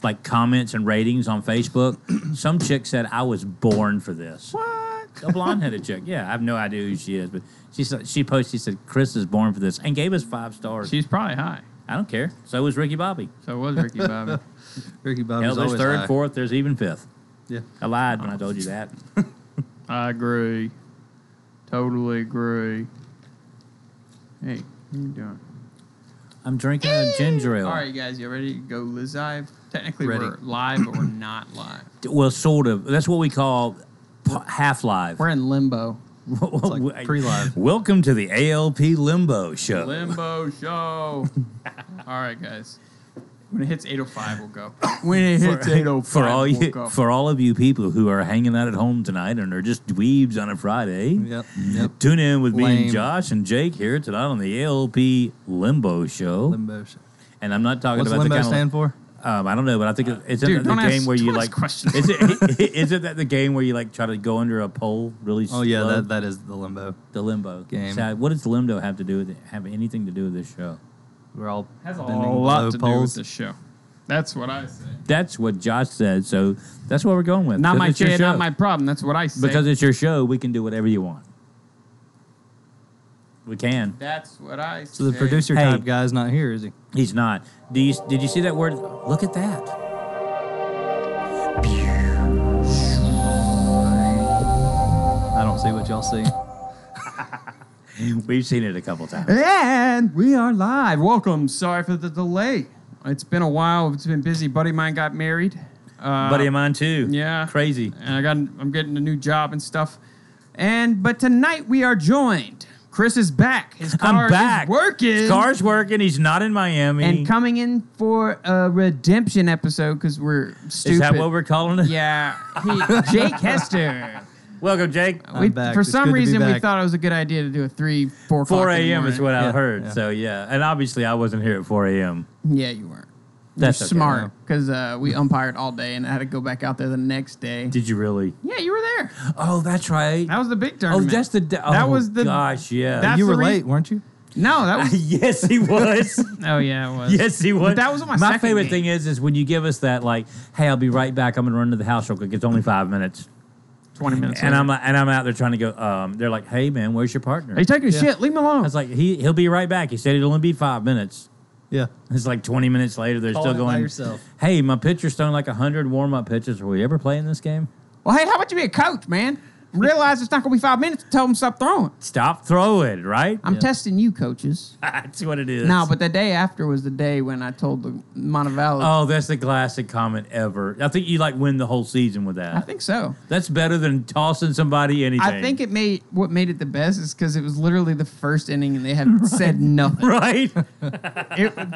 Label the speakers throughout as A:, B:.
A: like comments and ratings on Facebook. Some chick said I was born for this.
B: What?
A: A blonde-headed chick. Yeah, I have no idea who she is, but she posted. She said Chris is born for this and gave us 5 stars.
B: She's probably high.
A: I don't care. So was Ricky Bobby.
B: So it was Ricky Bobby.
C: Ricky Bobby's
A: Hell, there's
C: always
A: third,
C: high.
A: fourth. There's even fifth.
C: Yeah.
A: I lied when I told you that.
B: I agree. Totally agree. Hey, what are you doing?
A: I'm drinking a ginger ale.
B: All right, guys, you ready to go live? Technically,
C: Ready.
B: we're live, but we're not live.
A: Well, sort of. That's what we call half live.
B: We're in limbo.
C: It's like pre-live.
A: Welcome to the ALP Limbo Show.
B: Limbo show. All right, guys. When it hits 8:05, we'll go. When it hits 8:05, we'll go.
A: For all of you people who are hanging out at home tonight and are just dweebs on a Friday,
C: Yep.
A: tune in with me
C: Lame.
A: and Josh and Jake here tonight on the ALP Limbo Show.
C: Limbo show.
A: And I'm not talking
C: What's
A: about
C: limbo
A: the kind
C: stand for?
A: I don't know, but I think it's
B: Dude,
A: in the
B: don't
A: game
B: ask-
A: where you
B: don't
A: like
B: ask questions.
A: Is it that the game where you like try to go under a pole really slow?
C: Oh yeah, that is the limbo.
A: The limbo
C: Game.
A: So what does limbo have to do with it? Have anything to do with this show?
C: We're all
B: Has a
C: bending
B: lot
C: below
B: to do
C: poles.
B: with this show. That's what I say.
A: That's what Josh said, so that's what we're going with.
B: Not
A: 'Cause
B: my
A: it's your
B: shit,
A: show.
B: not my problem. That's what I say.
A: Because it's your show, we can do whatever you want. We can.
B: That's what I say.
C: So the producer
A: Hey.
C: type guy's not here, is he?
A: He's not. Did you see that word? Look at that.
C: I don't see what y'all see.
A: We've seen it a couple times.
B: And we are live. Welcome. Sorry for the delay. It's been a while. It's been busy. Buddy of mine got married.
A: Buddy of mine too.
B: Yeah.
A: Crazy.
B: And I'm getting a new job and stuff. But tonight we are joined. Chris is back. His car
A: I'm back.
B: is working.
A: His car's working. He's not in Miami.
B: And coming in for a redemption episode because we're stupid.
A: Is that what we're calling it?
B: Yeah. Jake Hester.
A: Welcome, Jake.
C: I'm back.
B: For
C: It's
B: some
C: good to be
B: reason, we
C: back.
B: thought it was a good idea to do a 3, 4 o'clock
A: 4
B: in the
A: a.m. is
B: morning.
A: what I
C: Yeah,
A: heard.
C: yeah.
A: So, yeah. And obviously, I wasn't here at 4 a.m.
B: Yeah, you weren't.
A: That's
B: You're
A: okay.
B: smart because we umpired all day and I had to go back out there the next day.
A: Did you really?
B: Yeah, you were there.
A: Oh, that's right.
B: That was the big
A: Oh,
B: tournament.
A: that's the...
B: That was the-
A: Gosh, yeah.
B: That's
C: You were
B: the reason-
C: late, weren't you?
B: No, that was.
A: Yes, he was.
B: Oh yeah, it was.
A: Yes, he was.
B: But that was on my
A: My
B: second
A: favorite
B: game.
A: thing is when you give us that, like, hey, I'll be right back. I'm going to run to the house real quick. It's only 5 minutes.
B: 20 minutes.
A: And
B: later.
A: I'm out there trying to go. They're like, "Hey man, where's your partner?"
B: Are you taking a shit? Leave him
A: I
B: alone.
A: was like, "He'll be right back." He said it'll only be 5 minutes.
C: Yeah.
A: It's like 20 minutes later. They're
C: Calling
A: still
C: it by
A: going.
C: yourself.
A: Hey, my pitcher's throwing like 100 warm-up pitches. Are we ever playing this game?
B: Well, hey, how about you be a coach, man? Realize it's not going to be 5 minutes. Tell them to stop throwing.
A: Stop throwing, right?
B: I'm
C: Yeah.
B: testing you, coaches.
A: That's what it is.
B: No, but the day after was the day when I told the Montevallo.
A: Oh, that's the classic comment ever. I think you like win the whole season with that.
B: I think so.
A: That's better than tossing somebody anything.
B: I think what made it the best is because it was literally the first inning and they had said nothing.
A: right.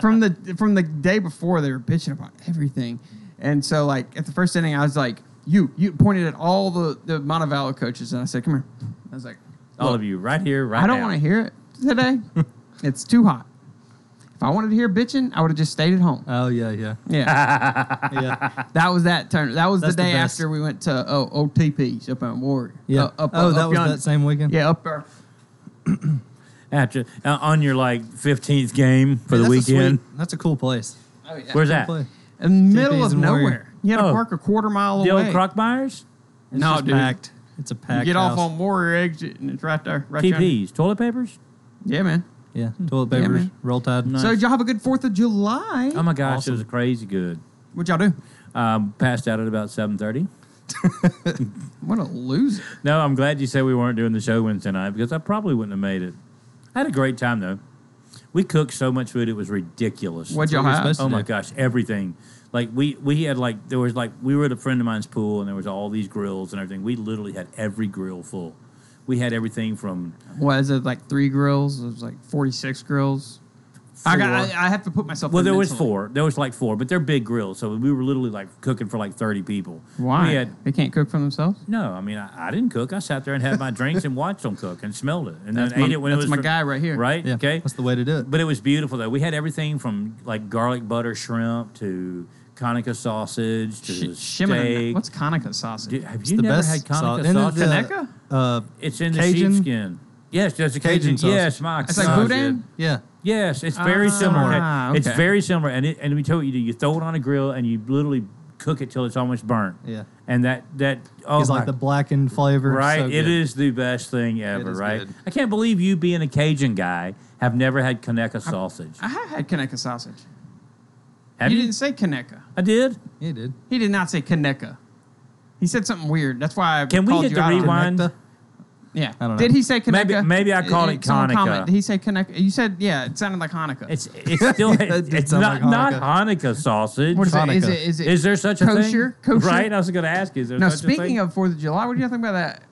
B: From the day before they were bitching about everything, and so like at the first inning I was like, you pointed at all the Montevallo coaches and I said, come here. I was like,
A: All of you, right here, right
B: I don't
A: now.
B: want to hear it today. It's too hot. If I wanted to hear bitching, I would have just stayed at home.
C: Oh yeah, yeah.
B: Yeah,
C: Yeah.
B: that was that turn. That was
C: That's
B: the
C: the
B: day
C: best.
B: after we went to OTPs up in Warrior.
C: Yeah.
B: Up
C: that was
B: yonder.
C: that same weekend?
B: Yeah, up there.
A: After on your like 15th game for
C: Hey,
A: the
C: that's
A: weekend.
C: That's a cool place.
B: Oh, yeah.
A: Where's that?
C: Play.
B: In the middle
C: TPs
B: of
C: and Warrior.
B: nowhere. You had to
A: Oh.
B: park a quarter mile
A: The
B: away.
A: old Crockmeyers?
C: It's
B: No,
C: just
B: dude.
C: packed. It's a
B: You
C: packed
B: get off
C: house.
B: on Warrior exit and it's right there. Right there.
A: TPs, toilet papers?
B: Yeah, man.
C: Yeah. Toilet
B: Yeah,
C: papers,
B: man.
C: roll tide.
A: Nice.
B: So did y'all have a good 4th of July?
A: Oh my gosh,
C: Awesome.
A: it was crazy good.
B: What'd y'all do?
A: Passed out at about 7:30.
B: What a loser.
A: No, I'm glad you said we weren't doing the show Wednesday night because I probably wouldn't have made it. I had a great time though. We cooked so much food it was ridiculous.
B: What'd y'all
C: what you're
B: have?
C: supposed to
A: Oh my
C: do.
A: gosh, everything. Like we had like there was like we were at a friend of mine's pool and there was all these grills and everything. We literally had every grill full. We had everything from
B: What is it, like 3 grills? It was like 46 grills. I have to put myself
A: well,
B: in
A: there was
B: mentally.
A: 4. There was like 4, but they're big grills, so we were literally like cooking for like 30 people.
B: Why?
A: We had
B: They can't cook for themselves?
A: no. I mean, I didn't cook. I sat there and had my drinks and watched them cook and smelled it, and
B: That's
A: then ate
B: my,
A: it when
B: that's
A: it was
B: my guy right here.
A: right.
C: Yeah.
A: Okay,
C: That's the way to do it.
A: but it was beautiful though. We had everything from like garlic butter shrimp to Conica sausage to
B: Shimmin'.
A: steak.
B: What's Conica sausage?
A: Dude, have
C: It's
A: you
C: the
A: never
C: best
A: had Conica
C: sauce. And
A: sausage?
B: Coneca?
C: Uh,
A: It's in the
C: Cajun?
A: sheepskin. Yes, there's a Cajun.
C: Cajun sausage.
A: Yes, my
B: It's like
A: God.
B: boudin?
C: yeah.
A: Yes, it's very similar.
B: okay.
A: It's very similar, and let me tell you what you do. You throw it on a grill, and you literally cook it till it's almost burnt.
C: Yeah.
A: And that
C: It's like the blackened flavor.
A: right.
C: So
A: It
C: good.
A: is the best thing ever.
C: is
A: Right.
C: good.
A: I can't believe you being a Cajun guy have never had Conecuh sausage.
B: I have had Conecuh sausage.
A: Have
B: You
A: you?
B: didn't say Conecuh.
A: I did.
C: You did.
B: He did not say Conecuh. He said something weird. That's why I
A: Can we
B: called
A: hit
B: you
A: the
B: out on it.
A: rewind?
C: Connecta?
B: Yeah.
C: I don't know.
B: Did he say Conecuh?
A: Maybe I called it
B: Someone
A: Hanukkah.
B: comment. Did he say Conecuh? You said, yeah, it sounded like Hanukkah.
A: It's still
C: That did
A: it's
C: sound
A: not
C: like
A: not Hanukkah sausage.
B: What is it?
C: Hanukkah.
B: Is it
A: Is there such a
B: kosher?
A: thing?
B: Kosher?
A: Right. I was going to ask. Is there
B: Now,
A: such a thing?
B: speaking of 4th of July, what do you think about that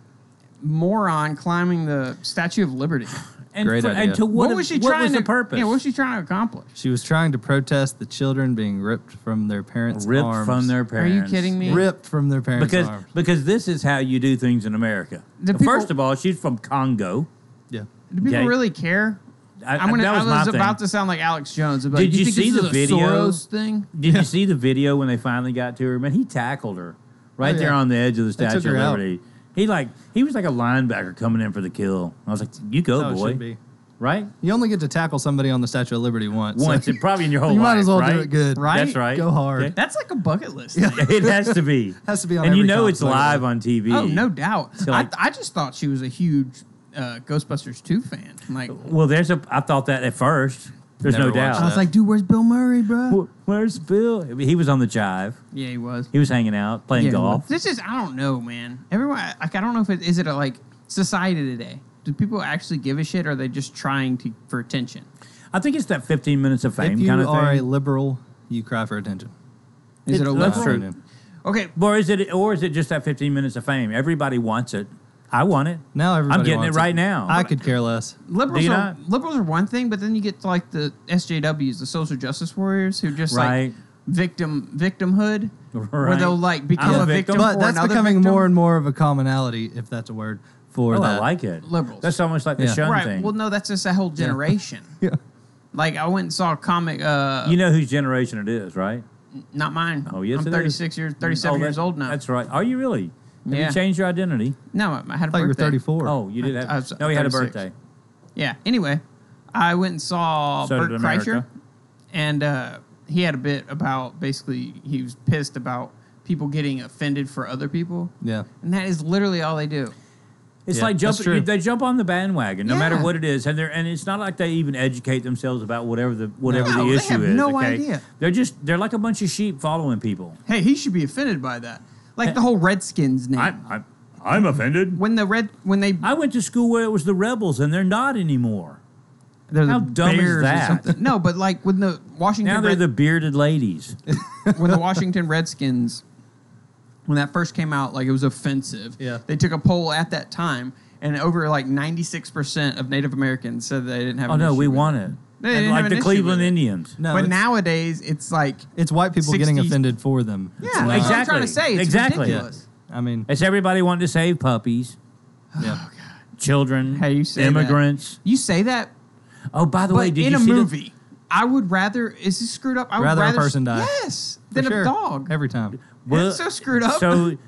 B: moron climbing the Statue of Liberty?
A: and,
C: Great idea.
A: and to
B: What
A: what
B: was she
A: what
B: trying
A: was
B: to
A: the purpose?
B: Yeah, what was she trying to accomplish?
C: She was trying to protest the children being ripped from their parents'
A: Ripped
C: arms.
A: from their
B: Are
A: parents.
B: you kidding me?
C: Ripped from their parents' arms.
A: Because this is how you do things in America.
B: Do people-
A: First of all, she's from Congo.
C: Yeah.
B: Do people
A: Okay.
B: really care?
A: I
B: I
A: was my
B: was
A: thing.
B: about to sound like Alex Jones. But
A: Did you
B: think
A: see
B: this
A: the
B: is a
A: video?
B: Soros thing?
A: Did you see the video when they finally got to her? Man, he tackled her right
C: Oh,
A: there
C: yeah.
A: on the edge of the
C: They took
A: Statue of
C: her out.
A: Liberty. He was like a linebacker coming in for the kill. I was like, you go,
C: That's how it
A: boy.
C: should be.
A: Right?
C: You only get to tackle somebody on the Statue of Liberty once.
A: Once, and probably in your whole
C: You
A: life.
C: might as well
A: right?
C: do it good.
B: Right?
A: That's right.
C: Go hard.
A: Okay.
B: That's like a bucket list.
A: It has to be.
C: Has to be on
A: And you
C: every
A: know it's
C: conflict.
A: live on TV.
B: Oh, no doubt.
A: So, like-
B: I just thought she was a huge Ghostbusters 2 fan. Like,
A: Well, I thought that at first. There's
C: Never
A: no
C: watched
A: doubt.
B: I was like, dude, where's Bill Murray, bro?
A: Where's Bill? He was on the jive.
B: Yeah, he was.
A: He was hanging out, playing
B: Yeah, he
A: golf.
B: was. This is, I don't know, man. Everyone, like, I don't know if is it a, like, society today? Do people actually give a shit, or are they just trying for attention?
A: I think it's that 15 minutes of fame
C: If you
A: kind of
C: are
A: thing.
C: a liberal, you cry for attention.
B: Is it a
A: That's
B: liberal?
A: true.
B: Okay,
A: Or is it just that 15 minutes of fame? Everybody wants it. I want it.
C: Now everybody
A: I'm getting
C: wants
A: it right now.
C: I could care less.
B: liberals
A: Do you
B: are
A: not?
B: liberals are one thing, but then you get to like the SJWs, the social justice warriors, who just
A: Right.
B: like victimhood, where
A: Right.
B: they'll like become
A: I'm a
B: a victim,
A: victim.
C: But
B: for
C: that's
B: another
C: becoming
B: victim.
C: more and more of a commonality, if that's a word, for
A: Oh,
C: that.
A: I like it.
B: Liberals.
A: That's almost like the
C: Yeah.
A: shun
B: right.
A: thing.
B: Well, no, that's just a whole generation.
C: Yeah.
B: Like I went and saw a comic.
A: You know whose generation it is, right?
B: Not mine.
A: Oh, yes,
B: I'm
A: it
B: 36
A: is.
B: years, 37 years old now.
A: That's right. Are you really? Have
B: Yeah.
A: you changed your identity?
B: No, I had a
C: I thought you were
B: birthday.
C: 34.
A: Oh, you did have.
B: I was
A: no, he had a
B: 36.
A: birthday.
B: Yeah. Anyway, I went and saw
A: So
B: Bert
A: did
B: Kreischer,
A: America.
B: and he had a bit about basically he was pissed about people getting offended for other people,
C: Yeah.
B: and that is literally all they do.
A: It's
C: Yeah,
A: like
C: that's true.
A: they jump on the bandwagon no matter
B: Yeah.
A: what it is, and it's not like they even educate themselves about whatever the
B: No,
A: issue
B: they
A: is.
B: have no
A: okay?
B: idea.
A: They're like a bunch of sheep following people.
B: Hey, he should be offended by that. Like the whole Redskins name.
A: I'm offended.
B: when they
A: I went to school where it was the Rebels, and they're not anymore.
B: they're
A: How
B: the
A: dumb is
B: Bears or
A: that?
B: something. No, but like when the Washington
A: Now they're the bearded ladies.
B: when the Washington Redskins, when that first came out, like it was offensive.
C: Yeah.
B: They took a poll at that time, and over like 96% of Native Americans said they didn't have.
A: Oh
B: an
A: no,
B: issue
A: we
B: with
A: want
B: it.
A: it.
B: They
A: And
B: didn't
A: like
B: have
A: the
B: an issue
A: Cleveland
B: with it.
A: Indians.
C: No,
B: But
C: it's,
B: nowadays, it's like
C: it's white people getting
B: 60s
C: offended for them.
B: yeah,
C: It's
B: that's
C: not-
B: what I'm trying to say. It's
A: Exactly.
B: ridiculous.
C: I mean,
A: It's everybody wanting to save puppies,
C: yeah.
A: children,
B: Hey, you say
A: immigrants.
B: You say that,
A: Oh, by the way,
B: but
A: did
B: in
A: you
B: a
A: see
B: movie, I would rather. Is this screwed up? I would
C: Rather a
B: rather
C: person die.
B: Yes,
C: For
B: than
C: sure.
B: a dog.
C: Every time.
B: That's so screwed up.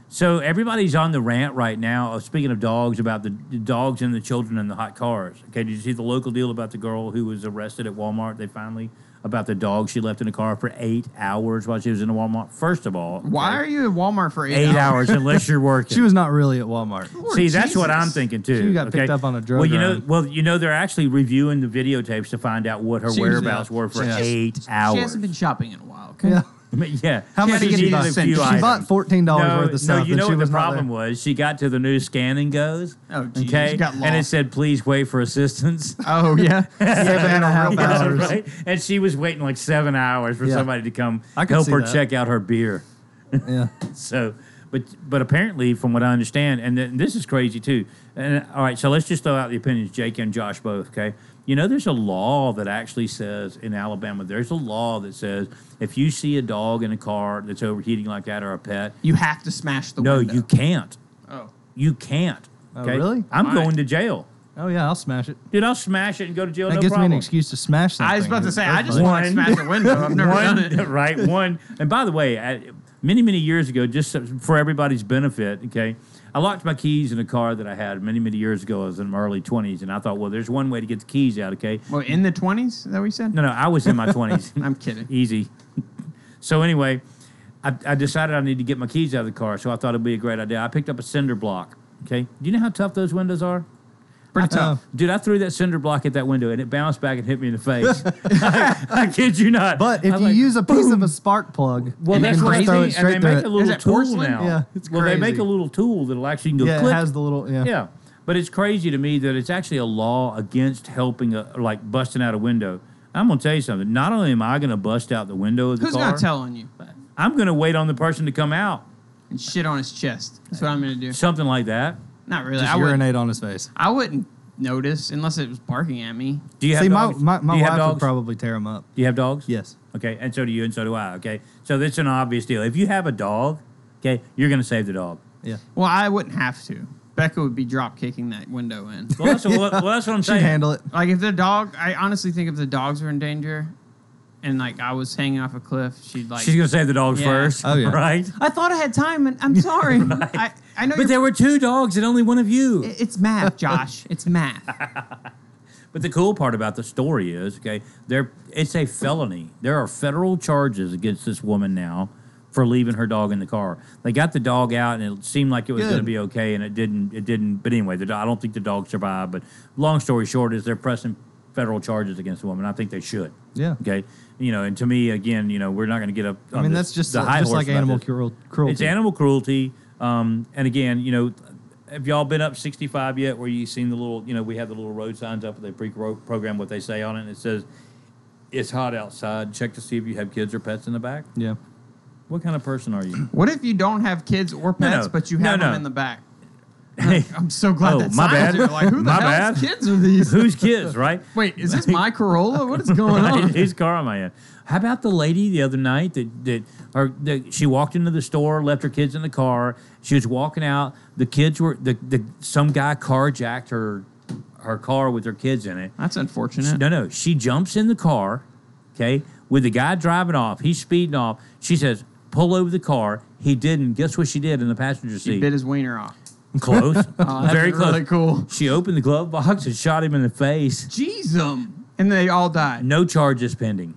A: So everybody's on the rant right now. Speaking of dogs, about the dogs and the children in the hot cars. Okay, did you see the local deal about the girl who was arrested at Walmart? They finally about the dog she left in the car for 8 hours while she was in the Walmart. First of all,
B: Why are you at Walmart for
A: 8 hours unless you're working?
C: She was not really at Walmart.
B: Lord
A: See, that's what
B: Jesus.
A: I'm thinking too.
C: She got picked up on a drug run.
A: Well, they're actually reviewing the videotapes to find out what her
B: She was-
A: whereabouts were for
C: Yeah.
A: 8 hours.
B: She hasn't been shopping in a while. Okay?
C: Yeah.
A: Yeah.
C: How
B: She
C: much
B: had to
C: did
B: get
C: she
B: these
C: buy?
B: essentials.
C: She
A: items.
C: bought $14 worth of stuff.
A: No, you
C: and
A: know
C: she
A: what the
C: was not
A: problem
C: there.
A: was? She got to the new scan and goes.
B: Oh, geez,
A: okay,
B: she got
A: and it
B: lost.
A: said, "Please wait for assistance."
B: Oh yeah.
C: 7.5
A: Yeah,
C: hours.
A: right? And she was waiting like 7 hours for
C: Yeah.
A: somebody to come
C: I could
A: help
C: see
A: her
C: that.
A: check out her beer.
C: Yeah.
A: So, but apparently, from what I understand, and this is crazy too. And all right, so let's just throw out the opinions, Jake and Josh both. Okay, you know, there's a law that actually says in Alabama, there's a law that says if you see a dog in a car that's overheating like that or a pet,
B: You have to smash the
A: no,
B: window.
A: you can't.
B: Oh.
A: You can't.
C: Oh,
A: Okay?
C: really?
A: I'm
B: All right.
A: going to jail.
C: Oh, yeah, I'll smash it.
A: Dude, I'll smash it and go to jail.
C: That
A: no
C: gives
A: problem.
C: me an excuse to smash something.
B: I was about to say, I just
C: One.
B: want to smash the window. I've never done it.
A: Right, one. And by the way, many years ago, just for everybody's benefit, okay, I locked my keys in a car that I had many, many years ago. I was in my early 20s, and I thought, well, there's one way to get the keys out, okay?
B: Well, in the 20s? Is that what you said?
A: No, I was in my 20s.
B: I'm kidding.
A: Easy. So anyway, I decided I need to get my keys out of the car, so I thought it'd be a great idea. I picked up a cinder block, okay? Do you know how tough those windows are?
B: Pretty tough.
A: Dude, I threw that cinder block at that window, and it bounced back and hit me in the face. I kid you not.
C: But if you use a piece of a spark plug,
A: well,
C: you
A: that's
C: can
A: crazy,
C: throw it
A: and
C: straight
A: they
C: through
A: make a
C: it.
A: little
B: Is it
A: tool
B: porcelain?
A: now.
C: Yeah,
B: it's
A: well, they make
B: crazy.
A: a little tool that'll actually go
C: Yeah,
A: click.
C: it has the little,
A: Yeah, but it's crazy to me that it's actually a law against helping, like busting out a window. I'm going to tell you something. Not only am I going to bust out the window of the
B: Who's
A: car,
B: not telling you?
A: I'm going to wait on the person to come out.
B: And shit on his chest. That's what I'm going to do.
A: Something like that.
B: Not really.
C: Just urinate on his face.
B: I wouldn't notice unless it was barking at me.
A: Do you have
C: See,
A: dogs?
C: my
A: Do you have
C: wife
A: dogs?
C: would probably tear him up.
A: Do you have dogs?
C: Yes.
A: Okay, and so do you, and so do I. Okay, so that's an obvious deal. If you have a dog, okay, you're going to save the dog.
C: Yeah.
B: Well, I wouldn't have to. Becca would be drop kicking that window in.
A: Well, that's what I'm
C: She'd
A: saying.
C: handle it.
B: Like if the dog, I honestly think if the dogs were in danger, and like I was hanging off a cliff, she'd like.
A: She's going to save the dogs
B: Yeah.
A: first.
C: Oh, yeah.
A: Right?
B: I thought I had time, and I'm sorry. I know.
A: But there were two dogs and only one of you.
B: It's math, Josh. It's math.
A: But the cool part about the story is, okay, it's a felony. There are federal charges against this woman now for leaving her dog in the car. They got the dog out, and it seemed like it was going to be okay, and it didn't. But anyway, I don't think the dog survived. But long story short is they're pressing federal charges against the woman. I think they should.
C: Yeah.
A: Okay. And to me, again, we're not going to get up.
C: I mean, that's just
A: high horse
C: like
A: about
C: animal
A: this.
C: cruelty.
A: It's animal cruelty. And again, have y'all been up 65 yet where you seen the little, we have the little road signs up, they pre-program what they say on it, and it says, it's hot outside, check to see if you have kids or pets in the back?
C: Yeah.
A: What kind of person are you?
B: What if you don't have kids or pets,
A: no.
B: but you have
A: No, no.
B: them in the back?
A: Hey,
B: I'm so glad
A: Oh,
B: that
A: my bad.
B: Here. Like, who the
A: My
B: hell's
A: bad.
B: kids are these?
A: whose kids, right?
B: Wait, is this my Corolla? What is going on?
A: Whose car am I in? How about the lady the other night that she walked into the store, left her kids in the car. She was walking out. The kids were some guy carjacked her car with her kids in it.
B: That's unfortunate.
A: No. She jumps in the car, okay, with the guy driving off. He's speeding off. She says, pull over the car. He didn't. Guess what she did in the passenger
B: She
A: seat?
B: bit his wiener off.
A: Close.
B: Oh, that's
A: Very close.
B: really cool.
A: She opened the glove box and shot him in the face.
B: Jeez, and they all died.
A: No charges pending.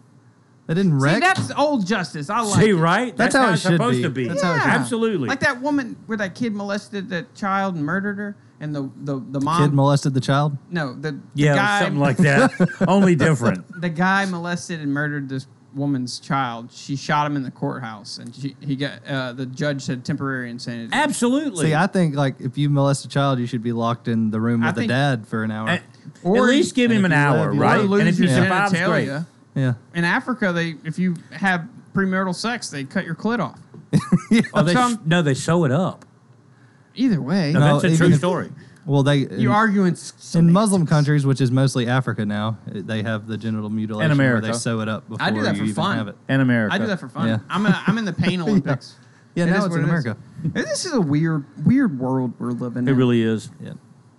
C: They didn't wreck.
B: See, that's old justice. I like
A: See,
B: it.
A: right?
C: That's how it
A: it's
C: should
A: supposed
C: be.
A: to be.
C: That's how it
B: should be.
A: Absolutely.
B: Like that woman where that kid molested that child and murdered her, and the mom.
C: Kid molested the child.
B: No, the
A: yeah,
B: guy.
A: something like that. Only different.
B: The guy molested and murdered this woman's child. She shot him in the courthouse, and he got the judge said temporary insanity.
A: Absolutely.
C: See, I think like if you molest a child, you should be locked in the room
B: I
C: with the
B: think-
C: dad for an hour.
A: At
B: Or
A: least give him an
C: if you
A: hour,
C: live, you
A: right?
C: live.
B: Or
A: And
B: lose
A: if he
B: your
A: survives, great.
B: genitalia.
C: yeah.
B: In Africa, if you have premarital sex, they cut your clit off.
A: Oh,
B: Some-
A: they sew it up.
B: Either way,
A: No, that's a
C: even
A: true
C: if-
A: story.
C: Well, they
B: you argue
C: in Muslim countries, which is mostly Africa now, they have the genital mutilation where
A: America.
C: they sew it up before
B: I do that
C: you
B: for
C: even
B: fun.
C: have it.
A: In America.
B: I do that for fun.
C: Yeah.
B: I'm in the pain Olympics.
C: Yeah,
B: It
C: now
B: is
C: it's
B: what
C: in
B: it is.
C: America.
B: This is a weird world we're living in.
A: It really is.
C: Yeah.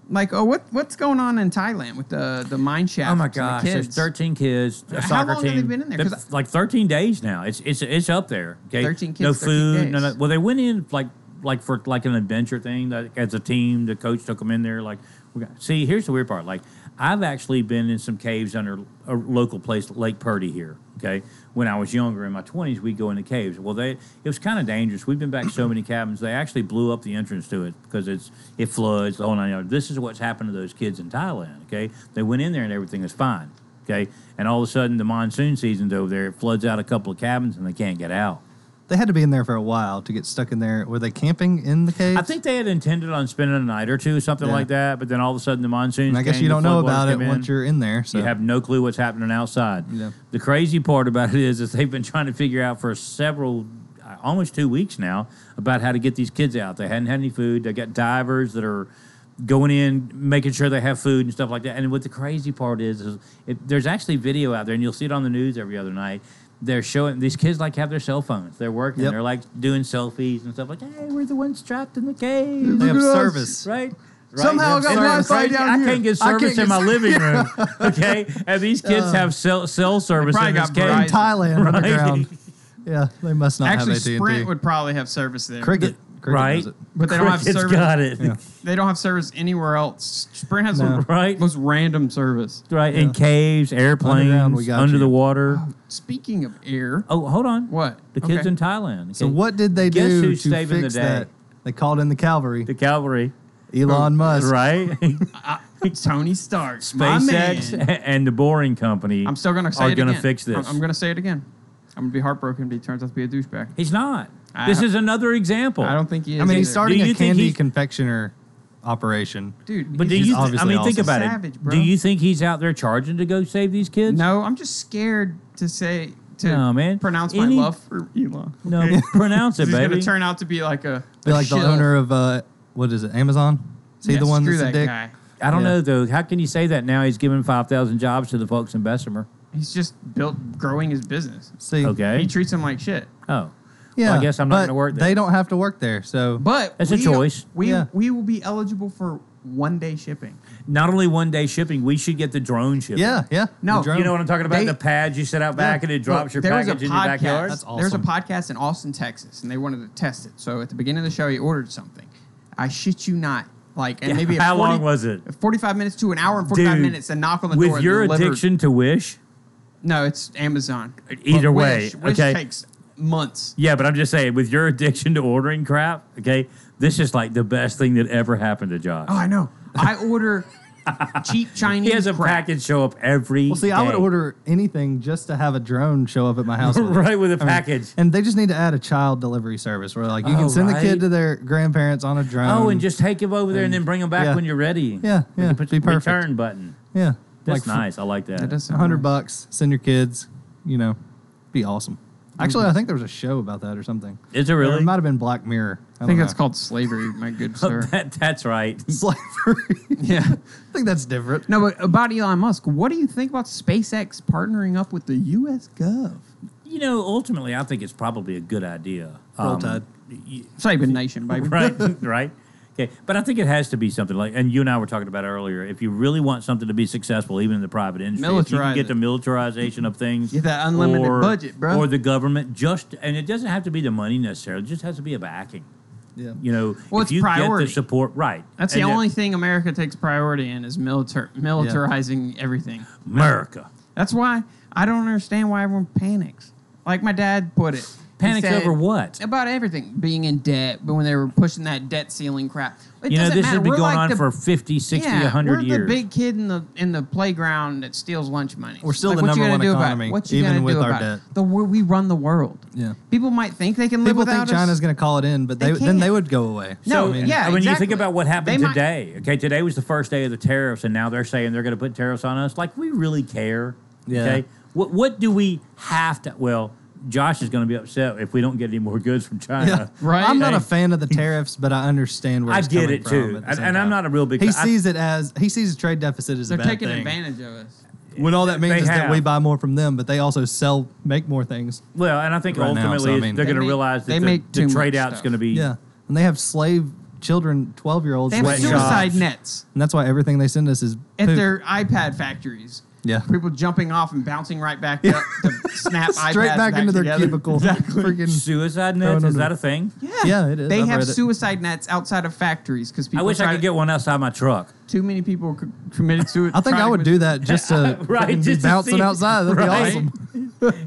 B: Like, what's going on in Thailand with the mine shaft?
A: Oh my
B: and
A: gosh,
B: the
A: there's
B: kids?
A: 13 kids, a
B: How
A: soccer
B: long have
A: team.
B: they been in there? 'Cause
A: Like 13 days now. It's up there. Okay,
B: 13 kids,
A: no
B: 13
A: food.
B: days.
A: Well, they went in like for like an adventure thing. That as a team, the coach took them in there. Like, see, here's the weird part. Like, I've actually been in some caves under a local place, Lake Purdy here. Okay, when I was younger in my 20s, we'd go into caves. Well, it was kind of dangerous. We've been back so many cabins. They actually blew up the entrance to it because it floods. The whole nine yards. This is what's happened to those kids in Thailand. Okay, they went in there and everything is fine. Okay, and all of a sudden the monsoon season's over there. It floods out a couple of cabins and they can't get out.
C: They had to be in there for a while to get stuck in there. Were they camping in the caves?
A: I think they had intended on spending a night or two, something
C: Yeah.
A: like that. But then all of a sudden the monsoons
C: And I guess
A: came,
C: you
A: the
C: don't know
A: floodwaters
C: about it
A: came in.
C: once you're in there. So
A: You have no clue what's happening outside.
C: Yeah.
A: The crazy part about it is they've been trying to figure out for almost 2 weeks now, about how to get these kids out. They hadn't had any food. They got divers that are going in, making sure they have food and stuff like that. And what the crazy part is there's actually video out there, and you'll see it on the news every other night. They're showing these kids have their cell phones. They're working.
C: Yep.
A: They're like doing selfies and stuff like, hey, we're the ones trapped in the cave.
C: They have
B: Look at us.
C: service.
A: Right?
B: Somehow I got
A: And
B: Wi-Fi
A: it's crazy.
B: down
A: I
B: here.
A: can't get
B: I
A: service
B: can't
A: in
B: get
A: my living room. Okay? And these kids have cell service
B: probably
A: in this
B: got
A: cave.
B: Verizon.
C: Thailand
A: Right.
C: underground. Yeah, they must not
B: Actually,
C: have AT&T.
B: Sprint would probably have service there.
C: Cricket. Cricket
A: right?
C: does it.
B: But they don't have
A: Cricket's
B: service.
A: got it.
C: Yeah.
B: They don't have service anywhere else. Sprint has
C: No.
B: the
A: Right.
B: most random service.
A: Right,
C: Yeah.
A: in caves, airplanes,
C: Underground, we got
A: under
C: you.
A: the water.
B: Speaking of air,
A: Oh, hold on.
B: what?
A: The kids
B: Okay.
A: in Thailand.
C: So
A: Okay.
C: what did they
A: Guess
C: do
A: who's
C: to
A: saving the
C: fix
A: day?
C: that? They called in the cavalry.
A: The cavalry.
C: Elon Musk.
A: Right?
B: Tony Stark, my
A: SpaceX
B: man.
A: and the Boring Company
B: I'm still gonna say
A: are
B: it
A: going to
B: again.
A: fix this.
B: I'm gonna say it again. I'm gonna be heartbroken if he turns out to be a douchebag.
A: He's not.
B: I-
A: This is another example.
B: I don't think he is.
C: I mean, he's
B: either.
C: starting
A: Do you
C: a
A: think
C: candy
A: he's-
C: confectioner operation.
B: dude.
A: But do
B: he's
A: you?
B: just-
C: obviously
A: think
C: awesome.
A: about
B: Savage,
A: it.
B: bro.
A: Do you think he's out there charging to go save these kids?
B: No, I'm just scared to say
A: No, man.
B: pronounce
A: Any-
B: my love for Elon.
A: No,
B: Okay?
A: pronounce it,
B: He's
A: baby.
B: gonna turn out to be like a
C: Be like the
B: shill.
C: owner of what is it? Amazon? Is he
B: Yeah,
C: the one
B: screw
C: that's a
B: that
C: dick?
B: guy.
A: I don't
C: Yeah.
A: know though. How can you say that now? He's giving 5,000 jobs to the folks in Bessemer.
B: He's just growing his business.
C: See,
A: Okay.
B: He treats him like shit.
A: Oh,
C: yeah.
A: Well, I guess I'm not
C: but
A: gonna work there.
C: They don't have to work there, so
B: But
A: That's a choice.
C: Yeah.
B: We will be eligible for 1-day shipping.
A: not only one day shipping, we should get the drone shipping.
C: yeah.
B: No,
C: The drone.
A: You know what I'm talking about?
B: They-
A: The pads you set out back and it drops your
B: There was
A: package
B: a
A: in your backyard.
C: That's awesome.
B: There's a podcast in Austin, Texas, and they wanted to test it. So at the beginning of the show, he ordered something. I shit you not. Like, and
A: Yeah,
B: maybe
A: how long was it?
B: 45 minutes to an hour and 45
A: Dude,
B: minutes, and knock on the door.
A: With
B: and
A: your
B: delivered.
A: addiction to Wish,
B: No, it's Amazon.
A: Either
B: But
A: way,
B: Wish
A: okay.
B: takes months.
A: yeah, but I'm just saying, with your addiction to ordering crap, okay, this is like the best thing that ever happened to Josh.
B: Oh, I know. I order cheap Chinese
A: He has a
B: crap.
A: package show up every
C: Well, see, I would
A: day.
C: order anything just to have a drone show up at my house. with it.
A: right with a
C: I mean,
A: package.
C: and they just need to add a child delivery service where, like, you can
A: Oh,
C: send the
A: right.
C: kid to their grandparents on a drone.
A: Oh, and just take him over there and then bring him back
C: yeah.
A: when you're ready.
C: Yeah,
A: You
C: yeah,
A: can put
C: be
A: the
C: perfect.
A: return button.
C: yeah,
A: That's
C: like
A: nice. I like that.
B: That does sound
C: $100
B: nice.
C: bucks. Send your kids. You know, be awesome. Actually, I think there was a show about that or something.
A: Is it
C: Or
A: really?
C: it might have been Black Mirror.
B: I think that's called slavery, my good sir.
A: That's right.
C: slavery.
B: Yeah.
C: I think that's different.
B: No, but about Elon Musk, what do you think about SpaceX partnering up with the U.S. Gov?
A: You know, ultimately, I think it's probably a good idea.
C: Roll Tide.
B: Saving the nation, baby.
A: Right, right. Okay, but I think it has to be something like, and you and I were talking about it earlier. If you really want something to be successful, even in the private industry, if you can
B: Militarize
A: get
B: it.
A: the militarization of things,
B: Get that unlimited budget, bro.
A: or the government, and it doesn't have to be the money necessarily. It just has to be a backing.
C: Yeah.
A: You know,
B: Well,
A: if
B: it's
A: you
B: priority.
A: get the support, right?
B: That's the
A: And
B: only thing America takes priority in is militarizing everything.
A: America.
B: That's why I don't understand why everyone panics. Like my dad put it. He
A: Panics
B: said
A: over what?
B: About everything. Being in debt, but when they were pushing that debt ceiling crap. It
A: You know,
B: doesn't
A: this
B: matter.
A: has been
B: We're
A: going
B: like
A: on
B: the-
A: for 50, 60,
B: yeah,
A: 100
B: we're
A: years.
B: the big kid in the playground that steals lunch money.
C: We're still
B: Like,
C: the
B: what you
C: number
B: gonna
C: one
B: do about it?
C: economy,
B: What you
C: even
B: gonna
C: with
B: do
C: our
B: about
C: debt.
B: it? We run the world.
C: Yeah.
B: People might think they can live
C: People
B: without
C: think China's
B: us.
C: going to call it in, but
B: They
C: then they
B: can't.
C: would go away.
B: No,
C: I mean,
B: yeah.
A: when you think
B: exactly.
A: about what happened
B: They might-
A: today, okay, today was the first day of the tariffs, and now they're saying they're going to put tariffs on us. Like, we really care.
C: Yeah.
A: Okay, what do we have to? Well, Josh is going to be upset if we don't get any more goods from China.
C: Yeah.
B: Right?
C: I'm not a
A: Hey.
C: fan of the tariffs, but I understand where
A: I
C: it's
A: get
C: coming
A: it
C: from
A: too,
C: at the
A: and,
C: same
A: and I'm
C: time.
A: not a real big.
C: He
A: I-
C: sees a trade deficit as
B: They're
C: a bad
B: taking
C: thing.
B: advantage of us.
C: When all that means
A: They
C: is that
A: have.
C: we buy more from them, but they also make more things.
A: well, and I think
C: Right now,
A: ultimately
C: so, I mean-
A: they're
B: They
A: going to
B: make-
A: realize
B: they
A: that
B: make
A: the
B: too much
A: trade out's
B: stuff.
A: going to be.
C: Yeah, and they have slave children, 12-year-olds,
B: They have
A: Sweatshops.
B: suicide nets
C: and that's why everything they send us is
B: at
C: poop.
B: their iPad factories.
C: Yeah.
B: People jumping off and bouncing right back up to snap
C: straight
B: iPads
C: back into their
B: together.
C: cubicle.
B: Exactly.
C: Freaking,
A: Suicide
C: Throwing
A: nets, is
C: them
A: that
C: to-
A: a thing?
C: Yeah, it is.
B: They
C: I've
B: have
C: read it.
B: suicide nets outside of factories because
A: I
B: people.
A: wish I
B: try
A: could
B: to-
A: get one outside my truck.
B: Too many people committed suicide.
C: I think I would do that just to
A: Right,
C: fucking be
A: just to
C: bouncing
A: see-
C: outside. That'd
A: right.
C: be awesome.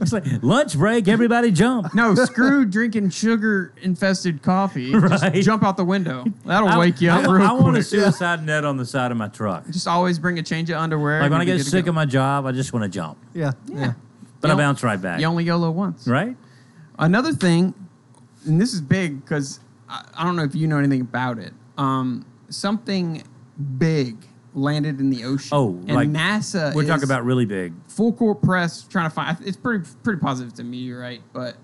A: It's like lunch break, everybody jump.
B: No, screw drinking sugar-infested coffee.
A: Right.
B: Just jump out the window. That'll wake you up
A: I,
B: real
A: I want a
B: quick.
A: suicide net on the side of my truck.
B: Just always bring a change of underwear.
A: Like when I
B: and you'll
A: get
B: be good to
A: sick
B: go.
A: of my job, I just want to jump.
C: Yeah.
A: But I
B: You
A: bounce right back.
B: You only YOLO once.
A: Right?
B: Another thing, and this is big because I don't know if you know anything about it. Something big landed in the ocean.
A: Oh,
B: and
A: like
B: NASA.
A: We're
B: is
A: talking about really big.
B: full court press trying to find. It's pretty positive it's a meteorite, but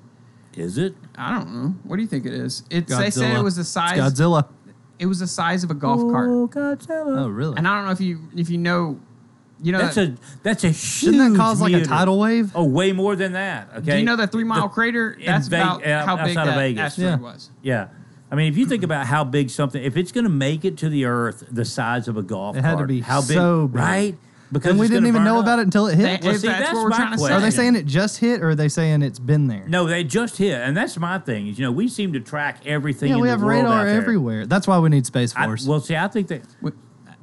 A: Is it?
B: I don't know. What do you think it is? They said
C: Godzilla.
B: it was the
C: It's
B: size.
C: Godzilla.
B: It was the size of a golf cart.
A: Oh, Godzilla.
C: Oh, really?
B: And I don't know if you know. You know
A: That's a huge
C: Shouldn't that cause like a
A: meteor.
C: tidal wave?
A: Oh, way more than that. Okay.
B: Do you know that 3 Mile crater?
A: in
B: That's about how big
A: outside of
B: that
A: Vegas.
B: asteroid
C: Yeah.
B: was.
A: Yeah. I mean, if you think about how big something, if it's going to make it to the Earth the size of a golf
C: It
A: cart,
C: had to be
A: how big,
C: so big.
A: right? Because
C: And we
A: it's
C: didn't
A: gonna
C: even
A: burn
C: know
A: up.
C: about it until it hit.
A: Well,
B: If
A: see,
B: that's
A: that's
B: what we're
A: my
B: trying to say.
A: question.
C: Are they saying it just hit, or are they saying it's been there?
A: No, they just hit, and that's my thing. Is we seem to track everything.
C: Yeah,
A: in
C: we
A: the
C: have
A: world
C: radar
A: out there.
C: everywhere. That's why we need Space Force.
A: Well, see, I think that.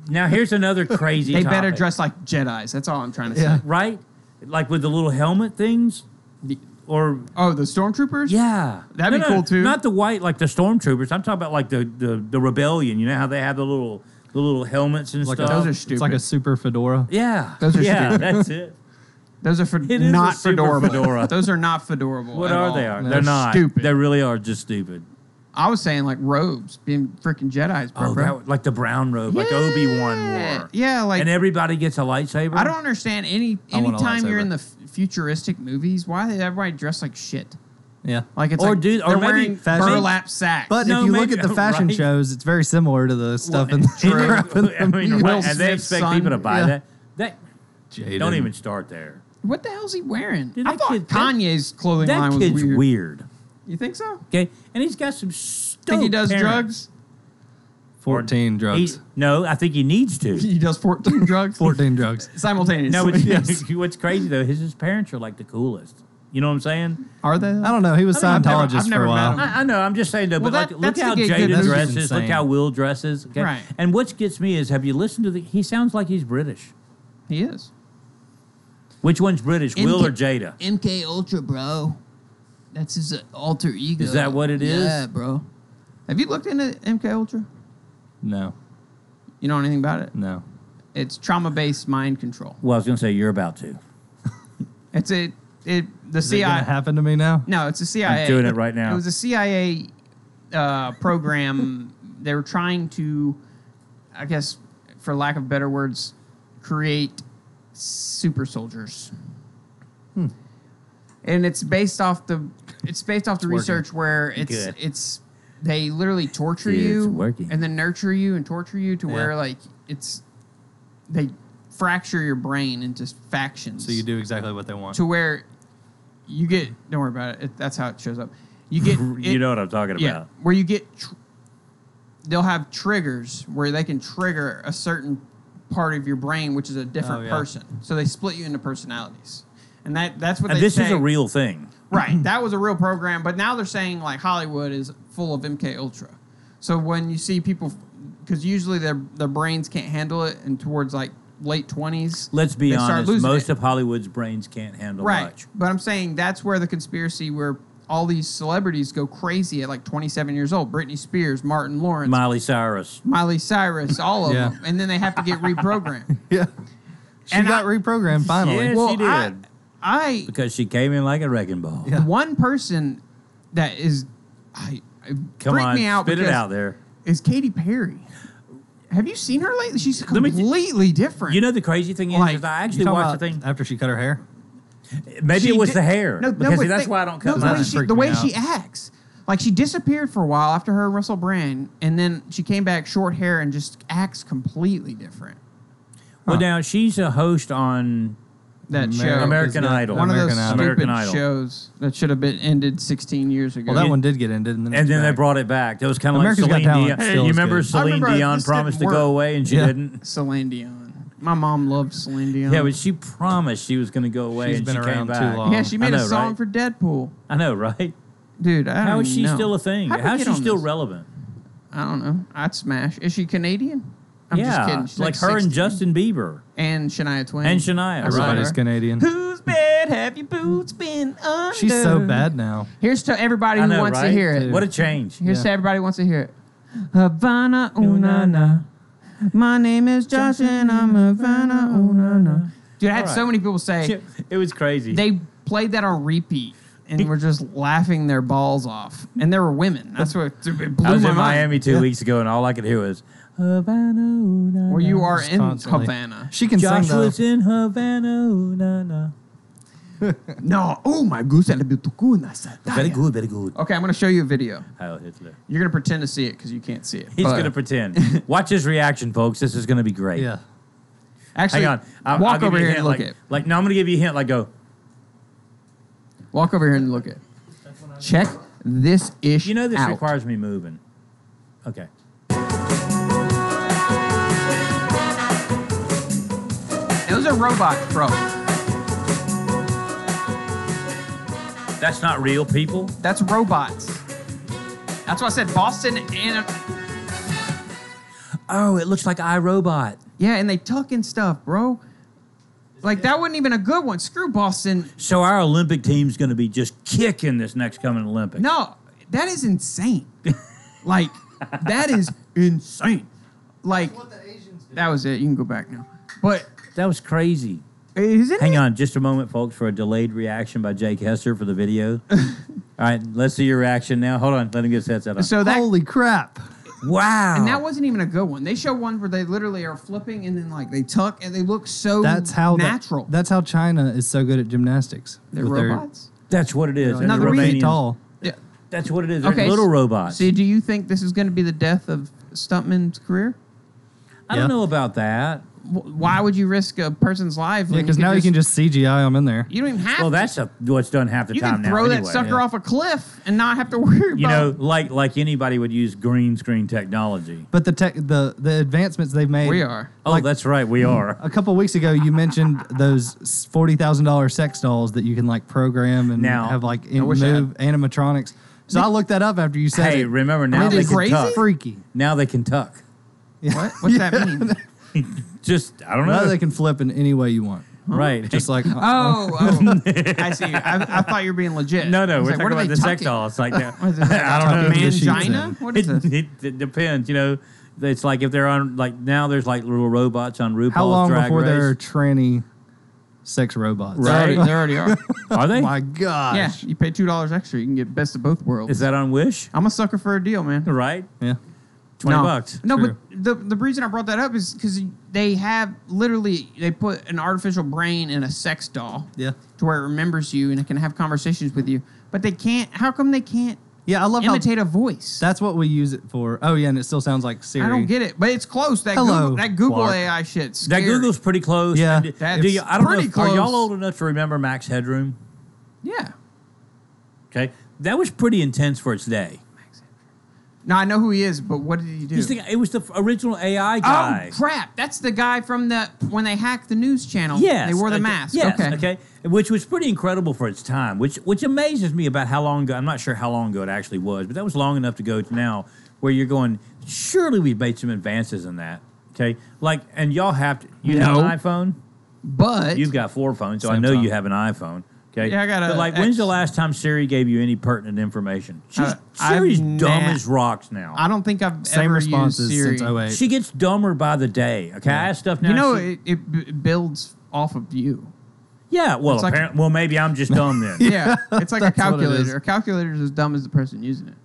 A: Now here's another crazy.
B: They better
A: topic,
B: dress like Jedis. That's all I'm trying to
C: Yeah.
B: say.
A: right, like with the little helmet things, or
B: Oh, the stormtroopers?
A: yeah,
B: That'd be cool, too.
A: Not the white like the stormtroopers. I'm talking about like the rebellion. You know how they have the little helmets and
C: like
A: stuff.
B: Those are
C: it's like
B: stupid.
C: a super fedora.
A: Yeah,
B: Those are
A: yeah,
B: stupid.
A: that's it.
B: Those are
A: It is
B: not
A: a super
B: fedorable.
A: fedora.
B: Those are not fedorable.
A: What
B: at
A: are
B: all.
A: they? Are
B: They're
A: they're not
B: stupid.
A: They really are just stupid.
B: I was saying like robes, being freaking Jedi's, bro.
A: Oh, like the brown robe, like Obi-Wan wore.
B: Yeah, like
A: And everybody gets a lightsaber.
B: I don't understand
C: I want a
B: anytime you're
C: lightsaber.
B: in the futuristic movies, why did everybody dress like shit?
C: Yeah.
B: Like it's
A: Or
B: like
A: do- or
B: they're
A: maybe
B: wearing
C: fashion-
B: burlap sacks.
C: But
A: No,
C: if you
A: maybe-
C: look at the fashion
A: right.
C: shows, it's very similar to the stuff in
B: True.
C: the crap in the
A: I mean,
C: movies.
A: right,
B: Will
A: and they
B: Smith's
A: expect
B: son.
A: people to buy
C: Yeah.
A: that.
C: Jaden.
A: Don't even start there.
B: what the hell's he wearing?
A: Dude,
B: I
A: that
B: thought
A: kid-
B: Kanye's clothing line
A: That
B: was
A: kid's
B: weird.
A: weird.
B: You think so?
A: Okay, and he's got some.
B: Think he does
A: parents.
B: drugs?
C: 14 drugs.
A: No, I think he needs to.
B: He does 14 drugs
C: 14 drugs.
B: simultaneously.
A: No, but
B: Yes.
A: what's crazy though, his parents are like the coolest. You know what I'm saying?
B: Are they?
C: I don't know. He was
B: I mean, I've
C: Scientologist
B: never
C: for a
B: met
C: while.
B: him.
A: I know. I'm just saying though.
B: Well,
A: but
B: that-
A: look
B: that's
A: how
B: to get good
A: Jada
B: movies.
A: dresses. Look
C: Insane.
A: how Will dresses. Okay?
B: Right.
A: And what gets me is, have you listened to the? He sounds like he's British.
B: He is.
A: Which one's British, Will or Jada?
B: MK Ultra, bro. That's his alter ego.
A: Is that what it is?
B: Yeah, bro. Have you looked into MK Ultra?
C: No.
B: You know anything about it?
C: No.
B: It's trauma-based mind control.
A: Well, I was going to say you're about to.
B: It's the
C: Is it going
B: CIA.
C: to happen to me now?
B: No, it's a CIA.
A: I'm doing it right now.
B: It was a CIA program. They were trying to, I guess, for lack of better words, create super soldiers. And it's based off the research where
A: Good.
B: it's they literally torture
A: It's
B: you
A: working.
B: and then nurture you and torture you to
C: Yeah.
B: where like they fracture your brain into factions.
C: So you do exactly what they want.
B: to where you get. Don't worry about it. That's how it shows up. You get.
A: You know what I'm talking
B: Yeah,
A: about.
B: where you get. They'll have triggers where they can trigger a certain part of your brain, which is a different
C: Oh, yeah.
B: person. So they split you into personalities, and that's what
A: And
B: they
A: this
B: say.
A: is a real thing.
B: Right, that was a real program, but now they're saying like Hollywood is full of MK Ultra. So when you see people, because usually their brains can't handle it, and towards like late 20s,
A: Let's be
B: they start
A: honest.
B: losing
A: Most
B: it.
A: of Hollywood's brains can't handle
B: Right.
A: much.
B: But I'm saying that's where the conspiracy, where all these celebrities go crazy at like 27 years old. Britney Spears, Martin Lawrence,
A: Miley Cyrus.
B: Miley Cyrus, all of
C: Yeah.
B: them. And then they have to get reprogrammed.
C: Yeah. She
B: And
C: got
B: I-
C: reprogrammed finally.
A: Yeah.
B: well,
A: she did.
B: I
A: Because she came in like a wrecking ball.
C: Yeah.
B: one person that is
A: Come
B: freaked
A: on,
B: me out
A: spit it
B: because
A: out there.
B: is Katy Perry. Have you seen her lately? She's
A: Let me-
B: completely different.
A: You know the crazy thing is,
B: Like,
A: is I
C: You
A: actually
C: talking
A: watched the
C: about
A: thing.
C: after she cut her hair?
A: Maybe
B: She
A: it was
B: did-
A: the hair.
B: No,
A: because
B: but
A: see, that's
B: think-
A: why I don't
B: no,
A: cut
B: the
A: mine.
B: way she,
C: freaked
B: the
C: me
B: way
C: out.
B: she acts. Like she disappeared for a while after her Russell Brand, and then she came back short hair and just acts completely different.
A: Well, now she's a host on
B: That show,
A: American Idol.
B: one of those
C: American Idol.
B: stupid
A: American Idol.
B: shows that should have been ended 16 years ago.
C: Well, that one did get ended. And then,
A: And then they
C: back.
A: brought it back. That was kind of like
C: America's Got
A: Celine
C: Talent
A: Dion.
C: still
A: You
C: is
A: remember
C: good.
A: Celine
B: I remember
A: Dion
B: this
A: promised to
B: didn't
A: go
B: work.
A: away and she
C: Yeah.
A: didn't?
B: Celine Dion. My mom loved Celine Dion.
A: Yeah, but she promised she was going to go away
C: She's
A: and
C: been
A: she came
C: around too
A: back.
C: long.
B: yeah, she made
A: I know,
B: a song
A: right?
B: for Deadpool.
A: I know, right?
B: Dude, I don't
A: How is
B: even
A: she
B: know.
A: still a thing?
B: How'd we
A: How's
B: get
A: she
B: on
A: still
B: this?
A: relevant?
B: I don't know. I'd smash. Is she Canadian? I'm
A: yeah,
B: just kidding. She's
A: like her
B: 60.
A: and Justin Bieber.
B: And Shania Twain.
A: And Shania,
B: I saw
A: right.
C: Everybody's
B: her.
C: Canadian.
B: Whose bed have your boots been under?
C: She's so bad now.
B: Here's to everybody
A: I
B: who
A: know,
B: wants
A: right?
B: to hear it.
A: What a change.
B: Here's
C: Yeah.
B: to everybody who wants to hear it. Havana, ooh na na. My name is Josh and I'm Havana, ooh na na. Dude, I had
A: All right.
B: so many people say
A: It was crazy.
B: they played that on repeat and were just laughing their balls off. And there were women. That's what it blew
A: I was
B: my
A: in
B: mind.
A: Miami 2 weeks ago and all I could hear was Havana, ooh, na,
B: Where you
A: na.
B: are in
C: Constantly.
B: Havana.
C: She can
A: Josh
C: sing though.
A: was in Havana, ooh, na, na.
B: No, oh my goose,
A: Very good, very good.
B: Okay, I'm going to show you a video.
A: Heil Hitler.
B: You're going to pretend to see it because you can't see it.
A: He's
B: But-
A: going to pretend. Watch his reaction, folks. This is going to be great.
C: Yeah.
B: Actually,
A: Hang on. I'll
B: walk
A: give
B: over
A: you a
B: here
A: hint,
B: and look
A: like,
B: at.
A: Like, no, I'm going to give you a hint. Like, go.
B: Walk over here and look at. Check this ish.
A: You know this
B: out.
A: requires me moving. Okay.
B: And Those are robots, bro.
A: That's not real people?
B: That's robots. That's why I said Boston and...
A: Oh, it looks like iRobot.
B: Yeah, and they tuck and stuff, bro. Like, that wasn't even a good one. Screw Boston.
A: So our Olympic team's going to be just kicking this next coming Olympics.
B: No, that is insane. Like, that is insane. Like, that was it. You can go back now. But
A: That was crazy.
B: isn't
A: Hang
B: it?
A: on just a moment, folks, for a delayed reaction by Jake Hester for the video. All right, let's see your reaction now. Hold on. Let him get his headset on.
B: So that...
C: Holy crap.
A: Wow.
B: And that wasn't even a good one. They show one where they literally are flipping and then like they tuck and they look so
C: That's how
B: natural.
C: That's how China is so good at gymnastics.
B: They're
C: with their-
B: robots.
A: That's what it is.
C: They're
A: And
B: No,
A: the
B: the reason-
C: feet
A: Romanians-
C: tall.
B: Yeah.
A: That's what it is. They're
B: Okay.
A: little robots.
B: See, do you think this is going to be the death of Stuntman's career?
A: I don't
C: Yeah.
A: know about that.
B: Why would you risk a person's life?
C: Yeah,
B: when
C: because now you can just CGI them in there.
B: You don't even have
A: Well,
B: to.
A: that's what's done half the
B: You
A: time
B: can
A: now.
B: throw that
A: anyway.
B: sucker off a cliff and not have to worry about
A: You know, like anybody would use green screen technology.
C: But the advancements they've made.
B: We are.
A: Oh,
C: Like-
A: that's right. We are.
C: A couple weeks ago, you mentioned those $40,000 sex dolls that you can like program and
A: Now-
C: have like
B: I wish I
C: move animatronics. So I looked that up after you said
A: Hey,
C: it.
A: remember now
B: mean,
A: they
B: it's
A: can
B: crazy.
A: tuck.
C: Freaky.
A: Now they can tuck.
B: What? What's that mean?
A: Just I don't
C: Now
A: know.
C: they can flip in any way you want.
A: Right.
C: Just like
B: Oh, I see. I thought you were being legit.
A: No,
B: I
A: we're
B: was
A: talking
B: what are
A: about
B: they
A: the sex
B: tucking?
A: doll. It's like that.
B: What is it?
A: I don't know.
C: Tucking the sheets
B: Mangina?
C: in.
B: What is this?
A: It depends. You know, it's like if they're on like now there's like little robots on RuPaul's
C: how long
A: Drag
C: before
A: Race.
C: there are tranny sex robots?
A: Right.
B: They already are.
A: Are they?
C: My gosh.
B: Yeah, you pay $2 extra, you can get best of both worlds.
A: Is that on Wish?
B: I'm a sucker for a deal, man.
A: Right.
C: Yeah.
A: $20.
B: No,
C: True.
B: but the reason I brought that up is because they have literally they put an artificial brain in a sex doll
C: Yeah.
B: to where it remembers you and it can have conversations with you. But they can't. How come they can't
C: Yeah, I love
B: imitate
C: how
B: a voice?
C: that's what we use it for. Oh yeah, and it still sounds like Siri.
B: I don't get it, but it's close.
C: Hello,
B: That Google
C: Clark.
B: AI shit's
A: That
B: scary.
A: Google's pretty close.
C: Yeah.
A: And
B: That's
A: do you, I don't know.
B: pretty
A: If, are y'all
B: close.
A: old enough to remember Max Headroom?
B: Yeah.
A: Okay, that was pretty intense for its day.
B: No, I know who he is, but what did he do?
A: It was the original AI guy.
B: Oh crap! That's the guy from when they hacked the news channel.
A: Yes,
B: they wore the
A: okay,
B: mask.
A: Yes,
B: okay.
A: which was pretty incredible for its time. Which amazes me about how long ago. I'm not sure how long ago it actually was, but that was long enough to go to now where you're going. Surely we've made some advances in that. Okay, like and y'all have to. You have
B: No.
A: an iPhone.
B: But
A: You've got 4 phones, so I know
C: Samsung.
A: you have an iPhone. Okay.
B: Yeah, I got a
A: But like, when's
B: X.
A: the last time Siri gave you any pertinent information?
B: I've
A: Siri's dumb
B: na-
A: as rocks now.
B: I don't think I've
C: Same
B: ever
C: responses
B: used Siri.
C: since 08.
A: She gets dumber by the day. Okay, I ask stuff now.
B: You know,
A: she-
B: it builds off of you.
A: yeah. Well,
B: it's like-
A: apparently, well, maybe I'm just dumb then.
B: Yeah, it's like a
C: That's what it is.
B: calculator. A calculator is as dumb as the person using it.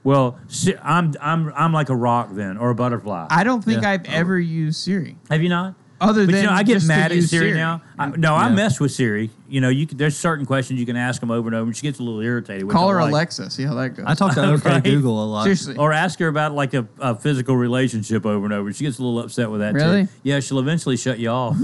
A: Well, I'm like a rock then, or a butterfly.
B: I don't think
C: Yeah.
B: I've ever used Siri.
A: Have you not?
B: Other
A: But
B: than
A: you know, I get
B: just to
A: mad at
B: use
A: Siri now. I
C: Yeah.
A: mess with Siri. You know, there's certain questions you can ask them over and over, and she gets a little irritated. Which
B: Call
A: I
B: her
A: like.
B: Alexa. See how that goes.
C: I talk to OK
A: Right.
C: Google a lot.
B: Seriously.
A: Or ask her about like a physical relationship over and over. She gets a little upset with that
B: Really?
A: too. Yeah, she'll eventually shut you off.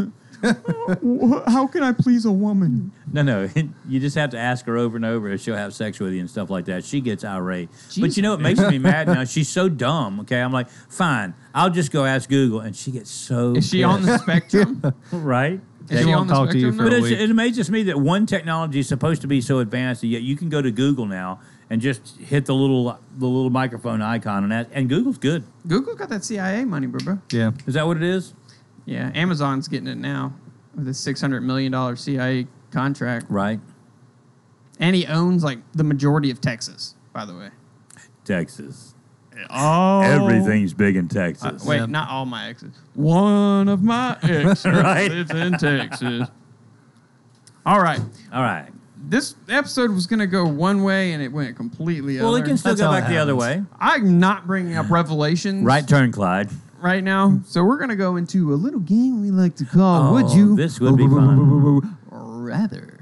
B: How can I please a woman?
A: No. You just have to ask her over and over if she'll have sex with you and stuff like that. She gets irate. But
B: Jesus.
A: you know, it makes me mad now. She's so dumb. Okay, I'm like, fine, I'll just go ask Google, and she gets so.
B: Is she on the
A: pissed.
B: spectrum?
A: Right?
B: Is
C: She
B: she
C: won't
B: on the
C: talk to you
B: spectrum?
C: for
A: But
C: a week.
A: it amazes me that one technology is supposed to be so advanced, and yet you can go to Google now and just hit the little microphone icon, and Google's good.
B: Google got that CIA money, bro.
C: Yeah.
A: Is that what it is?
B: Yeah, Amazon's getting it now with a $600 million CIA contract.
A: Right.
B: And he owns like the majority of Texas, by the way.
A: Texas.
B: Oh.
A: Everything's big in Texas.
B: Wait,
C: Yeah.
B: not all my exes. One of my exes
A: Right.
B: lives in Texas. All right.
A: All right.
B: This episode was going to go one way and it went completely
A: Well,
B: other.
A: it can still
C: That's
A: go
C: how
A: back
C: it
A: the other
C: happens.
A: way.
B: I'm not bringing up Revelations
A: Right turn, Clyde.
B: right now. So we're going to go into a little game we like to call Would You
A: This would be fun.
B: Rather.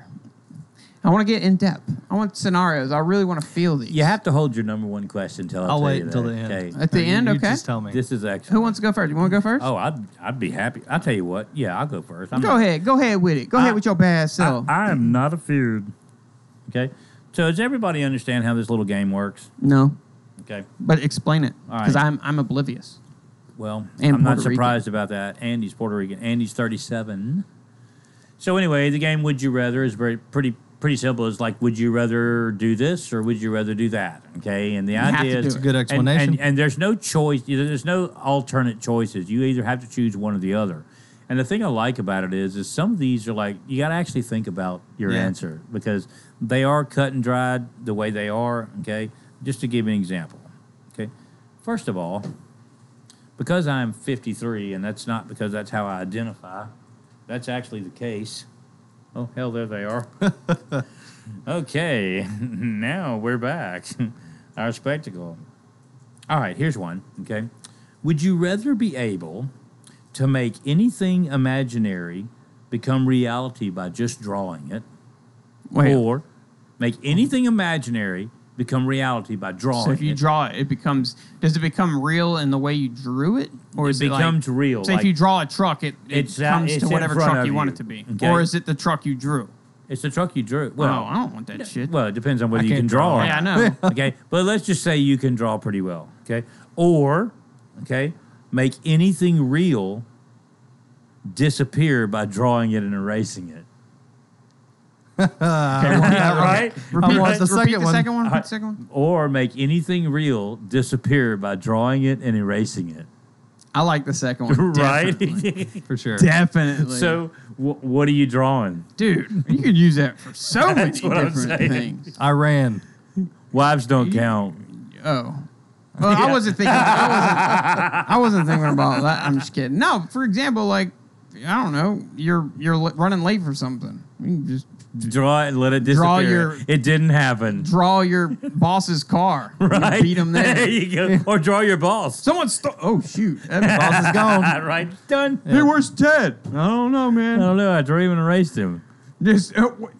B: I want to get in depth. I want scenarios. I really want to feel these.
A: You have to hold your number one question till
C: I'll
A: tell
C: wait
A: you
C: until
A: that,
C: the end.
A: Okay.
B: At the end,
C: You
B: okay?
C: just tell me.
A: This is excellent.
B: Who wants to go first? You want to go first?
A: Oh, I'd be happy. I'll tell you what. Yeah, I'll go first.
B: Go ahead. Go ahead with it. Go ahead with your bad self.
A: I am not afeared. Okay. So does everybody understand how this little game works?
B: No,
A: Okay.
B: but explain it
A: All
B: because
A: right.
B: I'm oblivious.
A: Well,
B: And
A: I'm not
B: Puerto Rican.
A: surprised about that. Andy's Puerto Rican. Andy's 37. So anyway, the game Would You Rather is pretty simple. It's like, would you rather do this or would you rather do that? Okay, and the
B: have
A: idea
B: to do
A: is
B: it.
C: Good explanation.
A: And there's no choice. There's no alternate choices. You either have to choose one or the other. And the thing I like about it is some of these are like you got to actually think about your answer because they are cut and dried the way they are. Okay, just to give you an example. Okay, first of all, because I'm 53, and that's not because that's how I identify. That's actually the case. Oh, hell, there they are. Okay, now we're back. Our spectacle. All right, here's one, okay? Would you rather be able to make anything imaginary become reality by just drawing it? Or make anything imaginary become reality by drawing it?
B: So if you draw it, does it become real in the way you drew it? Or
A: It becomes real.
B: Say
A: like-
B: if you draw a truck, it
A: It's
B: comes
A: it's
B: to
A: in
B: whatever
A: front
B: truck
A: of
B: you want
A: you,
B: it to be.
A: okay?
B: Or is it the truck you drew?
A: It's the truck you drew.
B: Well,
A: Well,
B: I don't want that shit.
A: well, it depends on whether
C: I
A: you can
C: can't
A: draw
C: draw.
A: or
B: Yeah, I
A: not.
B: know.
A: Okay, but let's just say you can draw pretty well. Okay, or make anything real disappear by drawing it and erasing it.
B: Okay,
A: Right?
C: I want the second one.
B: Second one. Repeat the second one.
A: Or make anything real disappear by drawing it and erasing it.
B: I like the second one.
A: Right?
B: Definitely.
C: For sure.
B: Definitely.
A: So, what are you drawing?
B: dude, you could use that for so many
A: what I'm
B: different
A: saying.
B: things.
C: Iran.
A: Wives don't count.
B: Oh. Well, I wasn't thinking. I wasn't thinking about that. I'm just kidding. No, for example, like I don't know, you're running late for something. You can just
A: Draw it and let it disappear.
B: Draw your-
A: It didn't happen.
B: draw your boss's car.
A: Right?
B: You beat him there.
A: There you go. Or draw your boss.
B: Someone stole. Oh shoot! That boss is
C: gone.
A: Right? Done.
B: Hey, where's Ted? I don't know,
A: I
B: man.
A: don't know. I drew him and erased him.
B: Just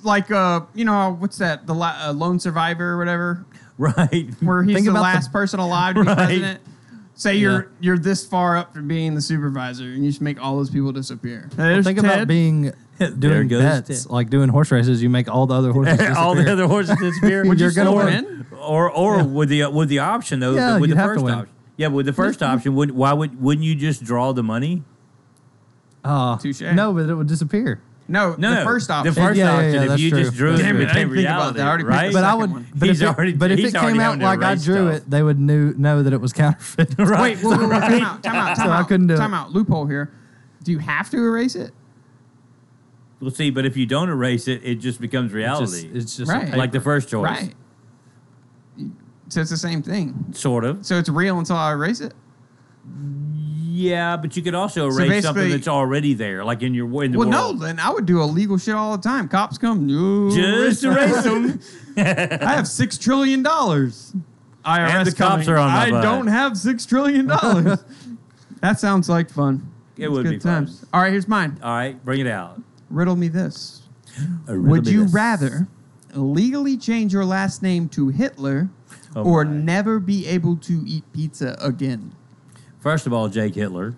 B: like you know what's that? The lone survivor or whatever,
A: Right.
B: where he's
C: Think
B: the
C: about
B: last person alive to be
A: Right.
B: president. Say you're this far up from being the supervisor, and you just make all those people disappear. There's
C: Think
B: Ted.
C: about being
A: There
C: doing
A: goes
C: bets,
A: Ted.
C: like doing horse races. You make all the other horses disappear.
A: All the other horses disappear.
B: Would you
C: You're gonna
B: still
C: win.
B: win?
A: Or with the option though,
C: Yeah,
A: with
C: you'd
A: the
C: have to
A: first
C: win.
A: option. Yeah, with the first option, wouldn't you just draw the money?
B: Touche.
C: No, but it would disappear.
B: No,
A: No,
B: the first option.
A: The first
C: Yeah, yeah,
A: option,
C: yeah,
A: if
C: that's
A: you
C: true.
A: just drew it,
B: Damn
A: it
B: it, I
A: became
B: didn't think about
A: reality,
B: that. I already picked
A: right?
B: the
C: But I
B: second
C: would.
B: one.
C: But
A: He's
C: if it,
A: already-
C: but if
A: he's
C: it
A: already
C: came out
A: having to
C: like I
A: erase
C: drew
A: stuff.
C: it, they would know that it was counterfeit.
A: Right.
B: Wait, time out. Time
C: So I
B: out.
C: couldn't do it.
B: Time out. Loophole here. Do you have to erase it?
A: Well, see, but if you don't erase it, it just becomes reality.
C: It's just
B: Right.
A: like the first choice.
B: Right. So it's the same thing.
A: Sort of.
B: So it's real until I erase it.
A: Yeah, but you could also
B: So
A: erase something
B: basically-
A: that's already there, like in the
B: Well,
A: world.
B: no, then I would do illegal shit all the time. Cops come, no,
A: Just erase them.
B: I have $6 trillion. IRS
A: And the cops
B: coming.
A: are on my
B: I
A: butt.
B: don't have $6 trillion. That sounds like fun.
A: It
B: It's
A: would
B: good
A: be fun.
B: times. All right, here's mine.
A: All right, bring it out.
B: Riddle me this. Would you rather legally change your last name to Hitler
A: Oh
B: or
A: my.
B: never be able to eat pizza again?
A: First of all, Jake Hitler.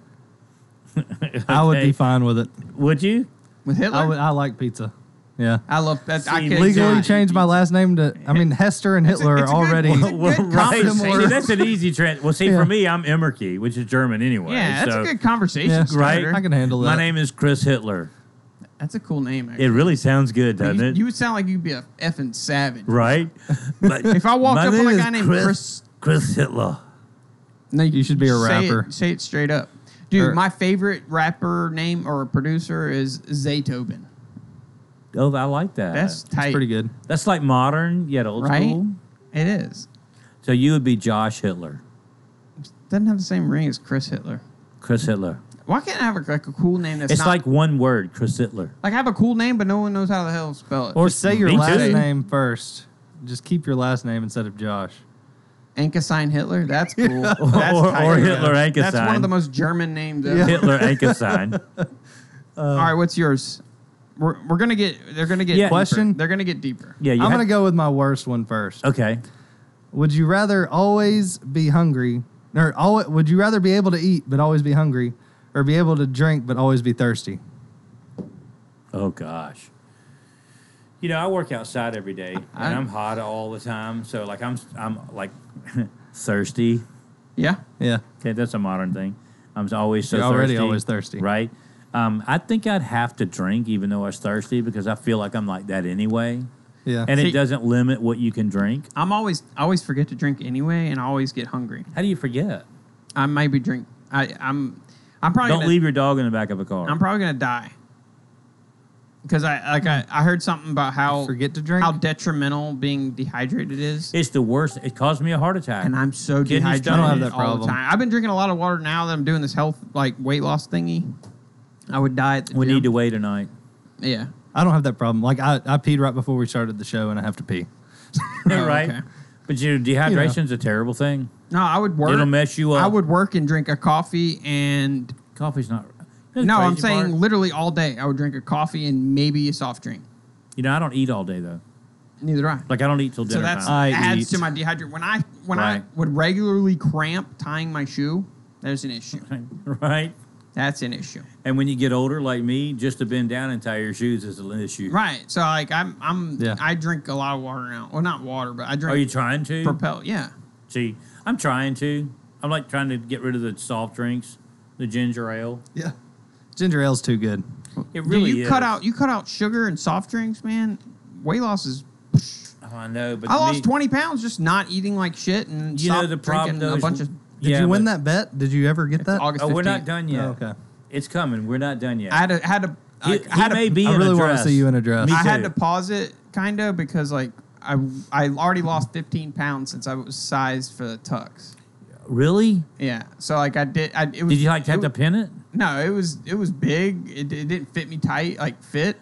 C: I would
A: Okay.
C: be fine with it.
A: Would you?
B: With Hitler?
C: I like pizza. Yeah.
B: I love that. I
A: See,
B: can't
C: Legally
B: not
C: change
B: eat
C: my
B: pizza.
C: last name to. I mean, Hester and Hitler
B: it's a
C: are
B: good-
C: already.
B: it's a good
A: right.
B: conversation.
A: See, that's an easy trend. Well, see,
C: Yeah.
A: for me, I'm Emmerke, which is German anyway.
B: Yeah, that's
A: so,
B: a good conversation
C: Yeah.
B: starter.
A: Right?
C: I can handle that.
A: My name is Chris Hitler.
B: That's a cool name, actually.
A: It really sounds good, doesn't it?
B: You would sound like you'd be a effing savage.
A: Right? But
B: If I walked
A: my
B: up
A: name
B: on a
A: is
B: guy named Chris,
A: Chris Hitler.
B: no,
C: You should be a
B: say
C: rapper.
B: Say it straight up. Dude,
C: Or-
B: my favorite rapper name or producer is Zaytoven.
A: Oh, I like that.
B: That's tight.
C: It's pretty good.
A: That's like modern yet old
B: Right?
A: school.
B: It is.
A: So you would be Josh Hitler.
B: Doesn't have the same ring as Chris Hitler.
A: Chris Hitler.
B: Why can't I have like a cool name that's
A: It's
B: not
A: like one word, Chris Hitler.
B: like I have a cool name, but no one knows how the hell to spell it.
C: Or
B: Just
C: say your
A: me
C: last
A: too.
C: name first. Just keep your last name instead of Josh.
B: Ankesheiln Hitler. That's cool. That's
A: or
B: tight.
A: Hitler Ankesheiln.
B: That's one of the most German names ever.
A: Hitler Ankesheiln.
B: All right, what's yours? We're gonna get. They're gonna get
A: Yeah.
B: deeper.
C: Question?
B: They're gonna get deeper.
A: Yeah, you
C: I'm
A: have-
C: going to go with my worst one first.
A: Okay.
C: Would you rather always be hungry, would you rather be able to eat but always be hungry, or be able to drink but always be thirsty?
A: Oh gosh. You know, I work outside every day, and I'm hot all the time. So like I'm like thirsty.
B: Yeah.
C: Yeah.
A: Okay, that's a modern thing. I'm always so
C: You're already
A: thirsty.
C: always thirsty.
A: Right? I think I'd have to drink even though I was thirsty because I feel like I'm like that anyway.
C: Yeah.
A: And
B: See-
A: it doesn't limit what you can drink.
B: I always forget to drink anyway, and I always get hungry.
A: How do you forget?
B: I maybe drink. I'm probably
A: Don't
B: gonna,
A: leave your dog in the back of a car.
B: I'm probably gonna die because I heard something about how
C: Forget to drink?
B: how detrimental being dehydrated is.
A: It's the worst. It caused me a heart attack.
B: And I'm so
A: Kidney
B: dehydrated
A: stone. I don't
C: have that
B: all the
C: problem.
B: time. I've been drinking a lot of water now that I'm doing this health weight loss thingy. I would die at the
A: We
B: gym.
A: need to wait tonight.
B: Yeah.
C: I don't have that problem. Like I peed right before we started the show, and I have to pee.
A: Right.
B: Okay.
A: But dehydration's a terrible thing.
B: No, I would work.
A: It'll mess you up.
B: I would work and drink a coffee and
A: Coffee's not. You know the
B: no, I'm
A: crazy
B: saying
A: part?
B: literally all day. I would drink a coffee and maybe a soft drink.
A: I don't eat all day though.
B: Neither do I.
A: Like I don't eat till
B: So
A: dinner
B: that's
A: time.
C: I
B: adds
C: eat.
B: to my dehydration. When I
A: Right.
B: would regularly cramp tying my shoe, there's an issue.
A: Right.
B: That's an issue.
A: And when you get older, like me, just to bend down and tie your shoes is an issue.
B: Right. So like
C: Yeah.
B: I drink a lot of water now. Well, not water, but I drink.
A: Are you trying to?
B: Propel? Yeah.
A: See, I'm trying to. I'm like trying to get rid of the soft drinks, the ginger ale.
C: Yeah. Ginger ale's too good.
A: It really
B: you
A: is.
B: cut out sugar and soft drinks, man. Weight loss is.
A: Oh, I know, but
B: I lost
A: me-
B: 20 pounds just not eating like shit and
A: You know
B: stopped
A: the problem
B: drinking
A: though
B: a
A: is-
B: bunch of.
C: Did
A: Yeah,
C: you win
A: but-
C: that bet? Did you ever get
B: It's
C: that?
B: August 15th.
A: Oh, we're not done yet.
C: Oh, okay.
A: It's coming. We're not done yet.
B: I had to.
A: He
B: I
A: may be
C: I
A: in
C: really
A: a
C: want to
A: dress.
C: see you in a dress.
A: Me
B: I had
A: too.
B: to pause it kind of because like I already lost 15 pounds since I was sized for the tux.
A: Really?
B: Yeah. So like I did. It was,
A: Did you like have
B: it
A: to
B: was-
A: pin it?
B: No, it was big. It didn't fit me tight. Like fit.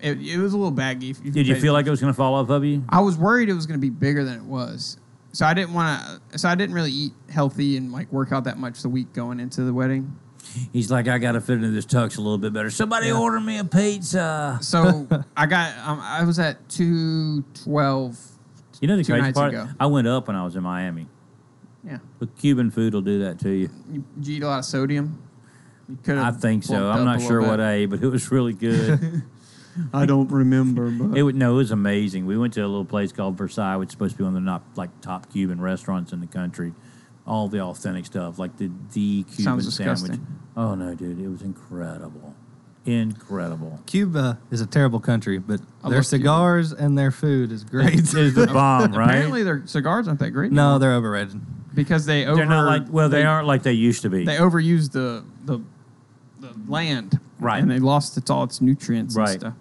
B: It was a little baggy. If
A: Did you feel like it was going to fall off of you?
B: I was worried it was going to be bigger than it was. So I didn't want to. So I didn't really eat healthy and like work out that much the week going into the wedding.
A: He's like, I got to fit into this tux a little bit better. Somebody order me a pizza.
B: So I was at 212.
A: You know the
B: 2
A: crazy
B: nights
A: part?
B: ago.
A: I went up when I was in Miami.
B: Yeah.
A: But Cuban food will do that to you.
B: Did you eat a lot of sodium? You could've
A: I think so.
B: bulked
A: I'm
B: up
A: not
B: a
A: sure
B: little
A: what
B: bit.
A: I ate, but it was really good.
B: I don't remember, but
A: It was amazing. We went to a little place called Versailles, which is supposed to be one of the top Cuban restaurants in the country. All the authentic stuff, like the Cuban
B: Sounds
A: sandwich.
B: disgusting.
A: Oh no, dude, it was incredible, incredible.
C: Cuba is a terrible country, but
B: I
C: their
B: love Cuba.
C: cigars and their food is great.
A: It's the bomb, right?
B: apparently their cigars aren't that great.
C: No,
B: anymore
C: they're overrated.
B: because they
A: They're not like they
B: they
A: aren't like they used to be.
B: They overused the land,
A: Right.
B: And they lost all its nutrients
A: Right.
B: and stuff.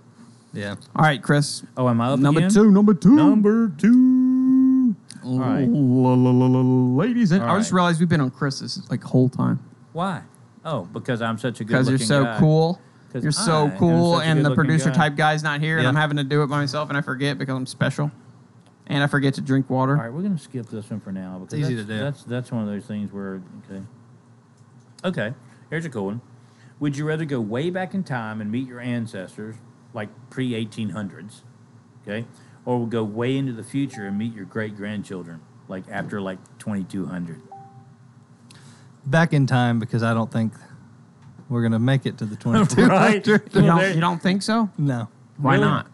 C: Yeah.
B: All right, Chris.
A: Oh, am I up
B: Number
A: again?
B: two.
A: Number two.
B: All
A: right.
B: ladies. And
A: All
B: I just
A: right.
B: realized we've been on Chris's like whole time
A: Why? Oh, because I'm such a good
B: because you're so
A: guy.
B: cool.
A: 'Cause
B: You're
A: I
B: so
A: am
B: cool,
A: such a
B: and the
A: good-looking
B: producer
A: guy.
B: type guy's not here, and
C: Yeah.
B: I'm having to do it by myself, and I forget because I'm special, and I forget to drink water.
A: All right, we're gonna skip this one for now because
C: easy
A: that's,
C: to do.
A: That's one of those things where okay. Here's a cool one. Would you rather go way back in time and meet your ancestors, like pre-1800s, okay, or go way into the future and meet your great grandchildren, like after like 2200?
C: Back in time because I don't think we're going to make it to the 22.
A: Right?
B: You
A: Well, there-
B: don't think so?
C: No.
B: Why
A: Really?
B: not?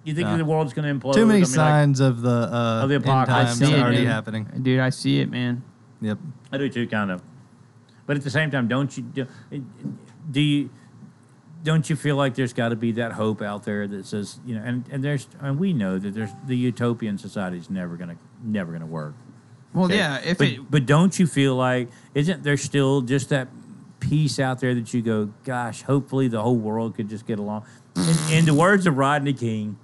A: You think
C: No.
A: the world's gonna implode?
C: Too many
A: I mean,
C: signs of the
A: of the
C: end
A: apocalypse.
C: times
A: I see it,
C: already
A: man.
C: happening.
B: Dude, I see it, man.
C: Yep.
A: I do too, kind of. But at the same time, don't you feel like there's got to be that hope out there that says, and we know that there's the utopian society is never gonna work.
B: Well,
A: Okay?
B: yeah.
A: But don't you feel like isn't there still just that piece out there that you go, gosh, hopefully the whole world could just get along? In the words of Rodney King,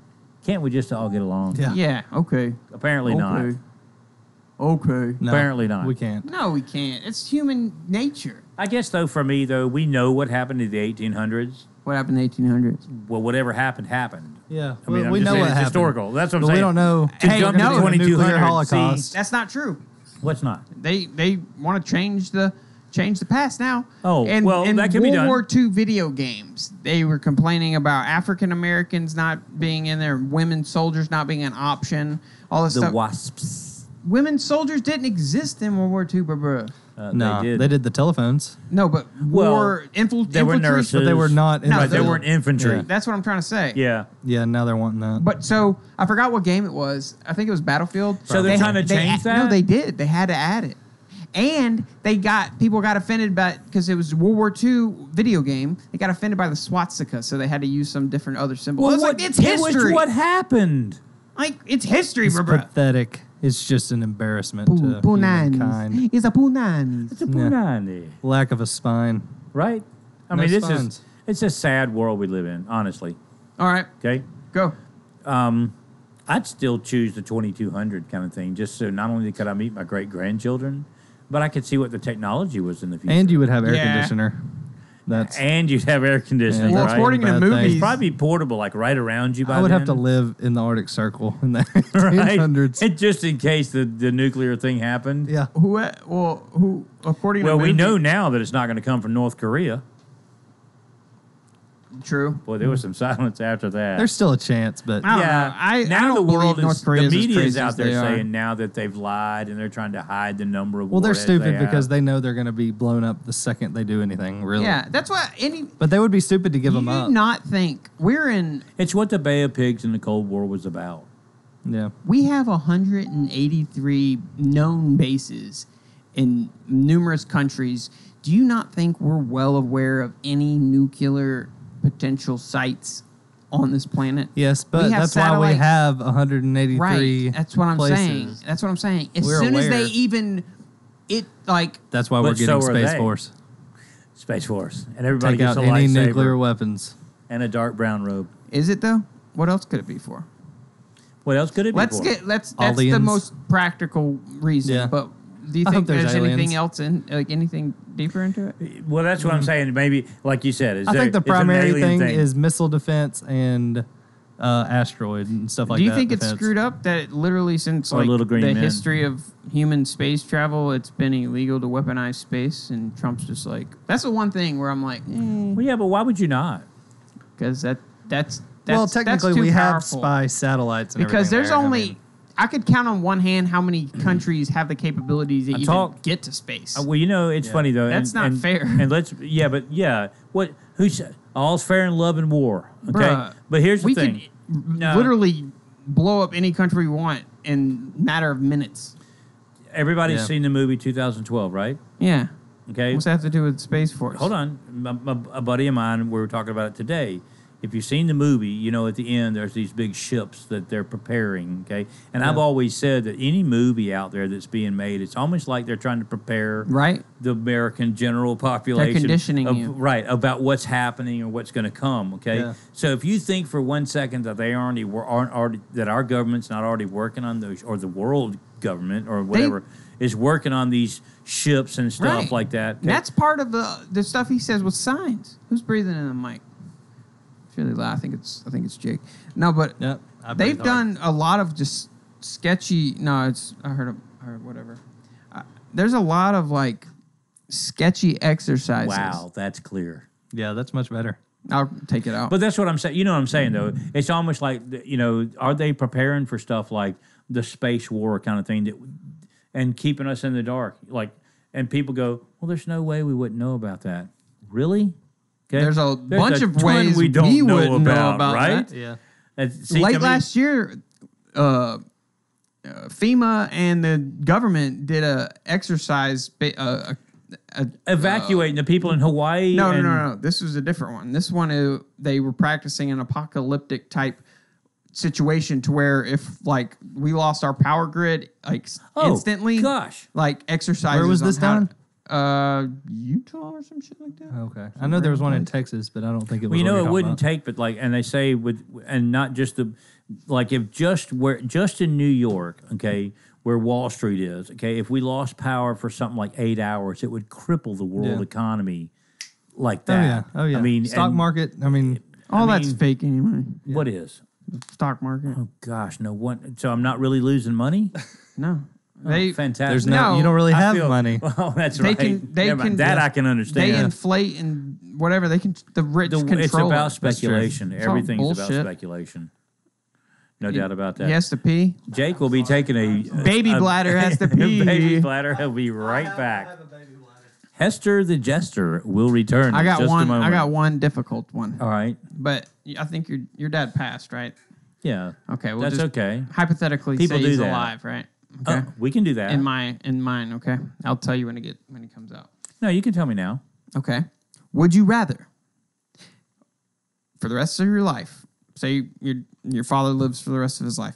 A: can't we just all get along?
C: Yeah.
B: yeah. Okay.
A: Apparently not.
B: Okay.
C: No,
A: Apparently not.
C: We can't.
B: No, we can't. It's human nature.
A: I guess though, for me though, we know what happened in the 1800s.
B: What happened in the 1800s?
A: Well, whatever happened happened.
C: Yeah.
A: I mean, I'm
C: we
A: just
C: know
A: saying
C: what
A: it's
C: happened.
A: historical. That's what I'm
C: But
A: saying.
C: we don't know.
A: To
B: Hey,
A: jump
B: no,
A: to
B: the
C: nuclear
A: 2200,
C: holocaust.
A: see,
B: That's not true.
A: what's not?
B: They want to change the past now.
A: Oh,
B: and
A: well,
B: in
A: that could be
B: World
A: done.
B: War II video games, they were complaining about African Americans not being in there, women soldiers not being an option, all this
A: The
B: stuff.
A: wasps.
B: Women soldiers didn't exist in World War II, bro.
C: No,
A: they did.
C: the telephones.
B: No, but
A: Well,
B: war
A: they were
B: infantry.
A: nurses.
C: But they were not.
B: No,
A: Right, they
B: they're-
A: weren't infantry.
C: Yeah.
B: That's what I'm trying to say.
A: Yeah.
C: Yeah, now they're wanting that.
B: But so I forgot what game it was. I think it was Battlefield.
A: So they're trying to change that?
B: No, they did. They had to add it. And people got offended because it was World War II video game. They got offended by the swastika, so they had to use some different other symbol.
A: Well,
B: It's history.
A: What happened?
B: Like, it's history,
C: It's
B: bro.
C: pathetic. It's just an embarrassment to humankind.
B: It's a punani.
A: It's a punani.
C: Lack of a spine.
A: Right? I
C: No
A: mean,
C: spines.
A: it's a sad world we live in, honestly.
B: All right,
A: Okay?
B: go.
A: I'd still choose the 2200 kind of thing, just so not only could I meet my great-grandchildren, but I could see what the technology was in the future.
C: And you would have air
B: Yeah.
C: conditioner.
A: And you'd have air conditioning,
C: Yeah,
B: Well,
A: right?
B: according to
C: Bad thing.
B: movies,
A: It's probably portable, like right around you by
C: I would have
A: then.
C: to live in the Arctic Circle in the
A: Right?
C: 1800s.
A: And just in case the nuclear thing happened.
C: Yeah.
B: who according to
A: Well, we
B: movies,
A: know now that it's not going to come from North Korea.
B: True.
A: Boy, there was some silence after that.
C: There's still a chance, but
B: I don't
A: yeah,
B: know. I
A: now
B: don't
A: the world
B: believe North
A: is
B: Korea
A: the
B: is as
A: media is
B: crazy
A: out
B: as
A: there
B: they are.
A: saying now that they've lied and they're trying to hide the number of
C: well, they're
A: warheads they
C: stupid because
A: have.
C: they know they're going to be blown up the second they do anything, really.
B: Yeah, that's why
C: But they would be stupid to give them
B: you
C: up.
B: do not think we're in.
A: It's what the Bay of Pigs in the Cold War was about.
C: Yeah.
B: We have 183 known bases in numerous countries. Do you not think we're well aware of any nuclear potential sites on this planet?
C: Yes, but
B: We have
C: that's why we
B: satellites.
C: have 183
B: Right. That's what I'm
C: places.
B: saying. That's what I'm saying. As
C: We're
B: soon as
C: aware.
B: they even like
C: That's why
A: But
C: we're getting
A: so are
C: Space
A: they.
C: Force.
A: Space Force. And everybody
C: Take
A: gets
C: out
A: a
C: any
A: lightsaber
C: nuclear weapons.
A: and a dark brown robe.
B: is it though? What else could it be for?
A: What else could it be
B: That's
A: for?
B: that's the
C: Aliens.
B: most practical reason.
C: Yeah.
B: But do you
C: I
B: think
C: hope there's
B: there's anything
C: aliens.
B: else in anything deeper into it?
A: Well, that's what I'm saying. Maybe, like you said,
C: I think the
A: it's an
C: primary
A: alien
C: thing is missile defense and asteroid and stuff like that.
B: Do you think it's
C: defense.
B: screwed up that literally since
A: Or
B: like
A: little green
B: the
A: men.
B: history of human space travel, it's been illegal to weaponize space, and Trump's just like that's the one thing where I'm like,
A: Well, yeah, but why would you not?
B: because that's
C: Well,
B: that's
C: technically,
B: too
C: we have
B: powerful.
C: spy satellites. And
B: Because
C: everything
B: there's
C: there. I
B: only
C: mean,
B: I could count on one hand how many countries have the capabilities to even
A: talk-
B: get to space.
A: Well, you know, it's funny though.
B: That's not fair.
A: And what? Who said all's fair in love and war? Okay,
B: Bruh,
A: but here's the
B: we
A: thing.
B: could
A: No.
B: literally blow up any country we want in a matter of minutes.
A: Everybody's
C: Yeah.
A: seen the movie 2012, right?
B: Yeah.
A: Okay,
B: What's that have to do with Space Force?
A: hold on. A buddy of mine, we were talking about it today. If you've seen the movie, you know at the end there's these big ships that they're preparing. Okay, and I've always said that any movie out there that's being made, it's almost like they're trying to prepare
B: Right?
A: the American general population.
B: conditioning
A: of,
B: you.
A: right, about what's happening or what's going to come. Okay,
C: Yeah.
A: so if you think for 1 second that they aren't already that our government's not already working on those, or the world government or whatever is working on these ships and stuff
B: Right.
A: like that.
B: And that's part of the stuff he says with signs. Who's breathing in the mic? It's really loud. I think it's Jake. No, but
C: Yep, I
B: they've
C: breathe hard.
B: done a lot of just sketchy. No, it's I heard whatever. There's a lot of like sketchy exercises.
A: Wow, that's clear.
C: Yeah, that's much better.
B: I'll take it out.
A: But that's what I'm saying. You know what I'm saying, though? It's almost like, are they preparing for stuff like the space war kind of thing and keeping us in the dark? Like, and people go, well, there's no way we wouldn't know about that. Really? Okay.
B: There's a bunch of
A: ton
B: ways
A: we don't
B: we
A: know
B: wouldn't know
A: about,
B: about
A: right?
B: that.
C: Yeah.
A: See,
B: Late
A: to me-
B: last year, FEMA and the government did a exercise.
A: evacuating the people in Hawaii.
B: No. This was a different one. This one, they were practicing an apocalyptic type situation to where if like we lost our power grid like instantly,
A: gosh.
B: like exercises.
C: Where was
B: on
C: this
B: how
C: done?
B: to- Utah or some shit like that.
C: Okay. I know there was one in Texas, but I don't think it was.
A: Well, you know,
C: what
A: it
C: you're
A: wouldn't
C: talking
A: take, but like, and they say and not just like if just in New York, okay, where Wall Street is, okay, if we lost power for something like 8 hours, it would cripple the world
C: Yeah.
A: economy like
C: about.
A: that.
C: Oh yeah.
A: I mean,
C: stock
A: and
C: market. I mean,
B: All
A: I
B: that's
A: mean-
B: fake anyway.
A: What is?
B: Stock market.
A: Oh gosh, no one. So I'm not really losing money.
B: No,
A: Oh,
B: they
A: fantastic.
C: there's no.
B: No,
C: You don't really
A: I
C: have
A: feel-
C: money.
A: Well, that's
B: They
A: right.
B: can- they
A: Never mind.
B: can-
A: that
B: yeah.
A: I can understand.
B: they inflate and whatever they can. The rich control.
A: It's about
B: it.
C: That's true.
A: speculation.
B: It's all
A: Everything's about
B: bullshit.
A: speculation. No doubt about that.
B: He has to pee.
A: Jake will be taking
B: Baby bladder has to pee.
A: Baby bladder. He'll be right back. Hester the Jester will return.
B: I
A: in
B: got
A: just
B: one.
A: A moment.
B: I got one difficult one.
A: All right.
B: But I think your dad passed, right?
A: Yeah.
B: Okay, well,
A: That's
B: just
A: okay.
B: hypothetically
A: People
B: say
A: do
B: he's
A: that.
B: alive, right? Okay.
A: We can do that.
B: In mine. Okay. I'll tell you when it comes out.
A: No, you can tell me now.
B: Okay. Would you rather, for the rest of your life, say your father lives for the rest of his life,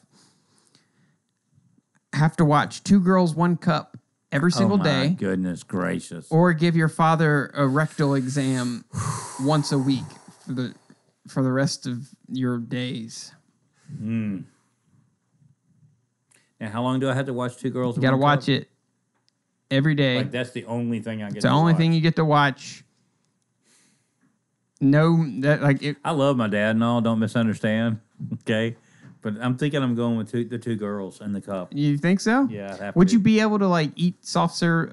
B: have to watch Two Girls, One Cup every single day,
A: Goodness gracious.
B: or give your father a rectal exam once a week for the rest of your days?
A: Now, how long do I have to watch Two Girls?
B: You got to watch it every day.
A: Like that's the only thing I get.
B: It's the only thing you get to watch. No,
A: I love my dad and all. Don't misunderstand, okay? But I'm thinking I'm going with the two girls and the cup.
B: You think so?
A: Yeah, I'd have
B: Would
A: to.
B: you be able to like eat soft serve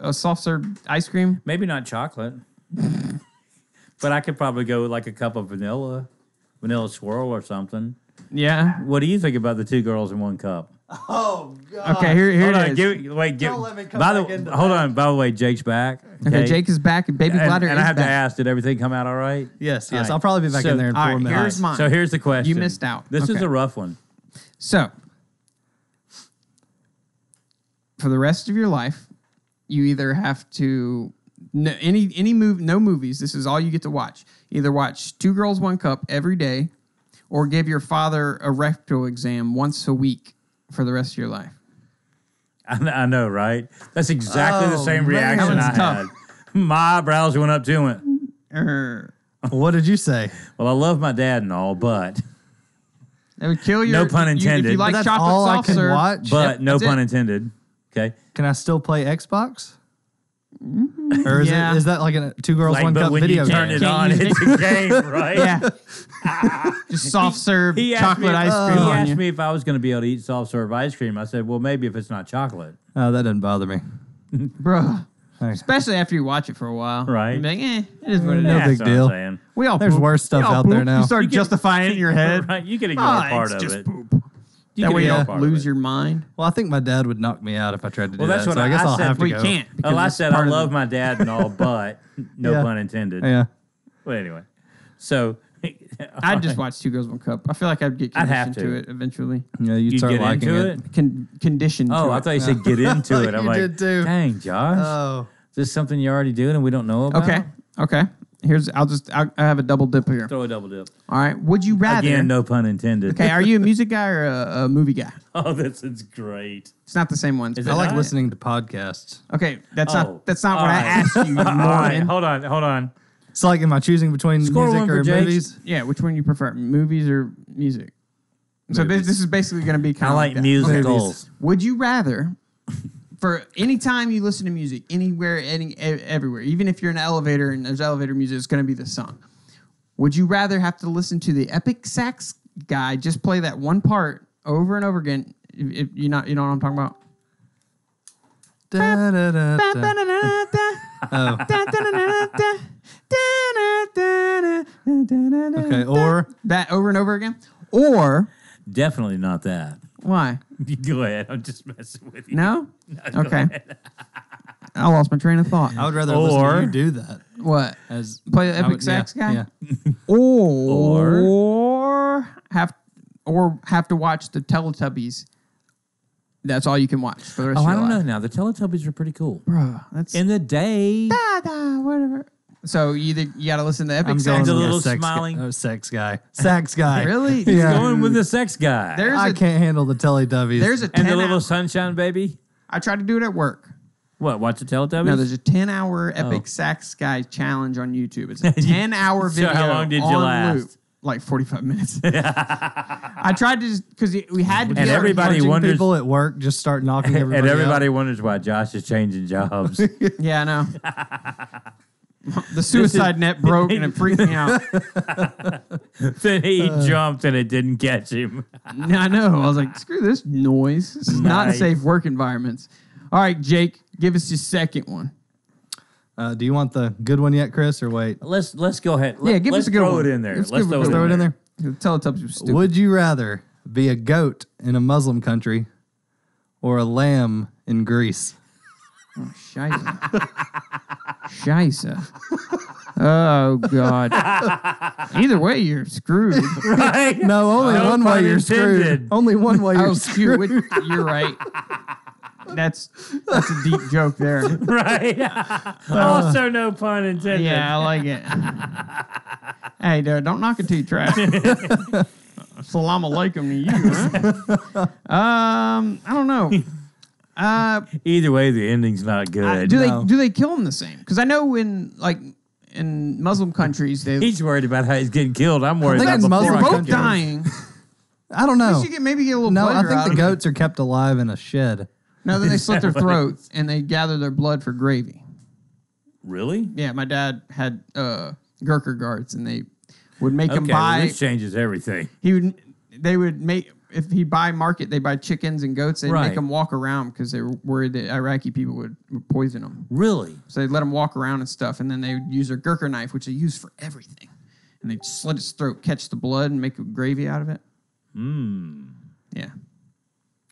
B: ice cream?
A: Maybe not chocolate, but I could probably go with like a cup of vanilla swirl or something.
B: Yeah.
A: What do you think about the Two Girls in One Cup?
C: Oh God.
B: Okay, here
A: Hold on,
B: it is.
C: Don't let me come back into
A: hold
C: that.
A: on. By the way, Jake's back.
B: Okay, Jake is back and Baby Bladder
A: and
B: is
A: I have
B: back.
A: to ask: did everything come out all right?
C: Yes.
A: All right.
C: I'll probably be back
A: So-
C: in there in
B: all
C: 4
B: right,
C: minutes.
B: here's mine.
A: So here's the question.
B: You missed out.
A: This is
B: Okay.
A: a rough one.
B: So, for the rest of your life, you either have to no movies. This is all you get to watch. Either watch Two Girls, One Cup every day, or give your father a rectal exam once a week for the rest of your life.
A: I know, right? That's exactly the
C: Oh,
A: same
C: man.
A: reaction
B: That
A: I
B: one's
A: had. My eyebrows went up too and went,
C: What did you say?
A: well, I love my dad and all, but
B: It would kill your.
A: No pun
B: If
A: intended.
B: you
A: But
B: like
C: That's
B: chocolate
C: all I
B: soft
C: can
B: serve,
C: watch.
A: but no
B: that's
A: pun
B: it.
A: intended. Okay.
C: Can I still play Xbox? Or is
B: Yeah.
C: is that like a Two Girls,
A: Like,
C: One
A: but
C: Cup
A: when
C: video
A: you turn
C: game?
A: it
B: Can't
A: on,
B: use
A: it's a game, right?
B: Yeah. Just soft serve
A: He asked
B: chocolate
A: me,
B: ice cream
A: he
B: on
A: asked
B: you.
A: me if I was going to be able to eat soft serve ice cream. I said, well, maybe if it's not chocolate.
C: Oh, that doesn't bother me.
B: Bro.
C: Hey.
B: Especially after you watch it for a while.
A: Right.
B: You're like, it is what it is.
C: No
A: That's
C: big
A: what I'm
C: deal.
A: saying.
B: We all
C: There's
B: poop.
C: worse stuff
B: We all
C: out there
B: poop.
C: now.
B: You start
A: You can-
B: justifying it in your head.
A: Right, you can ignore
B: Oh,
A: part
B: it's
A: of
B: just
A: it.
B: poop.
A: You
B: That
A: can
B: way you
A: ignore
B: don't
A: part of
B: lose
A: it.
B: your mind.
C: Well, I think my dad would knock me out if I tried to do
A: Well, that's
C: that.
A: what
C: So I guess
A: I
C: I'll
A: said.
C: have to
B: Well, you
C: go.
B: can't.
A: Well, I
B: it's
A: said I
B: part of
A: love
B: the-
A: my dad and all, but no
C: Yeah.
A: pun intended.
C: Yeah.
A: Well, anyway. So
B: I'd just watch Two Girls, One Cup. I feel like I'd get
A: I'd have
B: conditioned to
A: to.
B: it eventually.
C: Yeah, you'd
A: you
C: start
A: get
C: liking
A: into
C: it.
A: it?
B: Conditioned to
A: Oh, I
B: it.
A: thought you said get into it. I'm
C: You
A: like,
C: did too.
A: dang, Josh.
C: Oh.
A: Is this something you're already doing and we don't know about?
B: Okay. I have a double dip here.
A: Throw a double dip.
B: All right. Would you rather?
A: Again, no pun intended.
B: Okay. Are you a music guy or a movie guy?
A: Oh, this is great.
B: It's not the same ones.
A: Is
C: I
A: it
C: like
A: not?
C: listening to podcasts.
B: Okay. That's
A: Oh.
B: not what
A: All
B: I
A: right.
B: asked you,
A: All right,
B: Mormon.
A: hold on.
C: So, like, am I choosing between
A: Score
C: music
A: one for
C: or
A: Jake.
C: movies?
B: Yeah. Which one you prefer, movies or music? So
A: Movies.
B: this is basically going to be kind
A: I
B: of
A: like
B: that.
A: musicals.
B: Would you rather, for any time you listen to music, anywhere, everywhere, even if you're in an elevator and there's elevator music, it's going to be the song. Would you rather have to listen to the epic sax guy just play that one part over and over again? If you know what I'm talking about.
C: Da, da, da, da. Oh. Okay, or
B: that over and over again, or
A: Definitely not that.
B: why?
A: Go ahead. I'm just messing with you.
B: No.
A: Go
B: Okay.
A: ahead.
B: I lost my train of thought.
C: I would rather listen to
A: Or-
C: you do that.
B: What?
C: As
B: Play the
C: I
B: epic
C: would-
B: sax guy?
C: Yeah.
B: Or have to watch the Teletubbies. That's all you can watch for the rest
A: Oh,
B: of
A: I
B: your
A: don't know
B: life.
A: now. The Teletubbies are pretty cool.
B: Bro, that's
A: In the day,
B: whatever. So you got to listen to epic
C: I'm
B: sax.
C: going
A: the
C: with
A: little
C: a sex
A: smiling-
C: Guy. Oh, sex guy. Sax guy.
B: Really?
C: Yeah.
A: going with the sex guy.
B: There's
C: I
B: a
C: can't handle the Teletubbies.
B: there's a 10
A: and the little
B: hour,
A: sunshine baby.
B: I tried to do it at work.
A: What? Watch the Teletubbies?
B: No, there's a 10-hour epic
A: Oh.
B: sax guy challenge on YouTube. It's a 10-hour
A: So
B: video.
A: how long did you
B: on
A: last?
B: loop. Like 45 minutes. I tried to because we had to.
A: And
B: be
A: everybody
C: Punching
A: wonders-
C: people at work just start knocking everybody
A: and everybody
C: out.
A: wonders why Josh is changing jobs.
B: Yeah, I know. The suicide net broke and it freaked me out.
A: Then he jumped and it didn't catch him.
B: Yeah, I know. I was like, screw this noise. This is not
A: Nice.
B: safe work environments. All right, Jake, give us your second one.
C: Do you want the good one yet, Chris, or wait?
A: Let's go ahead.
B: Yeah, give
A: let's
B: us a good
A: throw
B: one.
A: it in there.
B: Let's
A: Let's
B: give
A: throw
C: Throw it in there.
B: The Teletubbies was stupid.
C: Would you rather be a goat in a Muslim country or a lamb in Greece?
B: Oh, Scheisse. Scheisse. Oh, God. Either way, you're screwed.
A: Right?
C: No, only
A: No
C: one
A: pun
C: way you're
A: intended.
C: screwed. Only one way you're
B: Oh,
C: screwed.
B: shoot. You're right. That's a deep joke there.
A: Right. Also, no pun intended.
B: Yeah, I like it. Hey, dude, don't knock it till you try. Salam alaikum to you. Huh? I don't know.
A: Either way, the ending's not good.
B: Do they kill him the same? Because I know in Muslim countries,
A: He's worried about how he's getting killed. I'm worried
C: think
A: about
C: in
A: before
C: Muslim
A: I
B: they're
A: get
B: both
A: killed.
B: dying.
C: I don't know.
B: Maybe get a little
C: No, I
B: pleasure
C: think
B: out
C: the
B: of it.
C: goats are kept alive in a shed.
B: No, then they slit their throats and they gather their blood for gravy.
A: Really?
B: Yeah, my dad had Gurkha guards, and they would make him
A: Okay,
B: buy.
A: well, this changes everything.
B: They would make if he buy market, they buy chickens and goats. They'd
A: Right.
B: make them walk around because they were worried that Iraqi people would poison them.
A: Really?
B: So they'd let him walk around and stuff, and then they would use their Gurkha knife, which they use for everything, and they'd slit its throat, catch the blood, and make a gravy out of it. Yeah.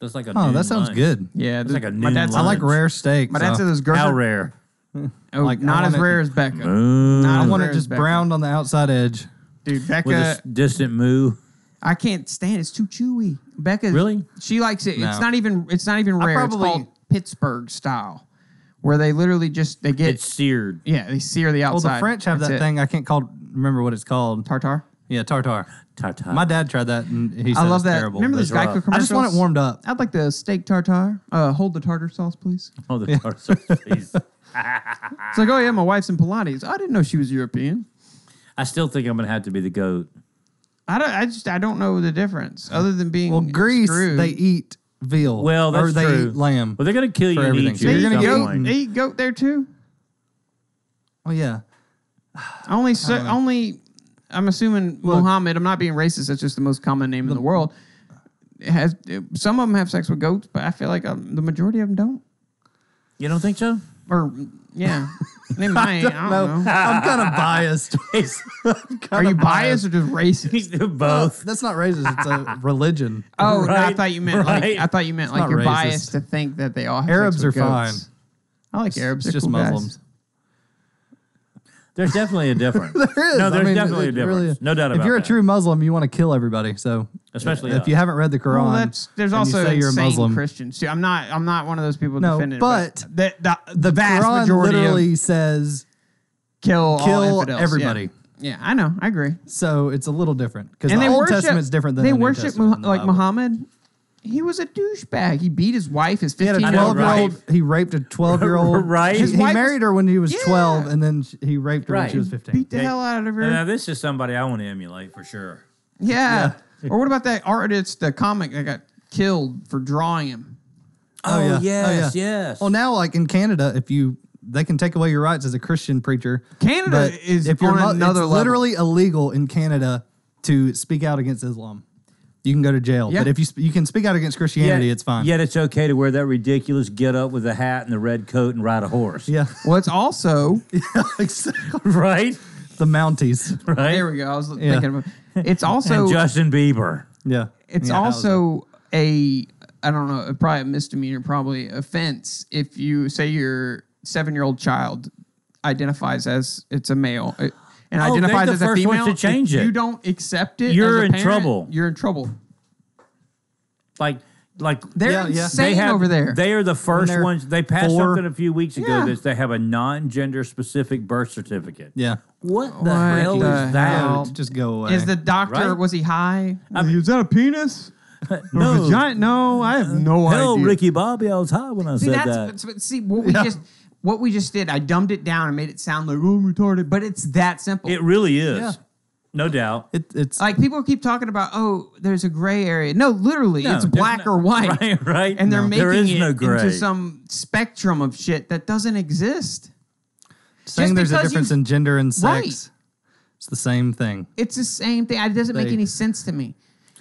A: That's like a
C: Oh,
A: noon
C: that sounds
A: lunch.
C: good.
B: Yeah,
A: It's like a
B: my
A: noon
B: dad's
C: I like
A: lunch.
C: rare steak.
B: My dad said those Gurkha.
A: How rare?
B: Oh,
C: like, I
B: not as
C: want it-
B: rare as Becca.
A: Ooh.
B: Not
C: I
B: as
C: want
B: rare
C: it
B: as
C: just
B: Becca.
C: browned on the outside edge.
B: Dude, Becca.
A: With a distant moo.
B: I can't stand it. It's too chewy. Becca
A: Really?
B: She likes it.
C: No.
B: It's not even rare.
C: probably-
B: It's called Pittsburgh style, where they literally just they get
A: It's seared.
B: they sear the
C: Well,
B: outside.
C: the French have
B: That's
C: that
B: it.
C: thing. I can't remember what it's called.
B: Tartar.
C: Yeah, tartare.
A: Ta-ta.
C: My dad tried that, and he said
B: I love
C: it's
B: that.
C: terrible.
B: Remember
C: but-
B: those Geico commercials?
C: I just want it warmed up.
B: I'd like the steak tartare. Hold the tartar sauce, please.
A: Oh, the tartar please.
B: It's like, oh yeah, my wife's in Pilates. I didn't know she was European.
A: I still think I'm going to have to be the goat.
B: I don't know the difference other than being
C: Well, Greece,
B: screwed.
C: they eat veal.
A: Well, that's
C: or they
A: true.
C: eat lamb.
A: Well, they're going to kill you
C: For
A: and
C: everything.
A: eat
C: So
A: you.
C: you're
A: at
C: gonna
A: some
C: get
A: point.
B: They eat goat there too.
C: Oh yeah.
B: Only I'm assuming Muhammad. I'm not being racist. That's just the most common name in the world. Some of them have sex with goats, but I feel like the majority of them don't.
A: You don't think so?
B: Or yeah, they might. I don't know.
C: I'm kind of biased.
B: Are you biased or just racist?
A: Both.
C: That's not racist. It's a religion.
B: Oh, no, I
A: Right,
B: thought you meant
A: right.
B: like
C: not
B: you're
C: racist.
B: biased to think that they all have
C: Arabs
B: sex with
C: are fine.
B: goats. I like Arabs.
C: It's
B: They're
C: just
B: cool guys.
C: Muslims.
A: There's definitely a difference.
C: There is.
A: No, there's
C: I mean,
A: definitely a
C: it
A: difference.
C: really is.
A: No doubt about
C: If you're
A: that.
C: a true Muslim, you want to kill everybody. So,
A: Especially
C: if
A: us.
C: you haven't read the Quran,
B: Well, there's
C: and
B: also
C: you say you're a
B: insane
C: Muslim.
B: Christians. See, I'm not one of those people
C: No,
B: defending.
C: but
B: the vast
C: Quran
B: majority
C: literally
B: of
C: says
B: kill all infidels.
C: everybody.
B: Yeah, I know. I agree.
C: So it's a little different because
B: And
C: the
B: they
C: Old
B: worship.
C: Testament's different than
B: they
C: the New
B: worship
C: Testament in the
B: like
C: Bible.
B: Muhammad. He was a douchebag. He beat his wife. His
C: He had a
B: 15-year-old
C: 12-year-old.
B: wife.
C: He raped a 12-year-old.
A: Right.
C: He
B: His wife
C: married her when he was
B: Yeah.
C: 12, and then he raped her when
A: Right.
C: she was 15.
B: Beat the hell out of her.
A: Now, this is somebody I want to emulate for sure.
B: Yeah. Or what about that artist, the comic that got killed for drawing him?
C: Oh, yeah.
A: yes,
C: Oh, yeah.
A: yes.
C: Well, now, like in Canada, they can take away your rights as a Christian preacher.
B: Canada
C: but
B: is
C: if you're
B: on another
C: it's
B: level.
C: literally illegal in Canada to speak out against Islam. You can go to jail.
B: Yeah.
C: But if you can speak out against Christianity, it's fine.
A: Yet it's okay to wear that ridiculous get up with a hat and the red coat and ride a horse.
C: Yeah.
B: Well, it's also
C: Exactly.
A: Right?
C: The Mounties.
A: Right?
B: there we go. I was thinking of it's also
A: And Justin Bieber.
C: Yeah.
B: it's
C: Yeah,
B: also I don't know, probably a misdemeanor, probably offense if you say your 7-year-old child identifies as it's a male and
A: Oh, they're
B: identifies
A: the
B: as a
A: first ones
B: female.
A: to change
B: if
A: it.
B: you don't accept it,
A: You're
B: as a
A: in
B: parent,
A: trouble.
B: You're in trouble.
A: Like
B: They're
C: Yeah, yeah.
B: insane over there.
A: They are the first
C: they're
A: ones. They passed
C: 4.
A: something a few weeks ago
B: Yeah.
A: that they have a non-gender specific birth certificate.
C: Yeah.
A: What the
B: What
A: hell
B: the
A: is that?
B: hell?
C: Just go away.
B: Is the doctor
A: Right?
B: was he high?
A: Is
B: that a penis?
A: No.
B: Vagina? No, I have no
A: Hell,
B: idea.
A: Ricky Bobby, I was high when I
B: See,
A: said
B: that's
A: that.
B: see
C: Yeah.
B: what we just did. I dumbed it down and made it sound like I'm retarded, but it's that simple.
A: It really is.
C: Yeah.
A: No doubt.
C: it's
B: Like people keep talking about, oh, there's a gray area. No, literally,
A: No,
B: it's
A: there's
B: black
A: no-
B: or white,
A: Right, right.
B: and they're
A: No.
B: making
A: There is
B: it
A: no gray.
B: into some spectrum of shit that doesn't exist.
C: saying
B: just
C: there's a
B: because
C: difference
B: you-
C: in gender and sex.
B: Right.
C: It's the same thing.
B: It's the same thing. It doesn't make
C: They-
B: any sense to me.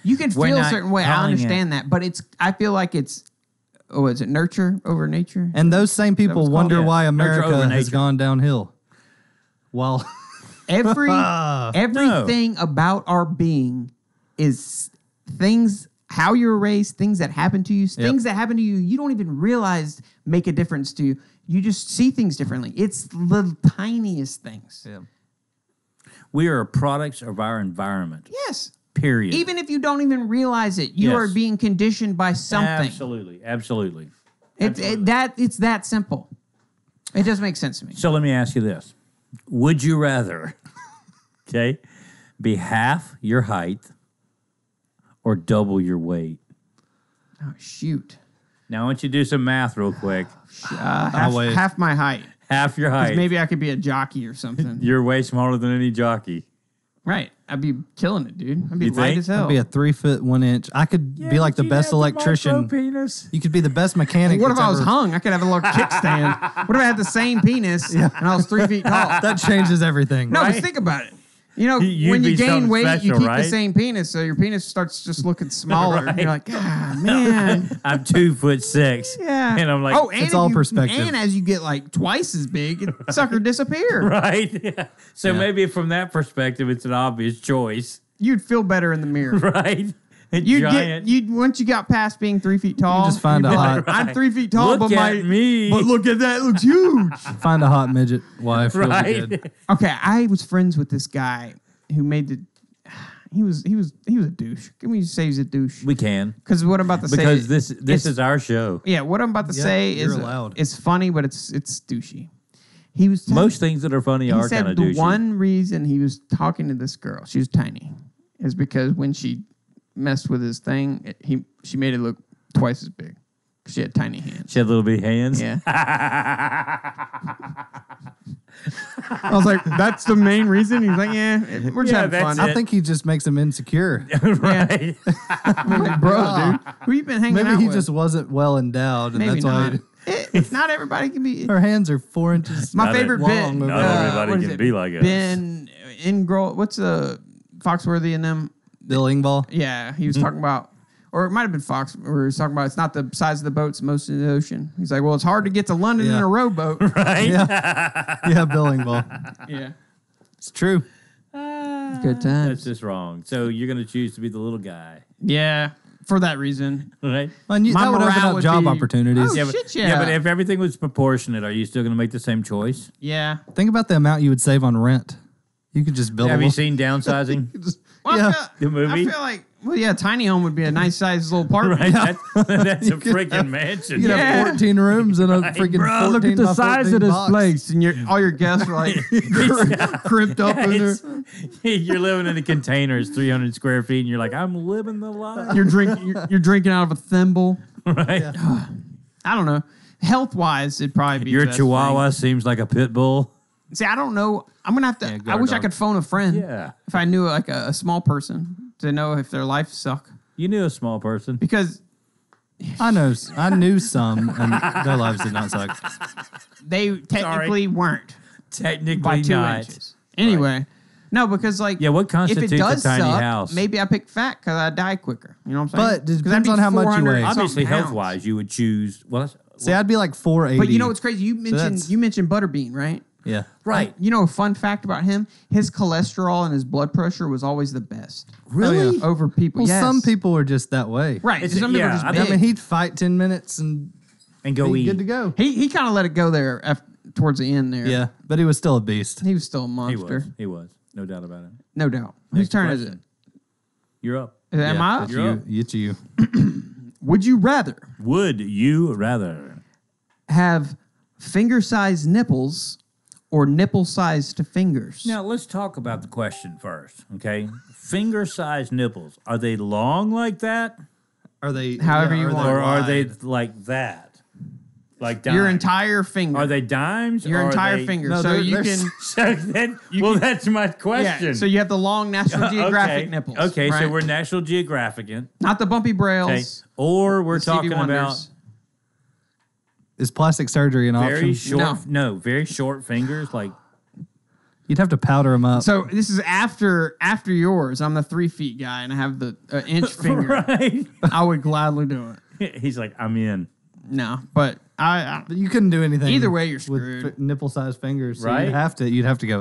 B: You can
A: We're
B: feel a
A: not
B: certain way. I
A: calling
B: understand that, but I feel like it's, is it nurture over nature?
C: And those same people
B: was called?
C: wonder
A: Yeah.
C: why
A: Nurture over
C: America has
A: nature.
C: gone downhill. While
B: Everything about our being is things, how you're raised, things that happen to you, things that happen to you, you don't even realize make a difference to you. You just see things differently. It's the tiniest things.
C: yeah.
A: We are products of our environment.
B: Yes.
A: Period.
B: Even if you don't even realize it, you
A: Yes.
B: are being conditioned by something.
A: Absolutely. Absolutely.
B: It's that simple. It doesn't make sense to me.
A: So let me ask you this. Would you rather, okay, be half your height or double your weight?
B: Oh, shoot.
A: Now, I want you to do some math real quick.
B: Half my height.
A: Half your height.
B: Maybe I could be a jockey or something.
A: You're way smaller than any jockey.
B: Right. I'd be killing it, dude. I'd be
A: You
B: light
A: think?
B: as hell.
C: I'd be a 3 foot 1 inch. I could be like the best electrician.
A: Penis.
C: You could be the best mechanic.
B: What if
C: that's
B: I was
C: ever-
B: hung? I could have a little kickstand. What if I had the same penis and I was 3 feet tall?
C: That changes everything.
B: No,
A: Right?
B: just think about it. You know,
A: You'd
B: when you
A: be
B: gain
A: something
B: weight, you
A: special,
B: keep
A: right?
B: the same penis, so your penis starts just looking smaller.
A: Right.
B: You're like, ah, man.
A: I'm 2'6".
B: Yeah.
A: And I'm like,
B: and
C: It's
B: if
C: all perspective.
B: And as you get like twice as big, it sucker disappear.
A: right? Yeah. So
C: Yeah.
A: maybe from that perspective, it's an obvious choice,
B: You'd feel better in the mirror.
A: right?
B: You'd once you got past being 3 feet tall,
C: just find
B: you'd
C: a
B: be
C: hot-
B: like, I'm 3 feet tall,
A: Look
B: but
A: at me.
B: But look at that, it looks huge.
C: Find a hot midget wife. Really
A: right?
C: good.
B: Okay, I was friends with this guy who made the. He was a douche. Can we just say he's a douche?
A: We can.
B: Because what I'm about to say,
A: Because this
B: it's-
A: is our show.
B: yeah, what I'm about to
C: Yeah,
B: say
C: you're
B: is
C: allowed.
B: it's funny, but it's douchey. He was
A: Most things that are funny
B: he
A: are
B: said
A: kind of
B: the
A: douchey.
B: one reason he was talking to this girl, she was tiny, is because when she messed with his thing, she made it look twice as big. 'Cause she had tiny hands.
A: She had little bitty hands.
B: Yeah. I was like, that's the main reason? He's like, yeah, we're just
A: Yeah,
B: having
A: that's
B: fun.
A: it.
C: I think he just makes him insecure.
A: right.
B: I'm like, bro, dude, who you been hanging
C: Maybe
B: out
C: he
B: with?
C: just wasn't well endowed, and
B: Maybe
C: that's
B: not.
C: why
B: Not everybody can be.
C: her hands are 4 inches.
B: My
A: Not
B: favorite
C: long,
B: bit.
C: not
A: everybody
B: what is
A: can
B: it?
A: be like us.
B: Ben Ingroll. What's Foxworthy and them?
C: Bill Engvall.
B: Yeah, he was talking about, or it might have been Fox, where he was talking about it's not the size of the boats most in the ocean. He's like, well, it's hard to get to London in
C: Yeah.
B: a rowboat.
A: Right.
C: Yeah, Bill Engvall.
B: Yeah.
C: It's true.
B: Good times.
A: That's just wrong. So you're going to choose to be the little guy,
B: Yeah, for that reason.
A: right?
C: And
B: My
C: that would open
B: morale
C: up
B: would
C: job
B: be-
C: opportunities.
B: Oh,
A: Yeah, but,
B: shit, yeah.
A: but if everything was proportionate, are you still going to make the same choice?
B: Yeah.
C: Think about the amount you would save on rent. You could just build
A: Have
C: a
A: you
C: little.
A: seen Downsizing?
B: Well,
C: Yeah.
A: The movie?
B: I feel like, well, yeah, tiny home would be a nice sized little apartment.
A: right. That's a freaking mansion.
C: You could
B: Yeah.
C: have 14 rooms and a freaking
B: Bro, look
C: 14
B: at the
C: by
B: size
C: 14
B: of this
C: box.
B: place, and all your guests are like crimped up in there.
A: You're living in a container. It's 300 square feet, and you're like, I'm living the life.
B: You're drinking out of a thimble.
A: Right?
B: I don't know. Health wise, it'd probably be
A: Your
B: the best
A: chihuahua seems like a pit bull.
B: thing. See, I don't know. I'm gonna have to.
C: Yeah,
B: I
C: guard
B: wish I
C: dog.
B: could phone a friend.
A: Yeah.
B: If I knew like a small person to know if their life suck,
A: You knew a small person.
B: because
C: I knew some, and their lives did not suck.
B: they technically weren't
A: Technically
B: by 2
A: not.
B: inches. Anyway, no, because like
A: Yeah, what
B: if
A: constitutes
B: it does
A: a tiny
B: suck,
A: house?
B: maybe I pick fat because I die quicker. You know what I'm saying?
C: But it
B: 'Cause
C: depends
B: that'd
C: on
B: be
C: how much you
B: 400
C: weigh.
B: and something
A: Obviously,
B: pounds.
A: health-wise, you would choose. Well,
C: See, I'd be like 480.
B: But you know what's crazy? You
C: that's-
B: mentioned Butterbean, right?
C: Yeah.
A: right.
B: You know a fun fact about him? His cholesterol and his blood pressure was always the best.
C: Really?
B: Over people.
C: Well,
B: yes.
C: some people are just that way.
B: Right.
A: It's-
B: Some people
A: yeah,
B: are just
A: I
B: big.
C: I mean, he'd fight 10 minutes and
A: And
C: be
A: eat.
C: good to go.
B: He kind of let it go there towards the end there.
C: Yeah, but he was still a beast.
B: He was still a
A: He
B: monster.
A: was. He was. No doubt about it.
B: No doubt. Whose turn is it?
A: question. You're up.
B: Am I up?
C: It's
A: You're up.
C: you. It's you.
B: Would you rather
A: Would you rather?
B: have finger-sized nipples or nipple-sized fingers?
A: Now, let's talk about the question first, okay? Finger-sized nipples. Are they long like that?
C: Are they?
B: However you
C: are they
B: want.
A: Or are they
C: wide?
A: like that? Like dimes?
B: Your entire finger.
A: Are they dimes?
B: Your
A: or are
B: entire
A: they-
B: finger.
C: No,
B: so
C: they're-
B: you
C: they're
B: can...
A: So then, well, that's my question.
B: Yeah, so you have the long National Geographic
A: okay.
B: nipples.
A: Okay, so
B: right?
A: we're National Geographic.
B: Not the bumpy brails.
A: Okay. Or we're
B: the Stevie
A: talking about
B: Wonders.
C: Is plastic surgery an
A: very
C: option?
A: short, no, very short fingers. Like,
C: You'd have to powder them up.
B: So this is after yours. I'm the 3 feet guy, and I have the inch finger.
A: right?
B: I would gladly do it.
A: He's like, I'm in.
B: No, but I
C: But you couldn't do anything.
B: Either way, you're
C: with
B: screwed.
C: nipple-sized fingers. So
A: Right?
C: You'd have to go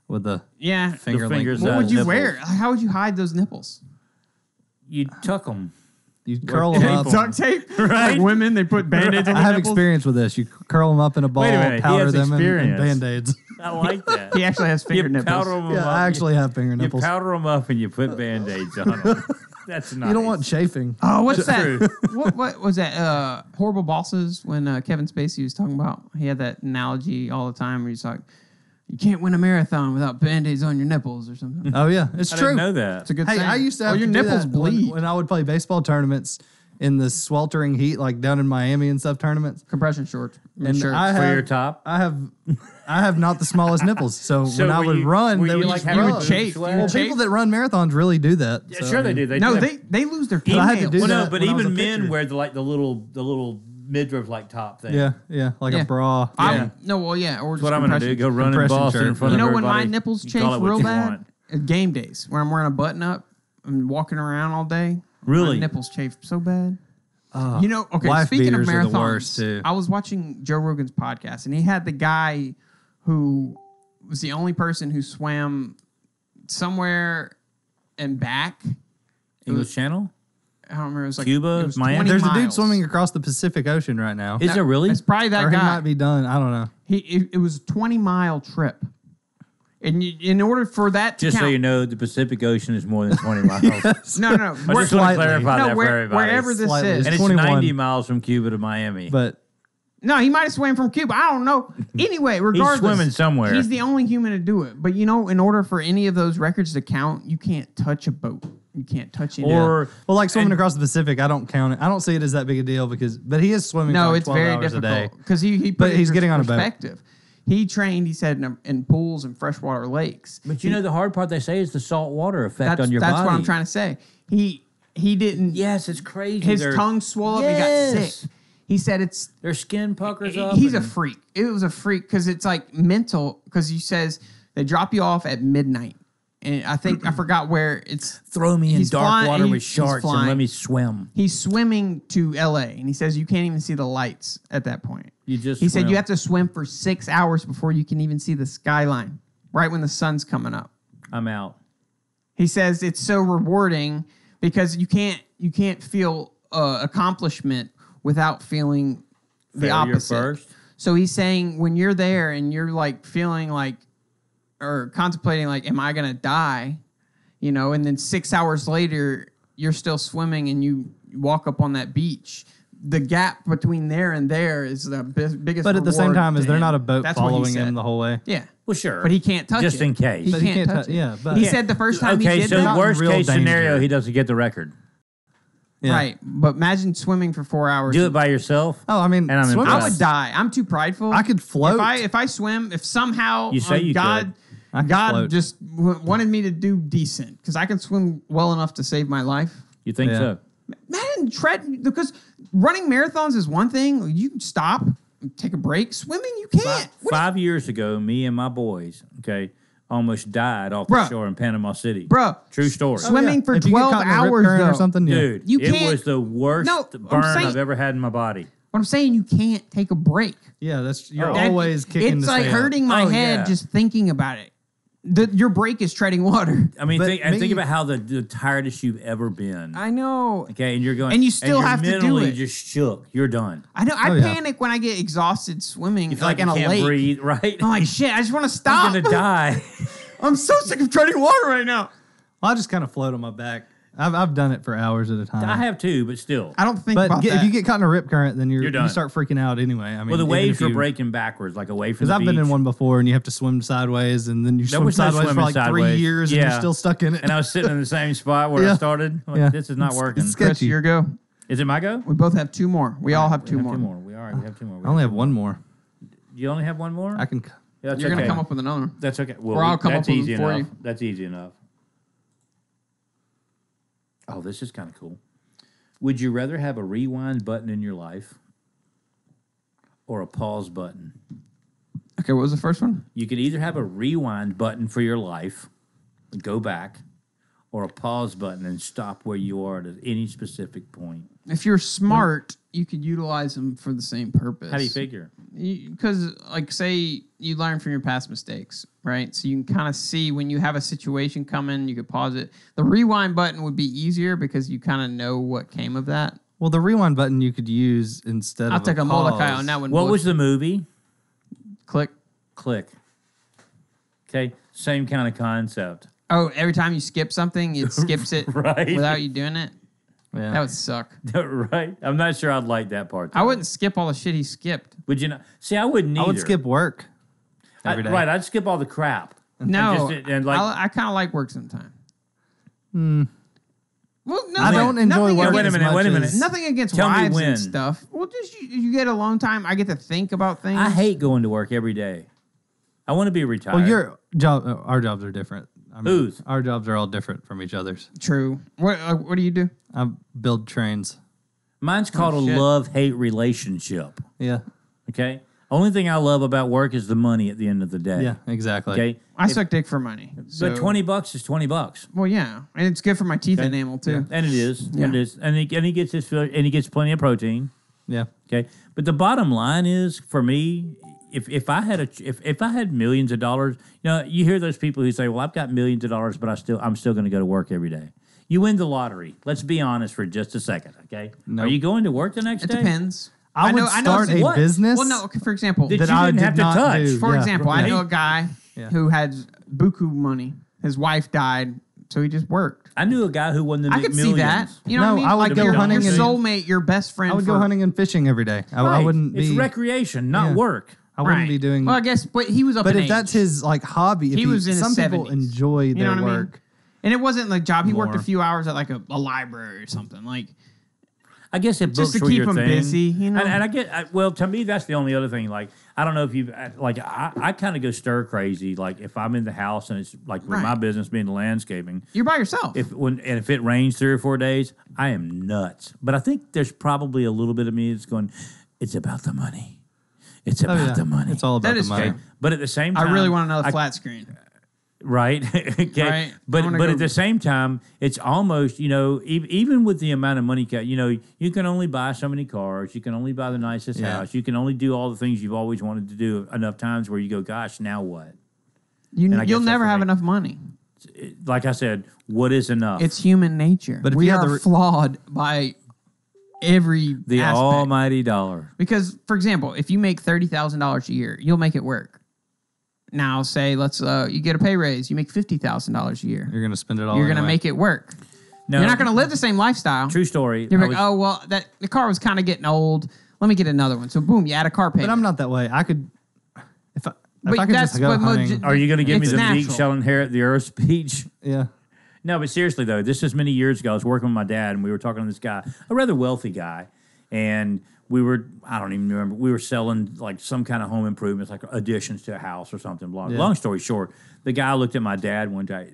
C: with the
B: yeah.
C: finger
A: fingers
C: length.
B: What would you
A: nipples.
B: wear? Like, how would you hide those nipples?
A: You tuck them.
C: You curl them up.
B: Duct tape,
A: Right?
B: Like women, they put band-aids on
C: I
B: their
C: have
B: nipples.
C: experience with this. You curl them up in a ball,
A: Wait a minute, he
C: powder
A: has
C: them, and
A: experience.
C: Band-Aids.
A: I like that.
B: He actually has finger
A: You
B: nipples.
A: powder them
C: Yeah,
A: up.
C: I actually have finger
A: You
C: nipples.
A: powder them up and you put Band-Aids on them. That's nice.
C: You don't want chafing.
B: Oh, what's that?
A: True.
B: What was that? Horrible Bosses, when Kevin Spacey was talking about, he had that analogy all the time where he's like, you can't win a marathon without Band-Aids on your nipples or something.
C: Oh yeah, it's
A: I
C: true.
A: didn't know that.
B: It's a good
C: Hey,
B: thing.
C: I used to have
B: your
C: to do
B: nipples
C: that
B: bleed.
C: when I would play baseball tournaments in the sweltering heat, like down in Miami and stuff tournaments.
B: Compression shorts.
C: And
B: shirts.
C: I
A: For
C: have,
A: your top?
C: I have not the smallest nipples. So,
A: So
C: when I
A: were
C: would
A: you-
C: run,
A: were
C: they
A: you
C: would
A: like
C: just
A: having
B: You
C: rub.
B: would chafe.
A: sweat?
B: You would
C: Well,
B: chafe.
C: people that run marathons really do that.
A: Yeah,
C: So,
A: sure
C: I
A: they
C: mean,
A: do. They
B: No,
A: do.
B: they lose their
C: I had to
B: toenails.
C: do
A: Well, no,
C: that
A: but
C: when I was
A: even
C: a
A: men
C: pitcher.
A: wear the little midriff like top thing.
C: Yeah, like
B: Yeah.
C: a bra.
B: I'm- No, well, yeah, or
A: That's
B: just
A: what I'm gonna do.
B: compression.
A: Go run in
C: Compression
A: Boston in
C: shirt.
A: front
B: You
A: of
B: know when
A: everybody.
B: my nipples
A: You call
B: chafe
A: it what
B: real
A: you
B: bad?
A: want.
B: At game days, where I'm wearing a button up and walking around all day.
A: Really?
B: My nipples chafe so bad. You know, okay,
C: wife
B: speaking of
C: beaters are the
B: marathons,
C: worst, too.
B: I was watching Joe Rogan's podcast, and he had the guy who was the only person who swam somewhere and back.
A: English Channel?
B: I don't remember. It was like
A: Cuba,
B: it was
A: Miami?
B: 20
C: There's a dude
B: miles.
C: swimming across the Pacific Ocean right now.
A: Is there really?
B: It's probably that
C: or he
B: guy.
C: might be done. I don't know.
B: It was a 20-mile trip. And in order for that to
A: Just
B: count,
A: so you know, the Pacific Ocean is more than 20 miles.
B: no.
A: I just want to
C: Slightly.
A: clarify
B: No,
A: that for everybody.
B: wherever this
C: Slightly.
B: is.
A: And it's
C: 21.
A: 90 miles from Cuba to Miami.
C: But
B: No, he might have swam from Cuba. I don't know. Anyway, regardless.
A: swimming somewhere.
B: He's the only human to do it. But, in order for any of those records to count, you can't touch a boat. You can't touch any.
A: Or
C: well, like swimming
A: and-
C: across the Pacific, I don't count it. I don't see it as that big a deal but he is swimming.
B: No,
C: for like
B: it's
C: 12
B: very
C: hours a day.
B: difficult. Because he put
C: But
B: it
C: he's
B: in
C: getting on a boat.
B: perspective. He trained, he said, in pools and freshwater lakes.
A: But the hard part they say is the salt water effect on your
B: That's
A: body.
B: what I'm trying to say. He didn't.
A: Yes, it's crazy.
B: His
A: Their-
B: tongue swelled up. He
A: Yes.
B: got sick. He said it's.
A: Their skin puckers up.
B: He's a
A: and-
B: freak. It was a freak because it's like mental. Because he says they drop you off at midnight, and I forgot where it's.
A: Throw me in
B: He's
A: dark
B: flying-
A: water with
B: he's
A: sharks and
B: flying.
A: let me swim.
B: He's swimming to L.A. and he says you can't even see the lights at that point.
A: You just
B: He said
A: swim.
B: you have to swim for 6 hours before you can even see the skyline, right when the sun's coming up.
A: I'm out.
B: He says it's so rewarding because you can't feel accomplishment without feeling the
A: Failure
B: opposite.
A: first.
B: So he's saying when you're there and you're like feeling like or contemplating like, am I gonna die? And then 6 hours later you're still swimming and you walk up on that beach. The gap between there and there is the biggest.
C: But at the same
B: reward
C: time,
B: to
C: is there
B: him.
C: not a boat
B: That's what he
C: following
B: said.
C: him the whole way?
B: Yeah.
A: Well, sure.
B: But he can't touch
A: Just
B: it.
A: in case.
B: He
C: But he
B: can't
C: can't
B: touch
C: tou-
B: it.
C: yeah, but-
B: he
C: Yeah.
B: said the first time
A: Okay,
B: he did
A: so
B: that.
C: not in
A: worst
C: real
A: case scenario,
C: danger.
A: he doesn't get the record.
C: Yeah.
B: Right. But imagine swimming for 4 hours.
A: Do it by yourself.
C: Oh, I mean,
A: And I'm
C: swimming-
B: I
A: impressed.
B: would die. I'm too prideful.
C: I could float.
B: If I swim, if somehow
A: You say you
B: God
C: I could
B: God
C: float.
B: just wanted me to do decent because I can swim well enough to save my life.
A: You think
C: Yeah.
A: so?
B: Man, because running marathons is one thing. You can stop, take a break. Swimming, you can't. What
A: 5 years ago, me and my boys, almost died off
B: Bruh.
A: the shore in Panama City.
B: Bruh.
A: True story.
B: Swimming for
C: If you get
B: 12
C: caught in a rip
B: hours,
C: current
B: though.
C: or something, yeah.
A: Dude,
B: You
A: it
B: can't-
A: was the worst
B: No, I'm
A: burn
B: saying-
A: I've ever had in my body.
B: What I'm saying, you can't take a break.
C: Yeah, you're
B: That-
C: always kicking.
B: It's
C: to
B: like
C: stay up.
B: hurting my
A: Oh,
B: head
A: yeah.
B: just thinking about it. Your break is treading water.
A: I mean,
C: But
A: think
C: me-
A: about how the tiredest you've ever been.
B: I know.
A: Okay, and you're going,
B: And you still
A: you're
B: have to do
A: mentally
B: it.
A: just shook. You're done.
B: I know. I
C: Oh, yeah.
B: panic when I get exhausted swimming,
A: You feel
B: like in
A: you
B: a
A: can't
B: lake.
A: breathe, right?
B: I'm like, shit. I just want to stop.
A: I'm gonna die.
B: I'm so sick of treading water right now.
C: I just kind of float on my back. I've done it for hours at a time.
A: I have too, but still.
B: I don't think
C: but
B: about
C: if
B: that.
C: you get caught in a rip current, then
A: You're done.
C: you start freaking out anyway. I mean,
A: Well, the
C: even
A: waves
C: if
A: were
C: you-
A: breaking backwards, like away from
C: Because
A: the
C: I've
A: beach.
C: been in one before, and you have to swim sideways, and then you
A: There
C: swim
A: was no
C: sideways for
A: swimming
C: like 3
A: sideways.
C: years, and
A: Yeah.
C: you're still stuck in it.
A: And I was sitting in the same spot where I
C: Yeah.
A: started. Like,
C: Yeah.
A: This is not
C: It's-
A: working.
C: it's
B: Chris,
C: sketchy.
B: your go.
A: Is it my go?
B: We both have two more. We all have two
A: We
B: more.
A: have two more. We have two more.
C: I only have one more.
A: You only have one more?
C: I can.
A: Yeah, that's
B: You're
A: okay.
B: gonna come up with another one.
A: That's okay. Well,
B: Or I'll come
A: that's
B: up with
A: easy
B: it for
A: enough.
B: you.
A: That's easy enough. Oh, this is kind of cool. Would you rather have a rewind button in your life or a pause button?
B: Okay, what was the first one?
A: You could either have a rewind button for your life, go back, or a pause button and stop where you are at any specific point.
B: If you're smart, you could utilize them for the same purpose.
A: How do you figure?
B: Because, like, say you learn from your past mistakes, right? So you can kind of see when you have a situation coming, you could pause it. The rewind button would be easier because you kind of know what came of that.
C: Well, the rewind button you could use instead
B: I'll
C: of
B: take a
C: pause.
B: Molokai on that one.
A: What
B: Bush.
A: was the movie?
B: Click.
A: Click. Okay, same kind of concept.
B: Oh, every time you skip something, it skips it
A: Right.
B: without you doing it?
C: Yeah.
B: That would suck.
A: Right? I'm not sure I'd like that part.
B: I wouldn't skip all the shit he skipped.
A: Would you not? See, I wouldn't either.
C: I would skip work every day.
A: Right, I'd skip all the crap.
B: No,
A: And like,
B: I kind of like work sometimes. Well, no,
C: I don't enjoy
B: nothing
C: work.
A: Wait a
C: as
A: minute,
C: much
A: wait a minute.
C: as-
B: Nothing against
A: Tell me
B: wives
A: when.
B: and stuff. Well, just you get alone time. I get to think about things.
A: I hate going to work every day. I want to be retired.
C: Well, our jobs are different.
A: Whose?
C: Our jobs are all different from each other's.
B: True. What do you do?
C: I build trains.
A: Mine's called a
B: shit.
A: love-hate relationship.
C: Yeah.
A: Okay? Only thing I love about work is the money at the end of the day.
C: Yeah, exactly.
A: Okay?
B: I suck dick for money. So,
A: But $20 is $20.
B: Well, yeah, and it's good for my teeth enamel too.
A: And it is.
B: Yeah.
A: And it is. And he gets plenty of protein.
C: Yeah.
A: Okay? But the bottom line is, for me, if I had millions of dollars, you hear those people who say, "Well, I've got millions of dollars, but I'm still going to go to work every day." You win the lottery. Let's be honest for just a second, okay?
C: Nope.
A: Are you going to work the next
B: It
A: day?
B: depends.
C: I would start a
A: what?
C: business.
B: Well, no. Okay, for example,
A: That
C: that
A: you
C: I
A: didn't
C: did
A: have to
C: not
A: touch.
C: do.
B: for
C: Yeah.
B: example, I
A: Right.
B: know a guy
C: Yeah.
B: who had buku money. His wife died, so he just worked.
A: I knew a guy who won the
B: I could see that.
A: McMillions.
B: You know what I
C: No,
B: mean?
C: I would
B: like
C: go
B: your
C: hunting
B: your
C: and-
B: soulmate, your best friend.
C: I would go hunting and fishing every day. I
A: Right.
C: wouldn't be.
A: It's recreation, not
C: Yeah.
A: work.
C: I wouldn't
B: Right.
C: be doing.
B: Well, I guess, but he was up
C: but
B: in
C: if that's
B: age.
C: his like hobby, if
B: He was in his
C: some people
B: 70s.
C: enjoy
B: You
C: their
B: know what I mean?
C: work.
B: And it wasn't like job. He worked a
C: More.
B: few hours at like a library or something. Like
A: I guess it
B: Just
A: books
B: to
A: were
B: keep
A: your
B: him
A: thing.
B: busy, you know?
A: And I get well. To me, that's the only other thing. Like, I don't know if you like. I kind of go stir crazy. Like, if I'm in the house and it's like with my
B: Right.
A: business being landscaping.
B: you're by yourself.
A: If it rains 3 or 4 days, I am nuts. But I think there's probably a little bit of me that's going. It's about the money. It's about
C: yeah.
A: the money.
C: It's all about
B: That
C: the
B: is
C: money.
B: fair.
A: But at the same time,
B: I really want another flat screen.
A: Right. Okay.
B: Right.
A: But
B: I wanna
A: but
B: go-
A: at the same time, it's almost, even with the amount of money, you can only buy so many cars. You can only buy the nicest
C: Yeah.
A: house. You can only do all the things you've always wanted to do enough times where you go, gosh, now what? I
B: You'll
A: guess that's
B: never
A: the
B: have
A: thing.
B: enough money.
A: Like I said, what is enough?
B: It's human nature.
C: But if
B: we
C: you had
B: are
C: the-
B: flawed by every
A: the
B: aspect.
A: almighty dollar.
B: Because, for example, if you make $30,000 a year, you'll make it work. Now, say you get a pay raise, you make $50,000 a year.
C: You're gonna spend it all.
B: You're going to
C: anyway.
B: make it work.
A: No,
B: You're not going to live the same lifestyle.
A: True story.
B: You're
A: I
B: like,
A: was-
B: oh well, the car was kind of getting old. Let me get another one. So boom, you add a car payment.
C: But I'm not that way. I could, if I
B: But
C: could
B: that's
C: just go
B: what
C: hunting.
A: Are you going to give me
B: It's
A: the meek
B: natural.
A: shall inherit the earth speech?
C: Yeah.
A: No, but seriously though, this is many years ago. I was working with my dad, and we were talking to this guy, a rather wealthy guy, and I don't even remember. We were selling like some kind of home improvements, like additions to a house or something.
C: Yeah.
A: Long story short, the guy looked at my dad one day,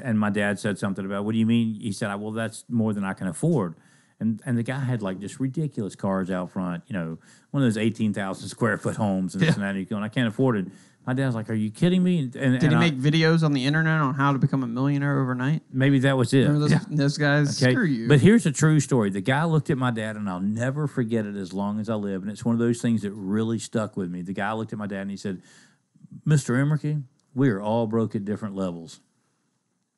A: and my dad said something about, "What do you mean?" He said, "Well, that's more than I can afford." And the guy had like just ridiculous cars out front, one of those 18,000 square foot homes and this and that. And he's going, "I can't afford it." My dad's like, "Are you kidding me?" And
B: Did he make videos on the internet on how to become a millionaire overnight?
A: maybe that was it.
B: Remember those guys?
A: Okay,
B: Screw you.
A: but here's a true story. The guy looked at my dad, and I'll never forget it as long as I live. And it's one of those things that really stuck with me. The guy looked at my dad, and he said, "Mr. Emmerke, we are all broke at different levels."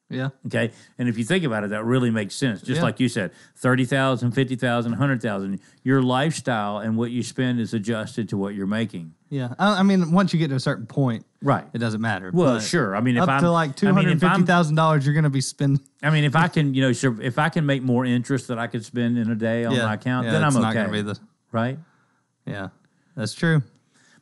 C: Yeah.
A: Okay, and if you think about it, that really makes sense. Just
C: Yeah.
A: like you said, 30,000, 50,000, 100,000. Your lifestyle and what you spend is adjusted to what you're making.
C: Yeah. I mean, once you get to a certain point,
A: Right.
C: it doesn't matter.
A: Well,
C: But
A: sure. I mean, if
C: up
A: I'm
C: to like
A: I mean, if I'm-
C: $250,000, you're gonna be spending.
A: I mean, if I can, if I can make more interest that I could spend in a day on my account, then I'm
C: it's
A: okay.
C: not gonna be the.
A: Right.
C: Yeah, that's true.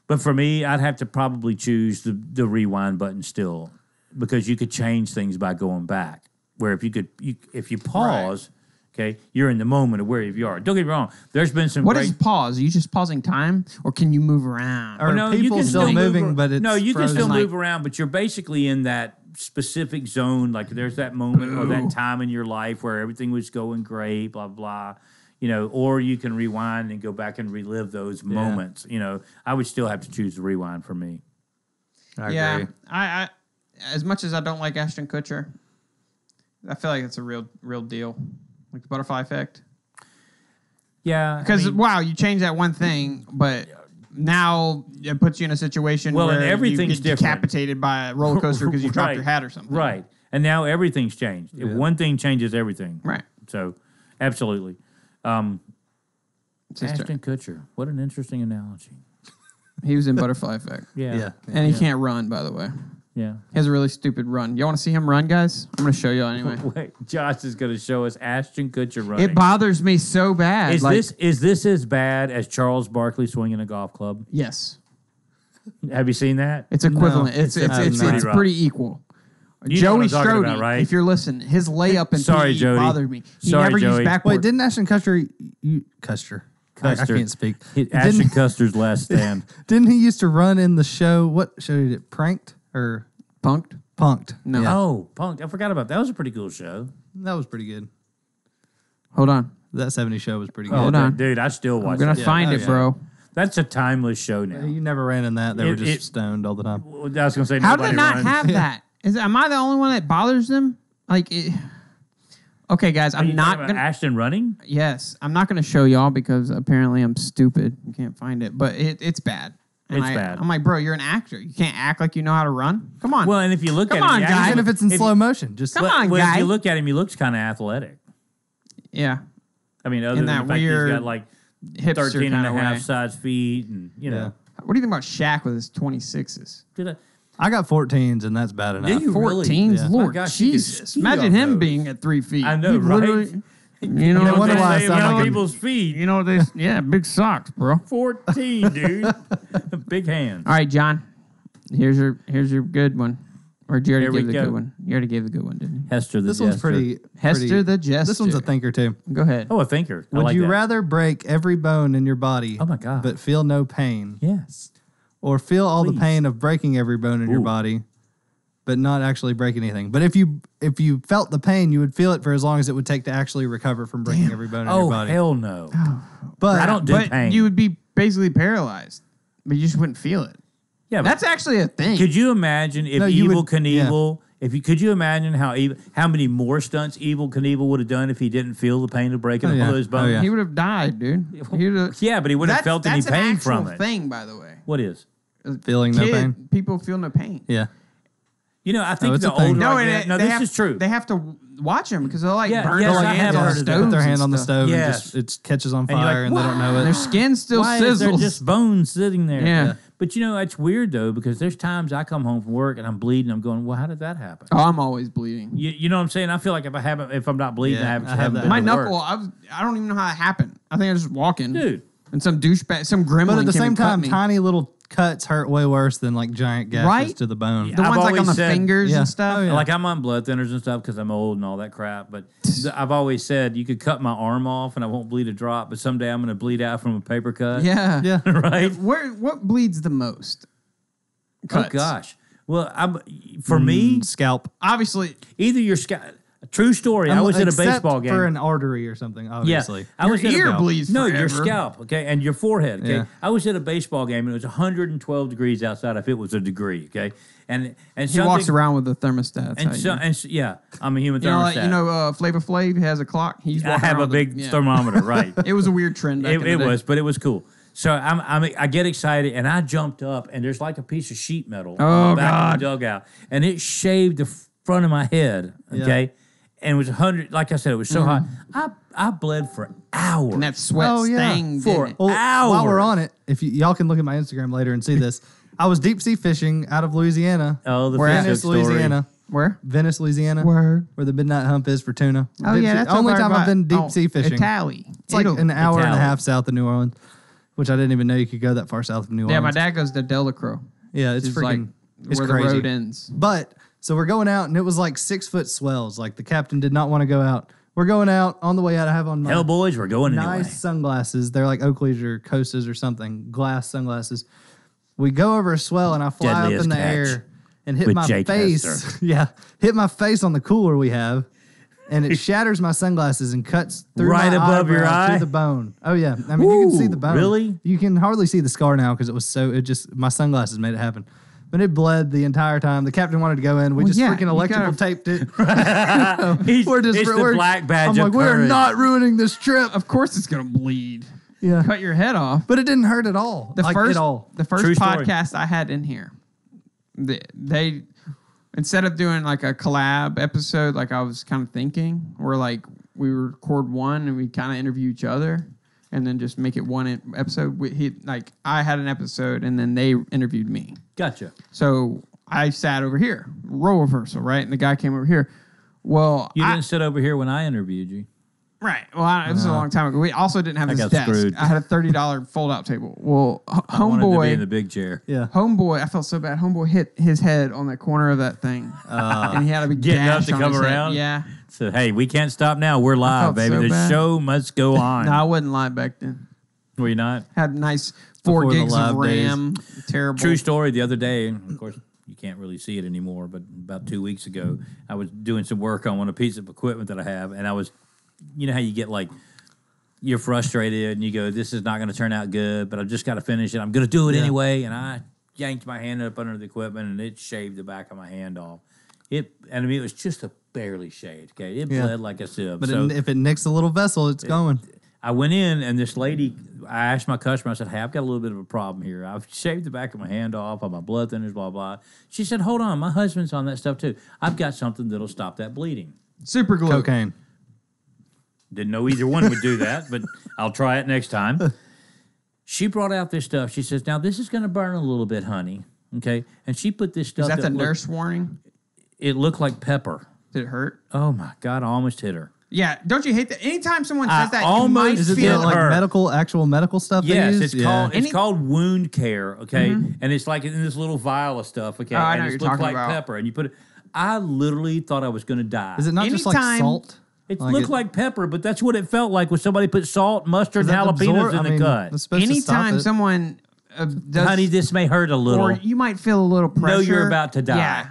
A: But for me, I'd have to probably choose the rewind button still, because you could change things by going back. Where if you pause, okay, you're in the moment of where you are. Don't get me wrong. There's been some
B: What
A: great.
B: is pause? Are you just pausing time, or can you move around?
C: Or
A: no, you
C: people
A: can
C: still
A: still
C: moving,
A: move,
C: but it's
A: no, you can still
C: frozen.
A: move around, but you're basically in that specific zone. Like there's that moment or that time in your life where everything was going great, blah blah. Or you can rewind and go back and relive those moments. I would still have to choose the rewind for me.
C: I
B: yeah,
C: agree.
B: I as much as I don't like Ashton Kutcher, I feel like it's a real deal, like the butterfly effect.
A: Yeah,
B: Because wow, you change that one thing, but now it puts you in a situation
A: Well,
B: where
A: and everything's
B: you get
A: different.
B: decapitated by a roller coaster because you dropped
A: Right.
B: your hat or something.
A: Right. And now everything's changed. If one thing changes everything.
B: Right.
A: So, absolutely.
B: Sister.
A: Ashton Kutcher. What an interesting analogy.
B: He was in Butterfly Effect.
A: Yeah.
C: Yeah.
B: And he can't run, by the way.
A: Yeah.
B: He has a really stupid run. You want to see him run, guys? I'm going to show you anyway.
A: Wait, Josh is going to show us Ashton Kutcher running.
B: It bothers me so bad.
A: Is this as bad as Charles Barkley swinging a golf club?
B: Yes.
A: Have you seen that?
B: It's equivalent.
A: It's
B: It's pretty equal.
A: You know
B: Joey
A: what I'm talking
B: Strode,
A: about, right?
B: if you're listening, his layup in
A: Sorry,
B: PE
A: Jody.
B: bothered me. He
A: Sorry,
B: never
A: Joey.
B: used backward.
C: Wait, didn't Ashton Kutcher? I can't speak.
A: Ashton Kutcher's last stand.
C: Didn't he used to run in the show? What show did it? Pranked or
B: Punked?
C: Punked?
B: No.
C: Yeah.
A: Oh, Punk. I forgot about that. That was a pretty cool show.
C: That was pretty good.
B: Hold on.
C: That 70s show was pretty good.
B: Hold on.
A: Dude, I still watch
B: I'm going
A: it.
B: to find
C: Oh,
B: it,
C: yeah.
B: bro.
A: That's a timeless show now.
C: You never ran in that. They were just stoned all the time.
A: I was going to say,
B: How do they
A: nobody
B: not
A: runs.
B: have that? Am I the only one that bothers them? Okay, guys,
A: Are
B: I'm
A: you
B: not
A: talking about
B: going to...
A: Ashton running?
B: Yes, I'm not going to show y'all because apparently I'm stupid. You can't find it, but it's bad. And
A: It's bad.
B: I'm like, bro, you're an actor. You can't act like you know how to run. Come on.
A: Well, and if you look
B: Come
A: at
B: on,
A: him,
B: guys.
C: Even if it's in slow motion, just
B: Come on,
A: if
B: guy.
A: you look at him, he looks kind of athletic.
B: Yeah,
A: I mean, other
B: In
A: than the
B: that
A: fact that he's
B: weird
A: got like
B: hipster
A: 13 and
B: kind
A: a
B: of
A: half
B: way.
A: size feet and, you know.
B: What do you think about Shaq with his 26s?
C: I got 14s, and that's bad enough.
A: Did you really?
B: 14s?
C: Yeah.
B: Lord
A: My gosh, you could
B: Jesus.
A: ski
B: Imagine
A: on
B: him
A: those.
B: being at 3 feet.
A: I know,
B: He
A: right?
B: literally- You know,
A: You know
C: No
A: what
C: wonder
A: they
C: why I
A: say
C: sound
A: about
C: like a-
A: people's feet.
B: you know what they... Yeah, big socks, bro.
A: 14, dude. Big hands.
B: All right, John. Here's your good one. Or did you already
A: Here we
B: give the
A: go.
B: good one? You already gave the good one, didn't you?
A: Hester the
C: This one's
A: Jester.
C: pretty.
B: Hester
C: pretty-
B: the Jester.
C: This one's a thinker too.
B: Go ahead.
A: Oh, a thinker. I
C: Would
A: like
C: you
A: that.
C: rather break every bone in your body?
A: Oh, my God.
C: But feel no pain,
A: Yes.
C: or feel all
A: Please.
C: the pain of breaking every bone in your
A: Ooh.
C: body, but not actually break anything? But if you felt the pain, you would feel it for as long as it would take to actually recover from breaking every bone in your
A: Oh,
C: body.
A: hell no.
C: But
A: I don't do
B: But
A: pain.
B: you would be basically paralyzed, but you just wouldn't feel it.
A: Yeah, but
B: That's actually a thing.
A: could you imagine if
C: No, you
A: Evil
C: would-
A: Knievel... Could you imagine how many more stunts Evil Knievel would have done if he didn't feel the pain of breaking
C: Oh, yeah.
A: all those bones?
C: Oh, yeah.
B: He would have died, dude. He would've-
A: Yeah, but he wouldn't have felt any
B: that's
A: pain
B: an
A: from
B: actual
A: it.
B: thing, by the way.
A: What is?
C: Feeling no pain?
B: People feel no pain.
C: Yeah.
A: You know, I think
C: it's
A: the
C: a thing.
A: older
B: No,
A: I
B: and
A: get, no,
B: they
A: this
B: have,
A: is true.
B: They have to watch them because they'll
A: Yeah,
B: burn
A: yes,
B: their
A: I
B: hands
A: have
B: on
A: heard of that.
B: stoves
C: Put their
B: and
C: hand on the
B: stuff.
C: stove
A: Yes.
C: and it catches on
A: you're like,
C: fire and they don't know it.
B: Their skin still
A: Why is there
B: sizzles.
A: just bones sitting there?
B: Yeah.
A: But you know, it's weird though because there's times I come home from work and I'm bleeding. I'm going, well, how did that happen?
B: Oh, I'm always bleeding.
A: You know what I'm saying? I feel like if I'm not bleeding,
C: Yeah,
A: I haven't,
C: I have
A: haven't
C: that.
A: been
B: My
A: to
B: knuckle,
A: work.
B: I don't even know how it happened. I think I was just walking.
A: Dude.
B: And some douchebag, some gremlin
C: But at the
B: came
C: same
B: and cut
C: time,
B: me.
C: tiny little cuts hurt way worse than like giant gashes
B: Right?
C: to the bone.
B: The
A: I've
B: ones like on
A: always
B: the
A: said-
B: fingers
C: Yeah.
B: and stuff.
C: Oh, yeah.
A: Like I'm on blood thinners and stuff because I'm old and all that crap. But I've always said you could cut my arm off and I won't bleed a drop. But someday I'm going to bleed out from a paper cut.
B: Yeah.
C: Yeah.
A: Right?
B: What bleeds the most? Cuts.
A: Oh gosh. Well, for me,
C: Scalp.
B: Obviously,
A: either your scalp. True story. I was at a
C: Except
A: baseball game.
C: for an artery or something, obviously.
A: I was
B: Your
A: at a-
B: ear bleeds
A: No, your
B: forever.
A: scalp, okay, and your forehead, okay.
C: Yeah.
A: I was at a baseball game and it was 112 degrees outside. If it was a degree, okay, and
B: he walks around with a thermostat. That's how you know.
A: yeah, I'm a human
B: You know,
A: thermostat.
B: like, Flavor Flav has a clock. He's
A: I
B: walking
A: have a
B: around
A: big
B: with
A: thermometer, right?
B: It was a weird trend. Back in the
A: It
B: day.
A: was, but it was cool. So I get excited and I jumped up and there's like a piece of sheet metal
B: Oh,
A: on the back
B: God.
A: of the dugout and it shaved the front of my head, okay. And it was 100. Like I said, it was so hot. I bled for hours.
B: And that sweat
C: Oh, yeah.
B: sting.
A: For-
B: didn't it?
C: Well, while we're
A: Hours.
C: on it, if y'all can look at my Instagram later and see this, I was deep sea fishing out of Louisiana.
A: Oh, the
B: We're at
A: Facebook
C: Venice,
A: story.
C: Louisiana.
B: Where?
C: Venice, Louisiana.
B: Word.
C: Where the midnight hump is for tuna.
B: Oh,
C: Deep
B: yeah.
C: sea-
B: That's
C: only
B: over
C: time
B: by-
C: I've been deep sea fishing.
B: Italy.
C: It's like
B: Italy.
C: an hour and a
A: Italy.
C: half south of New Orleans, which I didn't even know you could go that far south of New Orleans.
B: Yeah, my dad goes to Delacroix.
C: Yeah, it's
B: Which is
C: freaking.
B: like
C: it's
B: where
C: crazy.
B: the road ends.
C: But so we're going out, and it was like 6-foot swells. Like the captain did not want to go out. We're going out. On the way out, I have on my
A: Hell, boys, we're going
C: nice
A: anyway.
C: sunglasses. They're like Oakley's or Costas or something, glass sunglasses. We go over a swell, and I fly up
A: Deadliest
C: in the
A: catch.
C: air and hit
A: With
C: my
A: Jake
C: face.
A: Hester.
C: Yeah, hit my face on the cooler we have, and it shatters my sunglasses and cuts through
A: Right
C: my
A: above your
C: eyebrow
A: eye?
C: to the bone. Oh yeah, I mean you can see
A: Ooh,
C: the bone.
A: really?
C: You can hardly see the scar now because it was so. It just my sunglasses made it happen. But it bled the entire time. The captain wanted to go in. We
B: Well,
C: just
B: yeah,
C: freaking
B: you
C: electrical
B: gotta-
C: taped it.
A: It's
C: we're-
A: the black badge
C: I'm
A: of
C: like, we are
A: courage.
C: not ruining this trip.
B: Of course, it's gonna bleed.
C: Yeah,
B: Cut your head off.
C: but it didn't hurt at all.
B: The
C: like,
B: first,
C: at all.
B: the first
A: True story.
B: podcast I had in here, they instead of doing like a collab episode, like I was kind of thinking, where like we record one and we kind of interview each other, and then just make it one episode. Like I had an episode, and then they interviewed me.
A: Gotcha.
B: So I sat over here, role reversal, right? And the guy came over here. Well,
A: You didn't sit over here when I interviewed you.
B: Right. Well, this was a long time ago. We also didn't have this
A: got
B: desk.
A: screwed.
B: I had a $30 fold-out table. Well,
A: I wanted to be in
B: homeboy,
A: the big chair.
C: Yeah.
B: I felt so bad. Homeboy hit his head on the corner of that thing, and he had a big
A: Getting up
B: gash
A: to
B: on
A: come
B: his head.
A: around?
B: Yeah.
A: So, hey, we can't stop now. We're live,
B: felt
A: baby.
B: so
A: The
B: bad.
A: show must go on.
B: No, I wasn't live back then.
A: Were you not?
B: Had nice 4
C: Before the
B: gigs of
C: live days.
B: RAM. Terrible.
A: True story. The other day, of course, you can't really see it anymore, but about 2 weeks ago, I was doing some work on a piece of equipment that I have, and I was, you know how you get like, you're frustrated and you go, this is not going to turn out good, but I've just got to finish it. I'm going to do it anyway. And I yanked my hand up under the equipment and it shaved the back of my hand off. It was just a barely shaved. Okay. It bled like a sieve.
C: But
A: So
C: if it nicks a little vessel, it's going.
A: I went in and this lady, I asked my customer, I said, hey, I've got a little bit of a problem here. I've shaved the back of my hand off, my blood thinners, blah, blah. She said, hold on, my husband's on that stuff too. I've got something that'll stop that bleeding.
B: Super glue.
C: Cocaine.
A: Didn't know either one would do that, but I'll try it next time. She brought out this stuff. She says, now this is going to burn a little bit, honey. Okay. And she put this stuff.
B: Is that the
A: looked-
B: nurse warning?
A: It looked like pepper.
B: Did it hurt?
A: Oh my God, I almost hit her.
B: Yeah. Don't you hate that? Anytime someone
A: I
B: says that, you
A: almost-
B: might
C: Is it
B: feel
C: like
A: her.
C: actual medical stuff? they
A: Yes,
C: use?
A: it's called wound care, okay? And it's like in this little vial of stuff, okay?
B: Oh, I
A: and
B: know
A: it
B: what
A: looks
B: you're
A: like
B: talking about.
A: pepper. And you put it, I literally thought I was going to die.
C: Is it not just like
B: Anytime-
C: salt?
A: It
C: Like
A: looked like pepper, but that's what it felt like when somebody put salt, mustard,
C: Does
A: and
C: that
A: jalapenos
C: absorb-
A: in the cut.
C: it's supposed to stop
B: Anytime
C: it.
B: someone does,
A: Honey, this may hurt a little.
B: or you might feel a little pressure.
A: No, you're about to die.
B: Yeah.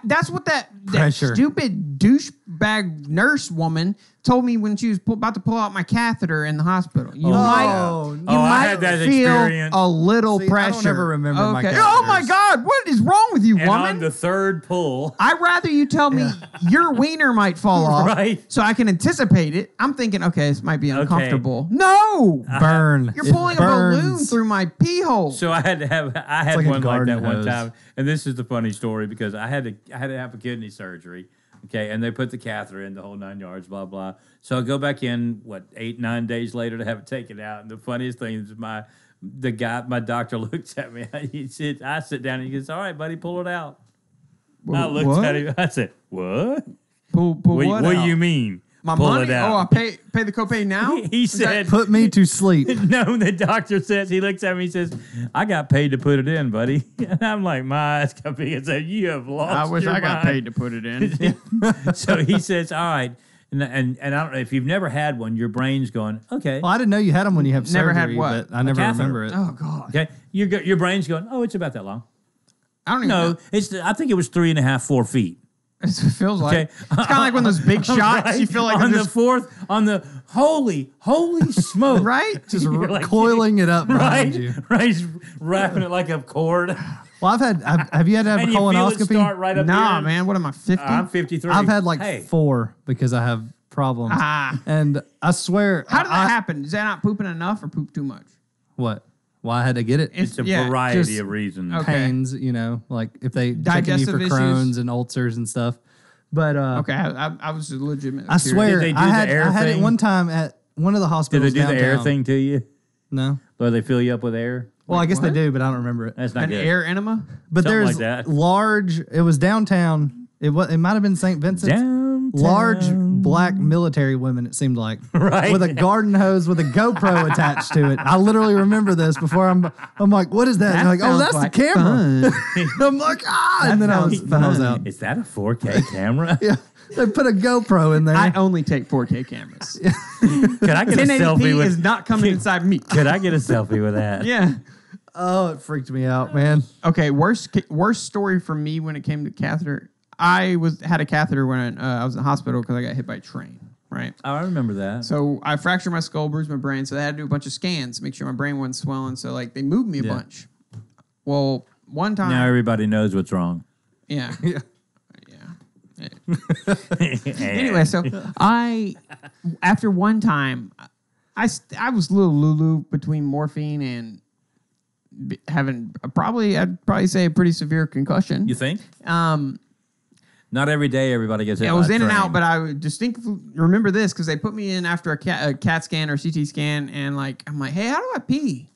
B: That's what that
C: Pressure.
B: stupid douchebag nurse woman told me when she was about to pull out my catheter in the hospital. You might
A: I had that
B: feel
A: experience.
B: a little
C: See, I
B: pressure.
C: don't ever remember my
B: Oh my
C: catheters.
B: God, what is wrong with you,
A: And
B: woman?
A: on the third pull,
B: I'd rather you tell me your wiener might fall off,
A: Right.
B: so I can anticipate it. I'm thinking, okay, this might be uncomfortable. No,
C: Burn.
B: you're
C: It
B: pulling a balloon
C: burns.
B: through my pee hole.
A: so I had
C: like a
A: one like
C: garden
A: that one
C: hose.
A: time, and this is the funny story because I had to have a kidney surgery, okay, and they put the catheter in the whole 9 yards, blah blah. So I go back in 8-9 days later to have it taken out, and the funniest thing is my doctor looks at me. I sit down and he goes, "All right, buddy, pull it out." I looked
B: What?
A: at him. I said, "What?
B: Pull
A: What
B: what
A: do
B: out?
A: you mean?
B: My
A: pull
B: money?
A: it out?"
B: Oh, I pay the copay now?
A: He
B: Is that-
A: said,
C: Put me to sleep.
A: no, the doctor says, he looks at me, he says, I got paid to put it in, buddy. And I'm like, my eyes got big and said, you have lost
B: I wish
A: your
B: I got
A: mind.
B: paid to put it in.
A: So he says, all right. And I don't know, if you've never had one, your brain's going, okay.
C: Well, I didn't know you had them when you have
B: Never
C: surgery.
B: had what?
C: But I never
A: catheter.
C: remember it.
B: Oh, God.
A: Okay. Your brain's going, oh, it's about that long.
B: I don't even
A: No,
B: know.
A: I think it was 3.5, 4 feet.
B: It feels like.
A: Okay.
B: It's kind of like one of those big shots.
A: Right?
B: You feel like
A: on
B: they're
A: the
B: just,
A: fourth, on the holy smoke.
B: right?
C: Just
A: You're like-
C: coiling it up
A: Right?
C: behind you.
A: Right. He's wrapping it like a cord.
C: Well, have you had to have
A: And
C: a
A: you feel it
C: colonoscopy?
A: start right up
B: Nah,
A: here.
B: man. What am I, 50?
A: I'm 53.
C: I've had like
A: Hey,
C: 4 because I have problems.
B: Ah.
C: And I swear.
B: How did that happen? Is that not pooping enough or poop too much?
C: What? Why I had to get it?
A: It's a
B: Yeah,
A: variety
B: just-
A: of reasons.
B: Okay.
C: Pains, like if they checking you
B: Digestive
C: for
B: issues.
C: Crohn's and ulcers and stuff. But
B: Okay, I was legitimate.
C: I swear,
A: Did they do
C: I
A: the
C: had
A: air
C: it
A: thing?
C: one time at one of the
A: Did
C: hospitals.
A: they do the air
C: downtown.
A: thing to you?
C: No.
A: Or they fill you up with air?
C: Well, I guess
B: what?
C: they do, but I don't remember it.
A: That's not
B: An
A: good.
B: air enema?
C: But
A: something
C: there's
A: like that.
C: large. It was downtown. It might have been St. Vincent's.
A: Downtown.
C: Large black military women. It seemed like
A: Right.
C: with a garden hose with a GoPro attached to it. I literally remember this before. I'm like, what is that? And they're like, oh,
B: sounds
C: that's
B: like
C: the camera.
B: fun.
C: I'm like, and then I was
B: sounds fun.
C: out.
A: Is that a 4K camera?
C: Yeah, they put a GoPro in there.
B: I only take 4K cameras.
A: Could I get a
B: 1080p
A: selfie with?
B: is not coming inside me.
A: Could I get a selfie with that?
B: Yeah.
C: Oh, it freaked me out, man.
B: Okay, worst story for me when it came to catheter. I had a catheter when I was in the hospital because I got hit by a train. Right.
A: Oh, I remember that.
B: So I fractured my skull, bruised my brain. So they had to do a bunch of scans to make sure my brain wasn't swelling. So like they moved me a bunch. Well, one time.
A: Now everybody knows what's wrong.
B: Yeah.
C: Yeah.
B: Anyway, so after one time, I was a little Lulu between morphine and having I'd probably say a pretty severe concussion.
A: You think?
B: Um,
A: Not every day everybody gets hit
B: I
A: by
B: was
A: a
B: in and
A: train.
B: out, but I distinctly remember this because they put me in after a CAT scan or CT scan, and like I'm like, hey, how do I pee?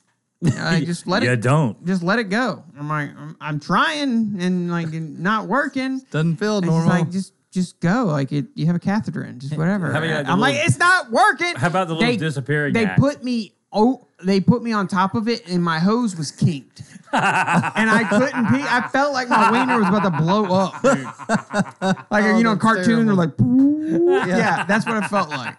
B: Just let
A: You
B: it.
A: don't.
B: Just let it go. I'm like, I'm trying and like not working.
C: Doesn't feel
B: And
C: normal.
B: He's like, just go. Like you have a catheter in, just whatever.
A: How about the
B: I'm like,
A: little-
B: it's not working.
A: How about the little disappearing
B: They
A: act?
B: put me. They put me on top of it, and my hose was kinked, and I couldn't pee. I felt like my wiener was about to blow up, dude. Like
C: that's
B: cartoons
C: terrible.
B: are like, yeah, that's what it felt like.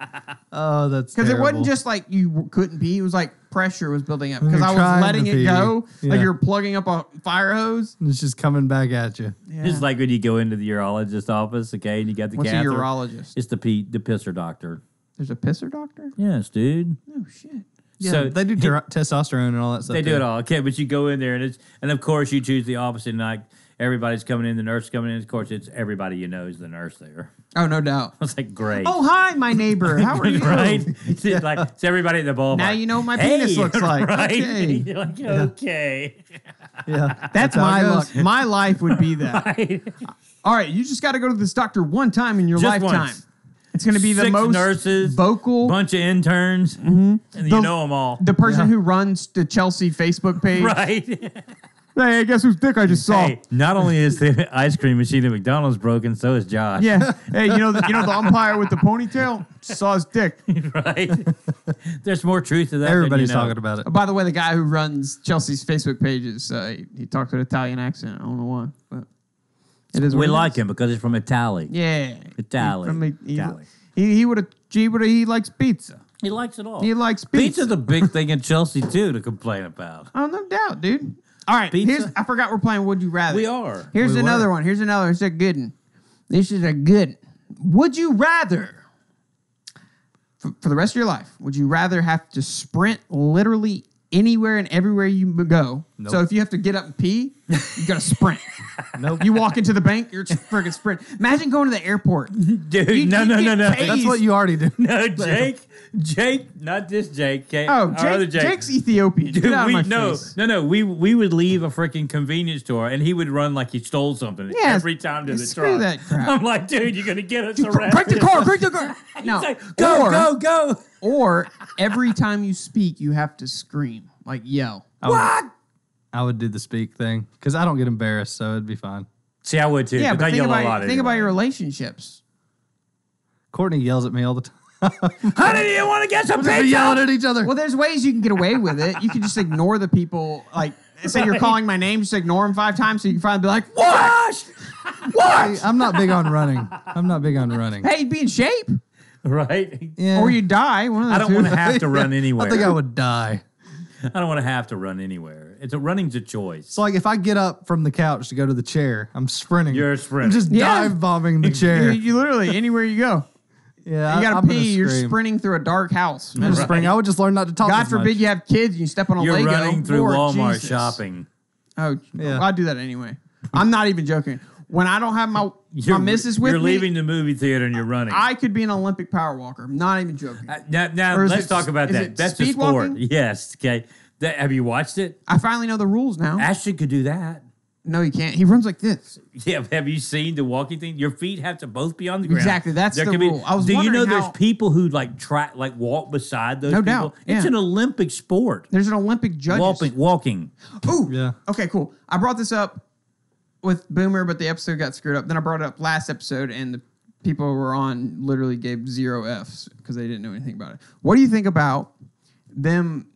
C: Oh, that's
B: Because it wasn't
C: terrible.
B: just like you couldn't pee; it was like pressure was building up. Because
C: You're
B: I was
C: trying
B: letting
C: to
B: it
C: pee.
B: go, like
C: Yeah.
B: you're plugging up a fire hose.
C: It's just coming back at you.
B: Yeah.
A: It's like when you go into the urologist office, okay, and you got the
B: What's a
A: catheter.
B: urologist?
A: It's the pisser doctor.
B: There's a pisser doctor.
A: Yes, dude.
B: Oh shit.
C: Yeah,
A: So
C: they do testosterone and all that stuff.
A: They do
C: too.
A: it all. Okay, but you go in there and of course you choose the opposite. And like everybody's coming in, the nurse coming in. Of course, it's everybody you know is the nurse there.
B: Oh, no doubt.
A: It's like great.
B: Oh, hi, my neighbor. How are you?
A: right? It's like it's everybody at the ballpark.
B: Now you know what my penis looks like.
A: Right?
B: Okay.
A: You're like, okay.
C: Yeah,
B: That's
C: how it
B: my
C: goes.
B: luck. My life would be that.
A: Right.
B: All right, you just got to go to this doctor one time in your
A: Just
B: lifetime.
A: once.
B: It's going to be the
A: 6
B: most
A: nurses,
B: vocal.
A: bunch of interns, and you
B: The-
A: know them all.
B: The person who runs the Chelsea Facebook page.
A: Right?
B: Hey, guess whose dick I just saw?
A: Hey, not only is the ice cream machine at McDonald's broken, so is Josh.
B: Yeah. Hey, you know the umpire with the ponytail? Saw his dick.
A: Right? There's more truth to that.
C: Everybody's
A: than you know.
C: talking about it.
B: By the way, the guy who runs Chelsea's Facebook page is he talks with an Italian accent. I don't know why, but it is.
A: We
B: what it
A: like
B: is.
A: him because it's from Italy.
B: Yeah.
A: Italy.
B: He
A: Italy.
B: he likes pizza.
A: He likes it all.
B: He likes pizza.
A: Pizza's a big thing in Chelsea too to complain about.
B: Oh, no doubt, dude. All right,
A: Pizza?
B: I forgot we're playing Would You Rather.
A: We are.
B: Here's
C: We
B: another
C: were.
B: one. Here's another. It's a good one. This is a good. Would you rather, for the rest of your life, would you rather have to sprint literally anywhere and everywhere you go?
C: Nope.
B: So if you have to get up and pee, you got to sprint.
C: Nope.
B: You walk into the bank, you're freaking sprint. Imagine going to the airport.
A: Dude,
B: You-
A: no.
B: you get tased.
C: That's what you already do.
A: No, Jake, not this Jake. Okay?
B: Oh,
A: Our other
B: Jake's Ethiopian.
A: Dude,
B: Get out of my face.
A: no. We would leave a freaking convenience store and he would run like he stole something
B: Yeah,
A: every time to the
B: screw
A: truck.
B: that crap.
A: I'm like, dude, you're gonna get us arrested.
B: Crank the car, crank the car. No,
A: He's like, go.
B: Or every time you speak, you have to scream, like yell.
C: I would do the speak thing because I don't get embarrassed, so it'd be fine.
A: See, I would too.
B: Yeah,
A: 'cause
B: but
A: I
B: think
A: yell
B: about,
A: a lot.
B: think about
A: anyway.
B: your relationships.
C: Courtney yells at me all the time.
A: Honey, do you want to get some
C: We're
A: pizza?
C: yelling at each other.
B: Well, there's ways you can get away with it. You can just ignore the people. Like, say you're calling my name, just ignore them 5 times so you can finally be like,
A: Wash!
C: Hey, I'm not big on running.
B: hey, be in shape.
A: Right?
C: Yeah.
B: Or you die. One of the
A: I don't
B: two.
A: want to have to run anywhere.
C: I think I would die.
A: I don't want to have to run anywhere. Running's a choice.
C: So like if I get up from the couch to go to the chair, I'm sprinting.
A: You're
C: I'm
A: sprinting.
C: just
B: Yeah.
C: dive bombing the chair.
B: You literally, anywhere you go.
C: Yeah,
B: You got
C: I'm
B: to
C: gonna
B: pee. You're
C: scream.
B: sprinting through a dark house.
C: I'm just sprinting. I would just learn not to talk.
B: God
C: as
B: forbid
C: much.
B: you have kids and you step on a
A: You're
B: Lego.
A: running through
B: Lord
A: Walmart
B: Jesus.
A: shopping.
B: Oh,
C: Yeah.
B: I do that anyway. I'm not even joking. When I don't have my missus with
A: You're
B: me,
A: leaving the movie theater and you're running.
B: I could be an Olympic power walker. I'm not even joking.
A: Now
B: Or is
A: let's
B: it-
A: talk about
B: is
A: that.
B: it
A: That's a
B: speed
A: sport.
B: walking?
A: Yes. Okay. Have you watched it?
B: I finally know the rules now.
A: Ashton could do that.
B: No, he can't. He runs like this.
A: Yeah, have you seen the walking thing? Your feet have to both be on the ground.
B: Exactly, that's
A: There
B: the
A: can be-
B: rule. I was
A: do you know
B: wondering
A: there's
B: how-
A: people who like walk beside those
B: No
A: people?
B: doubt,
A: It's
B: yeah.
A: an Olympic sport.
B: There's an Olympic judges.
A: Walking.
B: Ooh.
C: Yeah.
B: Okay, cool. I brought this up with Boomer, but the episode got screwed up. Then I brought it up last episode, and the people who were on literally gave 0 Fs because they didn't know anything about it. What do you think about them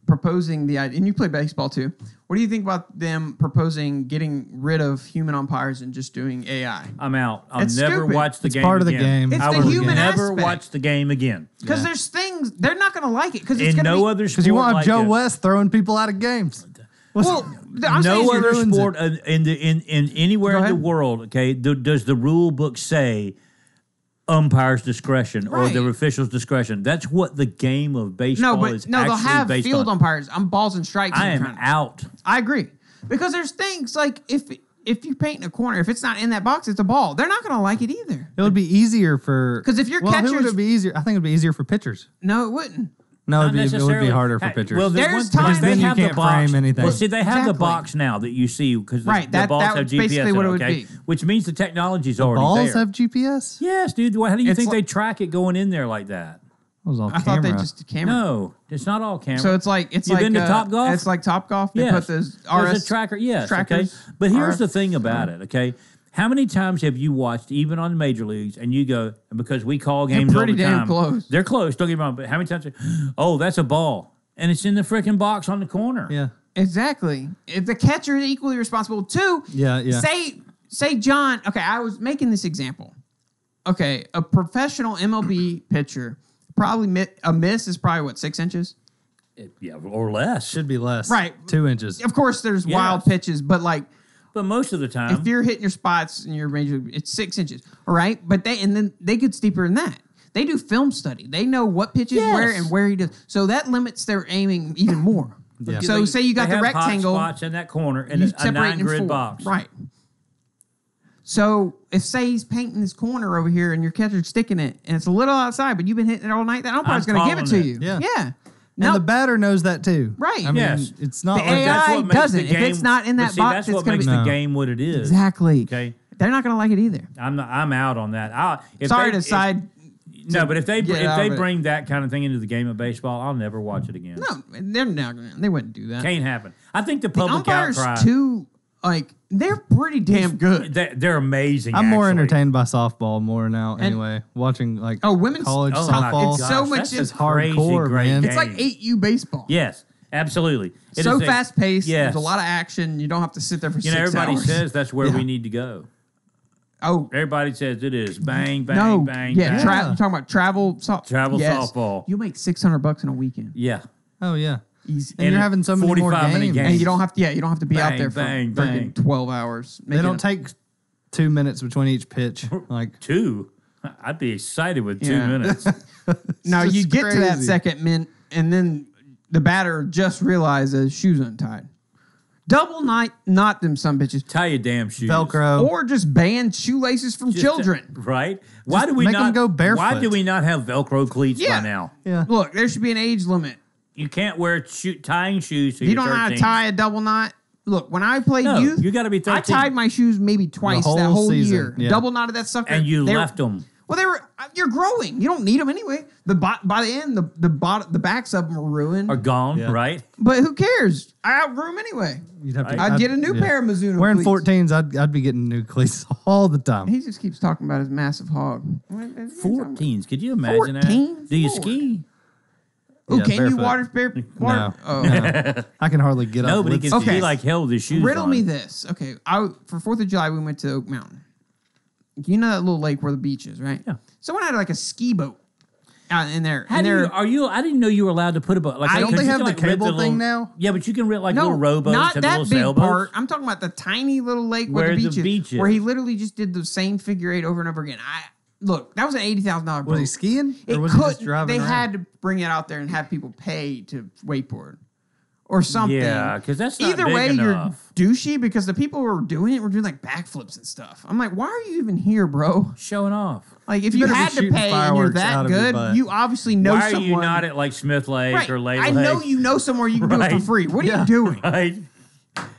B: proposing the idea? And you play baseball too. What do you think about them proposing getting rid of human umpires and just doing AI?
A: I'm out. I'll
B: It's
A: never
B: stupid.
A: watch the
C: It's
A: game
C: part of the
A: again.
C: game.
B: It's
A: I
B: the
A: will
B: human
A: never
B: aspect.
A: watch the game again.
B: Because
C: Yeah.
B: there's things they're not going to like it because it's
A: In
B: going to
A: no
B: be
A: other sport
C: Because you won't have
A: like
C: Joe
A: it.
C: West throwing people out of games.
B: Well, I'm saying
A: No
B: you're
A: other
C: ruins
A: sport in anywhere
B: Go
A: in the
B: ahead.
A: world, okay, does the rule book say umpire's discretion or
B: Right.
A: the official's discretion? That's what the game of baseball
B: no, but
A: is
B: no, they'll
A: actually
B: have
A: based
B: field
A: on.
B: umpires. I'm balls and strikes.
A: I
B: I'm
A: am
B: trying to-
A: out.
B: I agree because there's things like if you paint in a corner, if it's not in that box, it's a ball. They're not going to like it either.
C: It would be easier for
B: 'Cause if your
C: who would
B: catcher's-
C: it be easier? I think it'd be easier for pitchers.
B: No, it wouldn't.
C: No,
A: Not
C: it would be
A: necessarily.
C: harder for
A: Hey,
C: pitchers.
A: Well,
B: There's
A: there's
B: times-
A: they
C: Then you
A: have the
C: can't
A: box.
C: frame anything.
A: Well, see, they have the
B: Exactly.
A: box now that you see because
B: Right,
A: the
B: that-
A: balls
B: that
A: have
B: was
A: GPS
B: basically
A: in
B: what
A: it,
B: it would
A: okay?
B: be.
A: Which means the technology's already
C: Balls
A: there.
C: have GPS?
A: Yes, dude. How do you
B: It's
A: think
B: like-
A: they track it going in there like that?
C: It was all
B: I thought they
C: camera.
B: just did camera.
A: No, it's not all camera.
B: So it's like
A: You've been to Topgolf?
B: It's like Topgolf. They
A: yes.
B: put those
A: There's
B: RS
A: a tracker. Yes,
B: trackers,
A: okay. But here's
B: RF
A: the thing about it. Okay, how many times have you watched even on the major leagues and you go because we call games
B: pretty
A: all the
B: damn
A: time.
B: close.
A: They're close. Don't get me wrong. But how many times? Oh, that's a ball, and it's in the freaking box on the corner.
C: Yeah.
B: Exactly. If the catcher is equally responsible too.
C: Yeah.
B: Say John. Okay, I was making this example. Okay, a professional MLB pitcher probably a miss is probably what 6 inches.
A: Yeah, or less.
C: Should be less.
B: Right.
C: 2 inches.
B: Of course, there's wild pitches, but like
A: But most of the time,
B: if you're hitting your spots in your major, it's 6 inches. All right, but then they get steeper than that. They do film study. They know what pitches where and where he does. So that limits their aiming even more.
C: Yeah.
B: So say you got
A: they
B: the
A: have
B: rectangle.
A: hot spots in that corner and
B: You
A: a
B: separate in
A: 9-grid
B: four.
A: box.
B: Right. So if say he's painting this corner over here and your catcher's sticking it and it's a little outside, but you've been hitting it all night, that umpire's going to give it to you.
C: Yeah.
B: Yeah.
C: And the batter knows that too.
B: Right.
C: I mean,
A: Yes.
C: it's not
B: The
C: like
B: AI
A: That's what makes
B: doesn't.
A: the
B: If
A: game,
B: it's not in
A: but
B: that
A: see,
B: box,
A: that's
B: it's
A: what
B: gonna
A: makes
B: be
A: the
C: No.
A: game what it is.
B: Exactly.
A: Okay,
B: They're not going to like it either.
A: I'm out on that.
B: Sorry to side.
A: No, but if they
B: get out of it.
A: bring that kind of thing into the game of baseball, I'll never watch it again.
B: No, they're not going to. They wouldn't do that.
A: Can't happen. I think the
B: The
A: public
B: umpires
A: outcry.
B: too, like they're pretty damn good.
A: They're amazing.
C: I'm more
A: actually.
C: entertained by softball more now. Anyway, watching like
B: women's
C: college
A: Oh my
C: softball.
B: It's so much
A: that's
B: just
A: a crazy
C: hardcore,
A: great
C: man.
A: game.
B: It's like 8U baseball.
A: Yes, absolutely. It
B: So
A: is a-
B: fast paced.
A: Yes.
B: There's a lot of action. You don't have to sit there for
A: You
B: 6
A: know, everybody
B: hours.
A: says that's where
B: Yeah.
A: we need to go.
B: Oh
A: Everybody says it is. Bang, bang,
B: no,
A: bang,
B: yeah.
A: bang.
B: You're talking about travel
A: Softball.
B: You make $600 in a weekend.
A: Yeah.
C: Oh yeah,
B: Easy.
C: and you're having so many more
A: 45-minute
C: games.
A: games.
B: And you don't have to. Yeah, you don't have to be out
A: Bang,
B: there for
A: bang,
B: freaking
A: bang.
B: 12 hours.
C: They don't take 2 minutes between each pitch. Like
A: 2. I'd be excited with 2
B: Yeah.
A: minutes.
B: Now
C: just
B: you get to that
C: crazy.
B: second minute, and then the batter just realizes shoes untied. Double knot them some bitches,
A: Tie your damn shoes.
C: Velcro.
B: or just ban shoelaces from
A: Just,
B: children.
A: right? Why do we
C: make 'em
A: not
C: go
A: Why
C: barefoot.
A: do we not have Velcro cleats
B: Yeah.
A: by now?
C: Yeah.
B: Look, there should be an age limit.
A: You can't wear tying shoes.
B: If you don't know how to tie a double knot, look, when I played
A: No,
B: youth,
A: you gotta be 13.
B: I tied my shoes maybe twice
C: whole
B: that whole
C: season,
B: year.
C: yeah.
B: Double knotted that sucker.
A: and you
B: They were-
A: left them.
B: Well, they were. You're growing. You don't need them anyway. By the end, the backs of them are ruined.
A: Are gone,
C: Yeah.
A: right?
B: But who cares? I outgrew them anyway.
C: You'd have to,
B: I'd get a new pair of Mizuno
C: Wearing
B: cleats.
C: 14s, I'd be getting new cleats all the time.
B: He just keeps talking about his massive hog.
A: 14s. Could you imagine
B: 14?
A: that? Do you
B: Lord.
A: ski?
B: Ooh,
C: Yeah,
B: can you
C: barefoot.
B: water?
C: No.
B: Oh.
C: No. I can hardly get up.
A: Nobody
C: with-
A: can
B: Okay.
A: ski like hell with his shoes
B: Riddle
A: on.
B: me this. Okay, for 4th of July, we went to Oak Mountain. You know that little lake where the beach is, right?
A: Yeah.
B: Someone had like a ski boat out in there.
A: How
B: and
A: do you,
B: they're-
A: are you? I didn't know you were allowed to put a boat. Like,
B: I don't
A: because
C: they
A: you
C: have
A: can,
C: the
A: like, rent
C: cable
A: little-
C: thing now?
A: Yeah, but you can rent like
B: no,
A: little rowboats
B: not
A: and
B: that
A: little
B: big
A: sailboats.
B: part. I'm talking about the tiny little lake
A: Where
B: where the
A: the
B: beach,
A: beach is.
B: where he literally just did the same figure eight over and over again. Look, that was an $80,000 boat.
C: Was he skiing?
B: It
C: Or was he
B: could.
C: just driving
B: They
C: around?
B: had to bring it out there and have people pay to wakeboard or something.
A: Yeah, 'cause that's not
B: either
A: big
B: way
A: enough.
B: you're douchey because the people who were doing it were doing like backflips and stuff. I'm like, why are you even here, bro?
A: Showing off.
B: Like if
C: You
B: you
C: better be
B: had to
C: shooting
B: pay and you're
C: fireworks
B: that
C: out of your
B: good,
C: butt.
B: you obviously know
A: Why are
B: someone.
A: you not at like Smith Lake
B: right.
A: or Lake
B: I
A: Lake?
B: know you know somewhere you can do it for
A: Right.
B: free. What are you doing?
A: Right.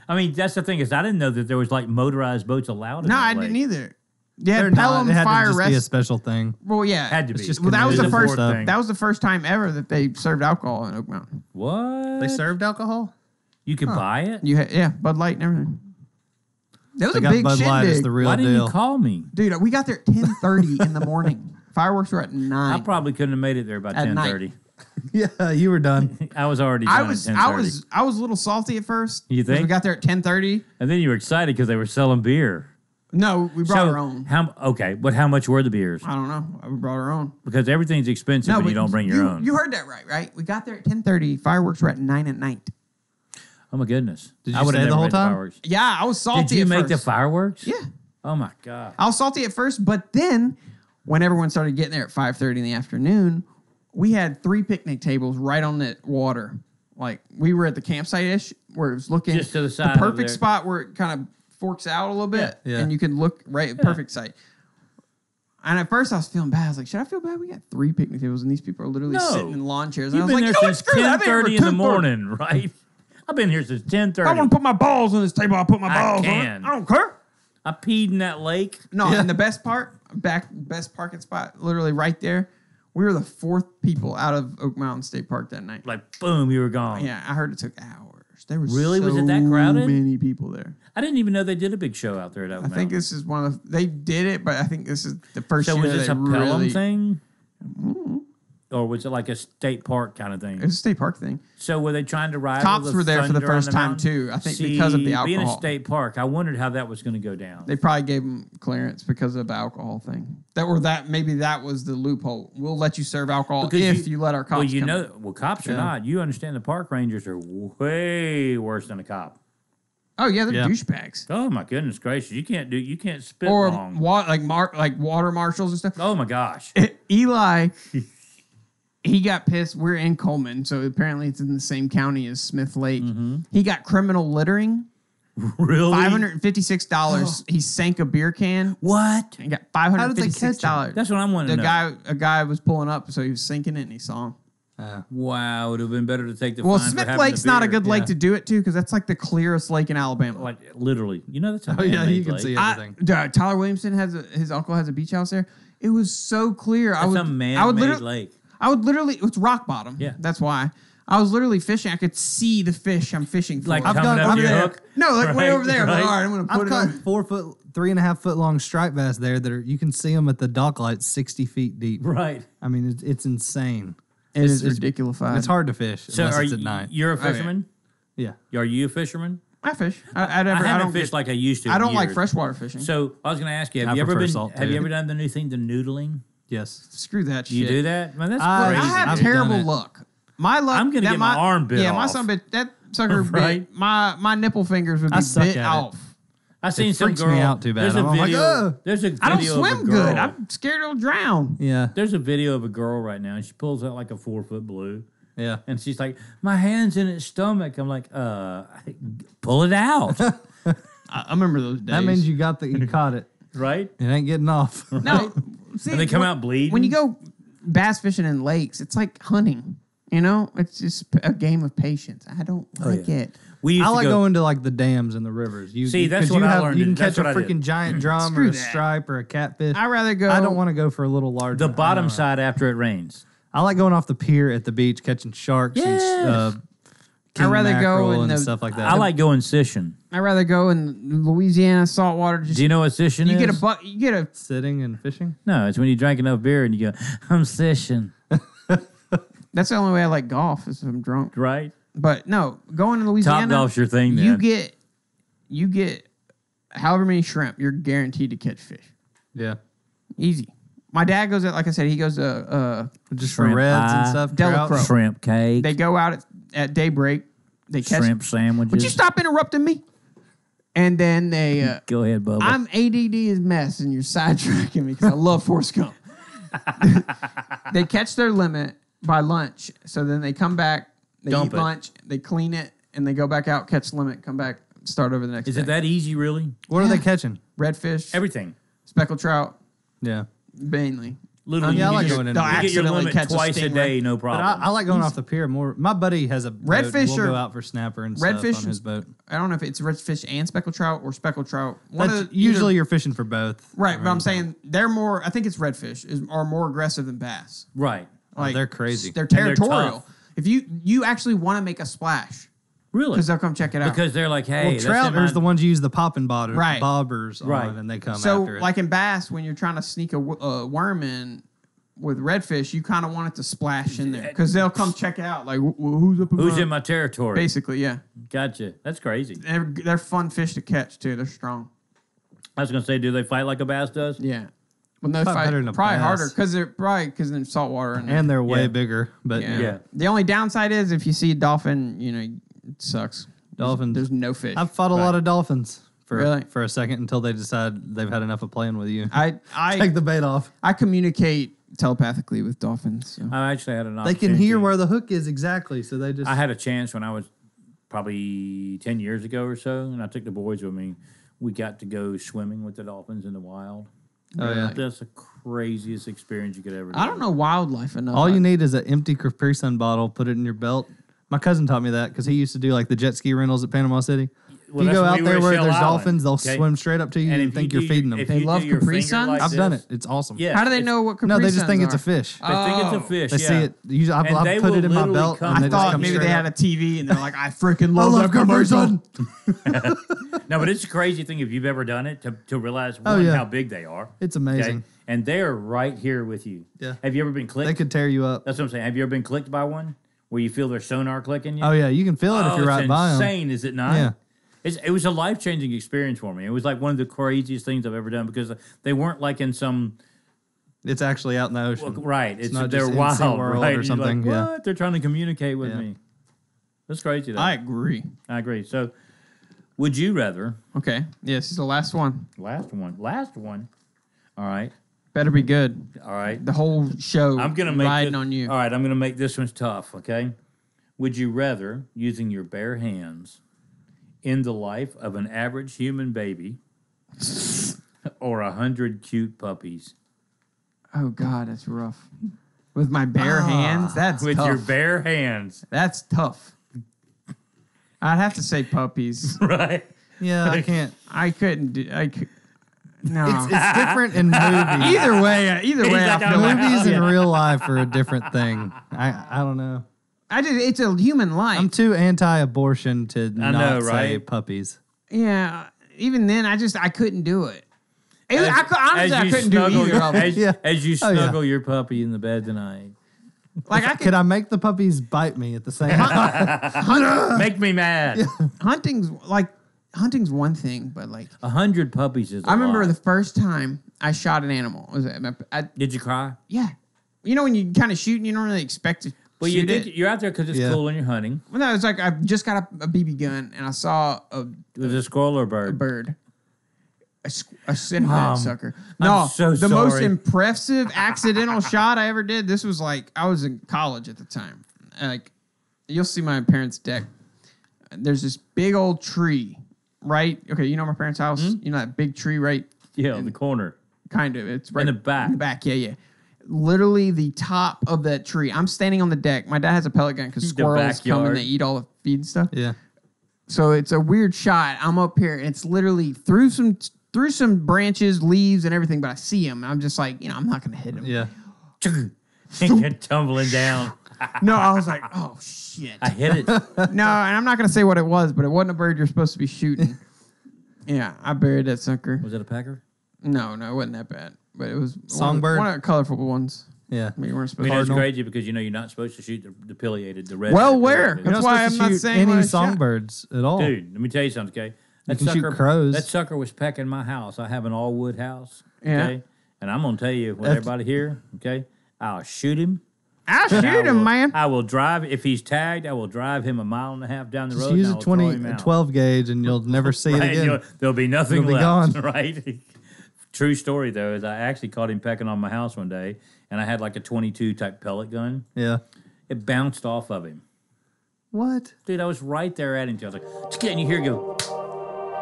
A: I mean, that's the thing is, I didn't know that there was like motorized boats allowed. In
B: No,
A: that
B: I
A: lake.
B: didn't either. Yeah,
C: They're not.
B: Pelham
C: It had
B: Fire
C: to just be a
B: Rescue.
C: special thing.
B: Well, yeah,
A: Had to be.
C: It's just
B: Well, that was the
C: convenient
B: first.
C: stuff.
A: thing.
B: That was the first time ever that they served alcohol in Oak Mountain.
A: What?
C: They served alcohol?
A: You could buy it.
B: Yeah, Bud Light and everything. That was
C: They
B: a
C: got
B: big
C: Bud Light as
B: shindig.
C: the real
A: Why didn't
C: deal.
A: you call me?
B: Dude, we got there at 10:30 in the morning. Fireworks were at 9.
A: I probably couldn't have made it there by
B: At night.
A: 10:30.
C: Yeah, you were done.
A: I was already done
B: I
A: at
B: was
A: 10:30.
B: I was a little salty at first.
A: You
B: 'cause
A: think?
B: We got there at 10:30.
A: And then you were excited because they were selling beer.
B: No, we brought our own.
A: But how much were the beers?
B: I don't know. We brought our own.
A: Because everything's expensive when you don't bring your own.
B: You heard that right? We got there at 10:30. Fireworks were at 9 at night.
A: Oh my goodness!
C: Did you
A: I would've
C: stay the
A: never
C: whole
A: made
C: time?
A: fireworks.
B: Yeah, I was salty.
A: Did you
B: at
A: make the
B: first.
A: fireworks?
B: Yeah,
A: Oh my god!
B: I was salty at first, but then when everyone started getting there at 5:30 in the afternoon, we had 3 picnic tables right on the water. Like we were at the campsite ish where it was looking
A: Just to the side
B: the
A: of
B: perfect
A: there.
B: spot where it kind of forks out a little bit,
C: Yeah.
B: and you can look right at the perfect site. And at first I was feeling bad. I was like, should I feel bad? We got 3 picnic tables and these people are literally
A: No.
B: sitting in lawn chairs. And
A: You've
B: I was
A: been
B: like,
A: there
B: you know what?
A: since
B: Screw that. I've been here
A: 10:30
B: for
A: in the
B: 10:30.
A: morning, right? I've been here since 10:30.
B: I want to put my balls on this table. I'll put my
A: I
B: balls
A: can.
B: on it. I don't care.
A: I peed in that lake.
B: No,
C: Yeah.
B: and the best part, best parking spot, literally right there, We were the 4th people out of Oak Mountain State Park that night.
A: Like, boom, you were gone.
B: Yeah, I heard it took hours. There were
A: Really?
B: so
A: Was it that crowded?
B: many people there.
A: I didn't even know they did a big show out there at Oak
B: I
A: Mountain.
B: think this is one of they did it, but I think this is the first
A: So
B: year
A: was this
B: they
A: a Pelham
B: really
A: thing? Or was it like a state park kind of thing?
B: It was a state park thing.
A: So were they trying to ride?
B: Cops were there for the first time
A: mountain?
B: too. I think because of the alcohol.
A: Being a state park, I wondered how that was going to go down.
B: They probably gave them clearance because of the alcohol thing. Maybe that was the loophole. We'll let you serve alcohol if you let our cops.
A: Well, cops are not. You understand the park rangers are way worse than a cop.
B: Oh yeah, they're douchebags.
A: Oh my goodness gracious! You can't spit
B: Or
A: wrong.
B: like water marshals and stuff.
A: Oh my gosh!
B: Eli, he got pissed. We're in Coleman, so apparently it's in the same county as Smith Lake. He got criminal littering.
A: Really?
B: $556. He sank a beer can.
A: What?
B: He got $556.
A: That's what I'm wondering.
B: A guy was pulling up, so he was sinking it, and he saw him.
A: Wow, it would have been better to take the.
B: Well,
A: fine
B: Smith
A: for having
B: Lake's
A: the
B: not a
A: beer.
B: good lake to do it to because that's like the clearest lake in Alabama.
A: Like literally, that's a
C: you
A: man-made
C: can
A: lake.
C: see everything.
B: Tyler Williamson his uncle has a beach house there. It was so clear.
A: It's a man-made lake.
B: I would literally, it's rock bottom.
A: Yeah.
B: That's why. I was literally fishing. I could see the fish I'm fishing for.
A: Like
C: I've
A: coming
C: got-
A: up
C: I'm
A: your
C: there.
A: hook.
B: No, like way
A: Right,
B: over there. I'm like,
A: right.
B: all right, I'm going to
C: I've
B: put it
C: caught
B: over.
C: 4 foot, 3.5 foot long striped bass there that are, you can see them at the dock lights 60 feet deep.
A: Right.
C: I mean, it's insane.
B: It is
C: It's
B: ridiculous.
C: It's hard to fish
A: So
C: unless
A: are
C: it's
A: you?
C: at night.
A: You're a fisherman.
C: Yeah.
A: Are you a fisherman?
B: I fish. I
A: haven't fished like I used to.
B: I
A: in
B: don't like
A: years.
B: freshwater fishing.
A: So I was going to ask you:
C: I
A: Have you ever
C: prefer
A: been?
C: salt,
A: Have
C: too.
A: you ever done the new thing, the noodling?
C: Yes.
B: Screw that shit.
A: You do that? Man, that's
C: I-
A: crazy.
B: I have
C: I've
B: terrible
C: done it.
B: luck. My luck.
A: I'm gonna
B: that
A: get my arm bit
B: Yeah, my
A: off.
B: son bit that sucker
A: Right.
B: bit. My nipple fingers would
C: I
B: be
C: suck
B: bit
C: at it.
B: off.
A: I seen
C: It
A: some
C: freaks
A: girl.
C: me out too bad.
A: There's a
C: I'm like,
A: video.
C: "Ugh."
A: There's a video
B: I don't
A: of a
B: swim
A: girl.
B: good. I'm scared it'll drown.
C: Yeah.
A: There's a video of a girl right now, and she pulls out like a 4-foot blue,
C: Yeah.
A: and she's like, "My hand's in its stomach." I'm like, pull it out,
B: I remember those days.
C: That means you caught it.
A: right?
C: It ain't getting off.
B: No, see,
A: And they come out bleeding.
B: When you go bass fishing in lakes, it's like hunting. It's just a game of patience. I don't like it.
A: We used
C: I
A: to
C: like
A: go,
C: going to like the dams and the rivers.
A: See, that's
C: 'cause
A: what
C: you
A: I learned
C: You can
A: to- that's
C: catch a
A: what I did.
C: freaking giant drum
B: Screw
C: or a
B: that.
C: stripe or a catfish.
B: I'd rather go.
C: I don't want to go for a little larger.
A: the bottom side after it rains.
C: I like going off the pier at the beach catching sharks
A: Yes.
C: and king
B: I'd rather go
C: mackerel
B: in
C: and
B: the-
C: stuff like that.
A: I like going fishing.
B: I'd rather go in Louisiana saltwater. Just
A: Do you know what fishing
B: you
A: is?
B: get a
C: sitting and fishing.
A: No, it's when you drink enough beer and you go, "I'm fishing,"
B: That's the only way I like golf is if I'm drunk.
A: right?
B: But no, going to Louisiana,
A: Top golf's your thing, then.
B: you get however many shrimp, you're guaranteed to catch fish.
C: Yeah,
B: Easy. My dad goes out, like I said, he goes to
C: just
A: Shrimp
C: for reds
A: pie,
C: and stuff.
B: Delacroix.
C: trout.
A: Shrimp cake,
B: they go out at daybreak. They catch.
A: shrimp sandwiches.
B: Would you stop interrupting me? And then they.
A: Go ahead, Bubba.
B: I'm ADD as mess, and you're sidetracking me because I love Forrest Gump. They catch their limit by lunch, so then they come back, they
A: Dump
B: eat
A: it.
B: lunch, they clean it, and they go back out, catch limit, come back, start over the next
A: Is
B: day.
A: it that easy, really?
C: What are they catching?
B: Redfish,
A: Everything.
B: speckled trout,
C: Yeah,
B: mainly.
A: Literally,
C: Yeah, I
A: you
C: like
A: get
C: going
A: your,
C: in
B: They'll
C: there.
A: you get your
B: accidentally
A: limit
B: catch a
A: twice a
B: stingray.
A: day, no
C: but
A: problem.
C: I like going off the pier more. My buddy has a boat.
B: Redfish
C: We'll
B: are-
C: go out for snapper and stuff
B: Redfish
C: on his boat.
B: I don't know if it's redfish and speckled trout or speckled trout.
C: Usually you're fishing for both.
B: right, but I'm saying they're more. I think it's redfish are more aggressive than bass.
A: right.
C: They're crazy.
B: They're
A: they're
B: territorial.
A: tough.
B: If you actually want to make a splash,
A: Really?
B: because they'll come check it out.
A: Because they're like, hey,
C: Well,
A: that's
C: trout
A: in my-
C: are the ones you use the popping
B: Right.
C: bobbers
A: Right.
C: on, and they come
B: So,
C: after it.
B: like in bass, when you're trying to sneak a worm in with redfish, you kind of want it to splash in there because they'll come check it out. Like, who's up?
A: Who's in my territory?
B: Basically, yeah.
A: Gotcha. That's crazy.
B: They're fun fish to catch too. They're strong.
A: I was gonna say, do they fight like a bass does?
B: Yeah. Well, no,
C: Probably
B: fight
C: better than a
B: probably
C: bass.
B: harder because they're in saltwater
C: and they're way
A: Yeah.
C: bigger. But
B: yeah.
A: Yeah.
B: The only downside is if you see a dolphin, it sucks.
C: Dolphins.
B: There's no fish.
C: I've fought a lot of dolphins
B: Really?
C: for a second until they decide they've had enough of playing with you.
B: I
C: Take the bait off.
B: I communicate telepathically with dolphins. So.
A: I actually had an
C: They
A: opportunity.
C: can hear where the hook is exactly, so they just.
A: I had a chance when I was probably 10 years ago or so, and I took the boys with me. We got to go swimming with the dolphins in the wild.
C: Oh, yeah.
A: That's the craziest experience you could ever do.
B: I don't know wildlife enough.
C: All you need is an empty Capri Sun bottle. Put it in your belt. My cousin taught me that because he used to do like the jet ski rentals at Panama City. If you go out there where there's
A: Island,
C: dolphins, they'll
A: okay?
C: swim straight up to you and
A: if
C: think
A: you
C: you're feeding them.
A: if
B: They
A: you
B: love
A: do your
B: Capri
A: finger
B: Suns?
A: like
C: I've done
A: this-
C: it. It's awesome.
A: Yeah.
B: How do they
A: it's-
B: know what Capri
C: No, they just
B: Suns
C: think it's
B: are?
C: a fish.
A: They think it's a fish.
C: They see it. Usually,
A: And
C: I
A: they
C: put
A: will
C: it in my
A: literally
C: belt.
A: come-
C: And
B: I
C: they just
B: thought
C: come
B: maybe
C: straight
B: they
C: up.
B: had a TV and they're like, I freaking
C: I
B: love
C: love
B: that
C: Capri
B: commercial.
C: Sun.
A: No, but it's a crazy thing if you've ever done it to realize
C: Oh,
A: one
C: yeah.
A: how big they are.
C: It's amazing.
A: And they're right here with you.
C: Yeah.
A: Have you ever been clicked?
C: They could tear you up.
A: That's what I'm saying. Have you ever been clicked by one where you feel their sonar clicking you?
C: Oh yeah, you can feel it if you're right by them.
A: Insane, is it not?
C: Yeah.
A: It was a life-changing experience for me. It was like one of the craziest things I've ever done because they weren't like in some
C: It's actually out in the ocean.
A: right.
C: not
A: They're
C: just in
A: wild,
C: SeaWorld
A: right?
C: or
A: And you're like,
C: something, yeah.
A: what? They're trying to communicate with
C: Yeah.
A: me. That's crazy. Though.
B: I agree.
A: I agree. So, would you rather?
B: Okay. Yes, this is the last one.
A: Last one. All right.
B: Better be good.
A: All right.
B: The whole show
A: I'm gonna make
B: riding
A: this,
B: on you.
A: All right, I'm gonna make this one tough. Okay. Would you rather using your bare hands end the life of an average human baby, or 100 cute puppies?
B: Oh God, that's rough. With my bare hands, that's
A: With
B: tough.
A: your bare hands,
B: That's tough. I'd have to say puppies.
A: right?
C: Yeah, I can't.
B: I couldn't do. No.
C: It's different in movies.
B: Either way, I
A: like,
B: feel like
C: Movies and real life are a different thing. I don't know.
B: it's a human life.
C: I'm too anti-abortion to not
A: know,
C: say
A: right?
C: puppies.
B: Yeah. Even then, I couldn't do it. Honestly,
A: As
B: I
A: you
B: couldn't do
A: snuggle-
B: either of them.
A: As,
C: Yeah.
A: as you
C: Oh, yeah.
A: snuggle your puppy in the bed tonight.
B: Like I
C: Could
B: could.
C: I make the puppies bite me at the same time?
A: Make me mad.
B: Hunting's one thing, but like
A: 100 puppies is.
B: I remember
A: lot.
B: the first time I shot an animal.
A: Did you cry?
B: Yeah. You know when you kind of shoot and you don't really expect to
A: Well, you
B: shoot
A: did.
B: it?
A: You're out there because it's
C: Yeah.
A: cool and you're hunting.
B: Well, no, it's like I just got a BB gun and I saw a
A: Was it a squirrel or a bird?
B: bird. A cinnamon
A: Mom,
B: sucker.
A: I'm
B: No,
A: so
B: the most
A: sorry.
B: impressive accidental shot I ever did. This was like I was in college at the time. Like you'll see my parents' deck. There's this big old tree, right? Okay, you know my parents' house. You know that big tree, right?
A: Yeah, in the corner.
B: Kind of. It's right
A: the back.
B: In the back, yeah. Literally the top of that tree. I'm standing on the deck. My dad has a pellet gun because
A: The
B: squirrels come
A: backyard.
B: and they eat all the feed and stuff.
C: Yeah.
B: So it's a weird shot. I'm up here. And it's literally through some branches, leaves, and everything. But I see him. I'm just like, I'm not going to hit him.
C: Yeah.
A: You're tumbling down.
B: No, I was like, oh shit.
A: I hit it.
B: No, and I'm not going to say what it was, but it wasn't a bird you're supposed to be shooting. Yeah, I buried that sucker.
A: Was it a pecker?
B: No, it wasn't that bad. But it was
C: Songbird?
B: one of the colorful ones.
C: Yeah.
B: I mean, you weren't
A: I
B: supposed
A: mean,
B: to.
A: it's
C: Cardinal.
A: crazy because you're not supposed to shoot the pileated, the red.
B: Well,
A: the
B: where?
A: pileated.
C: You're
B: That's
C: not
B: why
C: supposed
B: I'm
C: to
B: not
C: shoot
B: saying what I
C: any
B: shot.
C: songbirds at all.
A: Dude, let me tell you something, okay?
C: You can shoot crows.
A: That sucker was pecking my house. I have an all wood house.
B: Yeah.
A: Okay? And I'm gonna tell you what
C: That's-
A: everybody here, okay? I'll shoot him.
B: I'll
A: and
B: shoot him, man.
A: I will drive if he's tagged. I will drive him a mile and a half down the
C: Just
A: road.
C: use
A: and
C: a
A: I'll throw him
C: 20,
A: out.
C: 12 gauge and you'll never see it
A: Right,
C: again.
A: There'll be nothing
C: It'll be
A: left,
C: gone.
A: right? True story though is I actually caught him pecking on my house one day, and I had like a 22 type pellet gun.
C: Yeah.
A: It bounced off of him.
C: What?
A: Dude, I was right there at him. I was like, and you hear it go,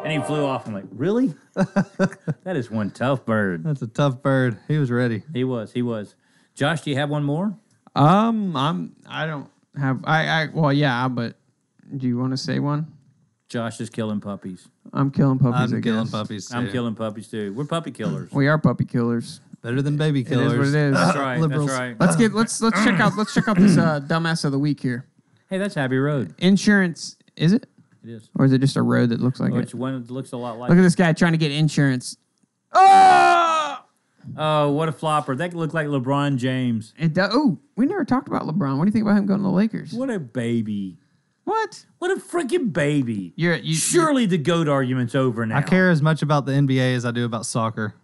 A: and he flew off. I'm like, really? That is one tough bird.
C: That's a tough bird. He was ready.
A: He was. Josh, do you have one more?
B: I don't have. Well, yeah, but do you want to say one?
A: Josh is killing puppies.
B: I'm killing puppies. I
C: I'm killing
B: guess.
C: puppies too.
A: I'm killing puppies too. We're puppy killers.
B: We are puppy killers.
C: Better than baby
B: It
C: killers.
B: is what it is.
A: That's right.
C: Liberals.
A: That's right.
B: Let's check out this dumbass of the week here.
A: Hey, that's Abbey Road.
B: Insurance, is it?
A: It is.
B: Or is it just a road that looks like
A: Oh,
B: it?
A: it's one that looks a lot like.
B: Look at this guy trying to get insurance. Oh!
A: Oh, what a flopper! That looked like LeBron James.
B: It does. Oh, we never talked about LeBron. What do you think about him going to the Lakers?
A: What a baby!
B: What?
A: What a freaking baby!
B: You
A: Surely the GOAT argument's over now.
C: I care as much about the NBA as I do about soccer.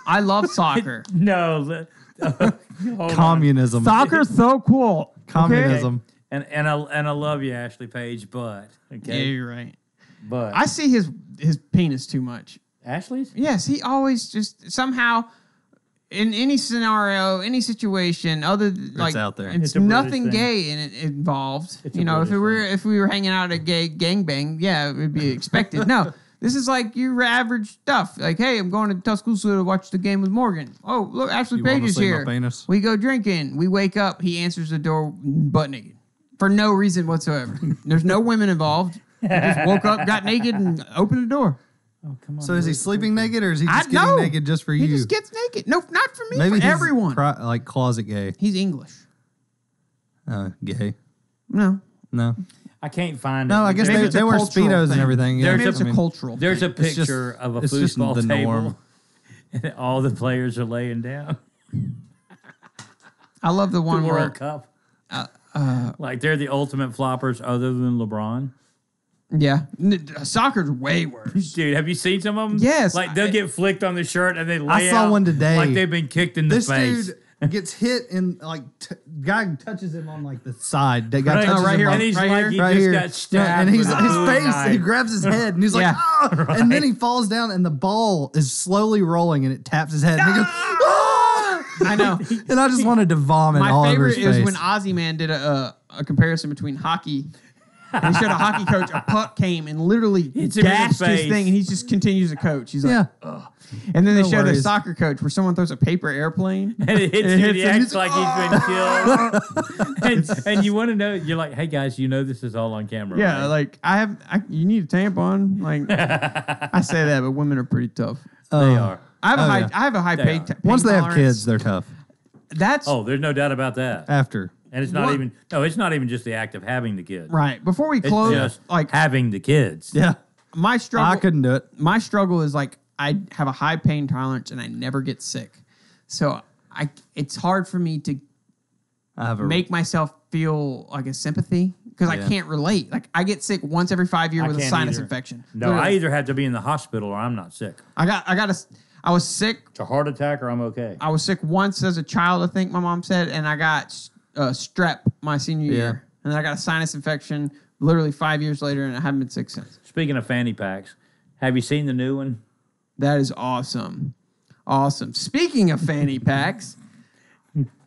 B: I love soccer.
A: No, hold on.
C: Communism.
B: Soccer's so cool.
C: Communism.
A: And I love you, Ashley Page, but
B: Yeah,
A: okay,
B: you're right.
A: but
B: I see his penis too much.
A: Ashley's.
B: Yes, he always just somehow in any scenario, any situation, other like
C: out there.
B: It's
A: It's a British
B: nothing
A: thing.
B: gay involved.
A: It's a
B: You know,
A: British
B: if we were hanging out at a gay gangbang, yeah, it would be expected. No, this is like your average stuff. Like, hey, I'm going to Tuscaloosa to watch the game with Morgan. Oh, look, Ashley
C: You wanna
B: Page is
C: see my
B: here.
C: penis?
B: We go drinking. We wake up. He answers the door butt naked for no reason whatsoever. There's no women involved. He just woke up, got naked, and opened the door.
A: Oh, come on.
C: So is he sleeping naked, or is he
B: I
C: just getting
B: know.
C: naked just for you?
B: He just gets naked. No, not for me.
C: Maybe
B: for
C: he's
B: everyone.
C: like closet gay.
B: He's English.
C: Gay.
B: No.
C: No.
A: I can't find
C: No,
A: it.
C: I guess
B: Maybe
C: they,
B: it's a
C: they wear
B: cultural
C: Speedos
B: thing.
C: and everything. Yeah.
B: Maybe it's a cultural
A: There's a
B: thing.
C: It's just-
A: picture of a
C: it's just
A: foosball
C: the
A: table,
C: norm.
A: and all the players are laying down.
B: I love the
A: The
B: one where
A: World Cup. Like they're the ultimate floppers other than LeBron.
B: yeah, soccer's way worse.
A: Dude, have you seen some of them?
B: Yes,
A: Like they'll get flicked on the shirt and they lay
C: saw
A: out
C: one today.
A: like they've been kicked in the
C: This
A: face.
C: dude gets hit and like guy touches him on like the side. That guy
A: Right,
C: touches
B: right
C: him
B: here,
C: on,
A: and he's
B: right
A: like
B: here.
A: he
C: right
A: just
C: here.
A: got stabbed.
C: and he's
A: with a
C: his
A: Bowie
C: face.
A: knife.
C: He grabs his head and he's like,
B: Yeah.
C: ah! And then he falls down and the ball is slowly rolling and it taps his head. And he goes, ah!
B: I know.
C: And I just wanted to vomit
B: My
C: all over
B: favorite
C: his
B: is
C: face.
B: when Ozzy Man did a comparison between hockey. And he showed a hockey coach. A puck came and literally
A: Hits him in the
B: gashed his
A: face.
B: thing, and he just continues to coach. He's like,
C: Yeah.
B: ugh. And then they
C: No
B: showed a
C: worries.
B: soccer coach where someone throws a paper airplane.
A: And it hits
B: It
A: you,
B: hits
A: and he
B: him.
A: acts
B: He's
A: like he's been killed. and you want to know, you're like, hey guys, you know this is all on camera.
B: Yeah,
A: right?
B: like you need a tampon. Like I say that, but women are pretty tough.
A: They are.
B: I have a
C: Oh,
B: high.
C: yeah.
B: I have a high
A: They
B: pain.
A: are.
B: pain
C: Once they have
B: tolerance.
C: kids, they're tough.
B: That's
A: Oh, there's no doubt about that.
C: After.
A: And it's not
B: What?
A: even, no, it's not even just the act of having the kid.
B: right. Before we
A: It's
B: close,
A: just
B: like
A: having the kids.
C: Yeah.
B: my struggle.
C: I couldn't do it.
B: My struggle is like I have a high pain tolerance and I never get sick, so it's hard for me to
C: I have a
B: make myself feel like a sympathy because I
C: Yeah.
B: can't relate. Like I get sick once every 5 years
A: I
B: with a
A: can't
B: sinus
A: either.
B: infection.
A: No, I
B: Literally.
A: either have to be in the hospital or I'm not sick.
B: I was sick.
A: It's a heart attack or I'm okay.
B: I was sick once as a child, I think my mom said, and I got strep my senior
C: Yeah.
B: year, and then I got a sinus infection literally 5 years later, and I haven't been sick since.
A: Speaking of fanny packs, have you seen the new one?
B: That is awesome. Awesome. Speaking of fanny packs,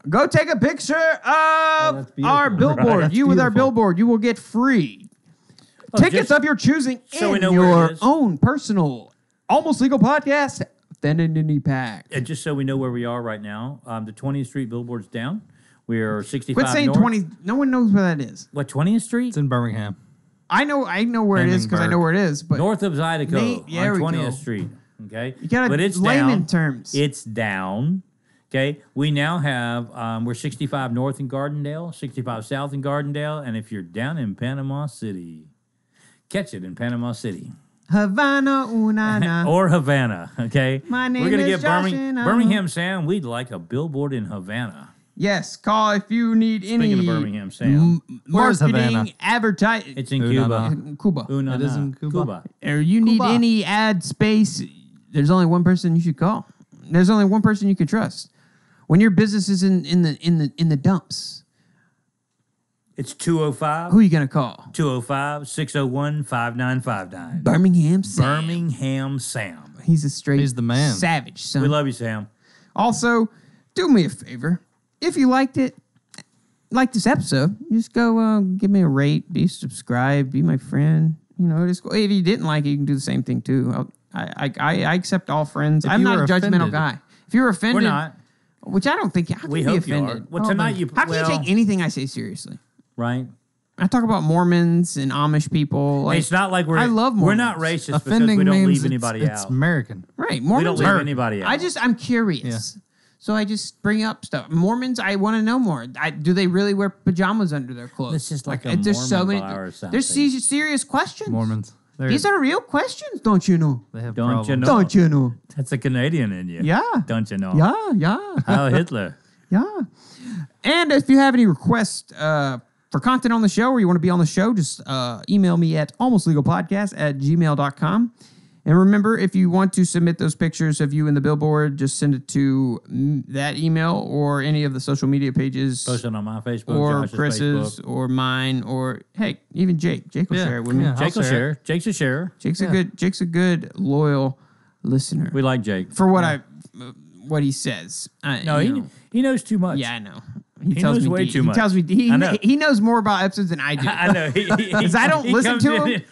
B: go take a picture of
C: that's beautiful.
B: our billboard.
C: Right, that's
B: You with our
C: beautiful.
B: billboard, you will get free tickets
A: just
B: of your choosing
A: so we
B: in
A: know where it
B: your
A: is.
B: own personal, almost legal podcast, Affinity Pack.
A: And just so we know where we are right now, the 20th Street billboard's down. We are 65
B: Quit saying
A: north.
B: 20. No one knows where that is.
A: What, 20th Street?
C: It's in Birmingham.
B: I know where it is because I know where it is, but
A: North of Zydeco
B: Nate, there
A: on
B: we
A: 20th
B: go.
A: Street. Okay?
B: You gotta
A: But it's
B: layman
A: down.
B: terms.
A: It's down. Okay? We now have, we're 65 North in Gardendale, 65 South in Gardendale, and if you're down in Panama City, catch it in Panama City.
B: Havana Unana.
A: Or Havana, okay?
B: My name
A: We're gonna
B: is
A: get
B: Josh and I'm-
A: Birmingham Sound. We'd like a billboard in Havana.
B: Yes, call if you need
A: Speaking
B: any
A: of Birmingham Sound,
C: Where's
B: marketing,
C: Havana?
B: advertising.
A: it's in
C: Unana.
A: Cuba.
B: in Cuba.
A: Unana.
C: It is in Cuba.
B: Or you need
C: Cuba.
B: any ad space, there's only one person you should call. There's only one person you can trust. When your business is in the dumps,
A: It's 205
B: who are you gonna call?
A: 205 601 5959.
B: Birmingham Sam.
A: Birmingham Sam.
B: He's a straight
C: He's the man.
B: savage son.
A: We love you, Sam.
B: Also, do me a favor. If you liked it, like this episode, just go give me a rate, be subscribed, be my friend. You know, just go. If you didn't like it, you can do the same thing too. I accept all friends.
C: If
B: I'm
C: you
B: not a
C: were
B: judgmental
C: offended.
B: guy. If you're offended,
A: We're not.
B: which I don't think. How can
A: We
B: you be
A: hope you
B: offended?
A: are. Well, tonight you.
B: How can
A: well,
B: you take anything I say seriously?
A: right?
B: I talk about Mormons and Amish people. Like,
A: It's not like we're.
B: I love
A: We're not
B: Mormons.
A: racist because
C: Offending
A: we don't
C: means
A: leave anybody
C: it's
A: out.
C: American.
B: right.
A: We
B: Mormons
A: don't leave
B: are-
A: anybody out.
B: I'm curious. So I just bring up stuff. Mormons, I want to know more. Do they really wear pajamas under their clothes?
A: This is like a
B: there's
A: Mormon bar or something.
B: There's serious questions.
C: Mormons.
B: These are real questions, don't you know?
C: They have
A: Don't you
C: problems.
A: know?
B: Don't you know?
A: That's a Canadian in you.
B: Yeah.
A: Don't you know?
B: Yeah.
A: How Hitler.
B: Yeah. And if you have any requests for content on the show or you want to be on the show, just email me at almostlegalpodcast@gmail.com. And remember, if you want to submit those pictures of you in the billboard, just send it to that email or any of the social media pages.
A: Post it on my Facebook,
B: or
A: Josh's
B: Chris's
A: Facebook.
B: or mine or hey, even Jake. Jake will
C: Yeah.
B: share it with me.
C: Yeah.
A: Jake will
C: I'll share
A: share. Jake's a sharer.
B: Jake's a good loyal listener.
A: We like Jake.
B: For what he says.
A: No,
B: you know.
A: he knows too much.
B: Yeah, I know.
A: He knows way too much.
B: He tells me
A: I know.
B: he knows more about episodes than I do.
A: I know.
B: Because I don't
A: he
B: listen
A: comes
B: to
A: in
B: him.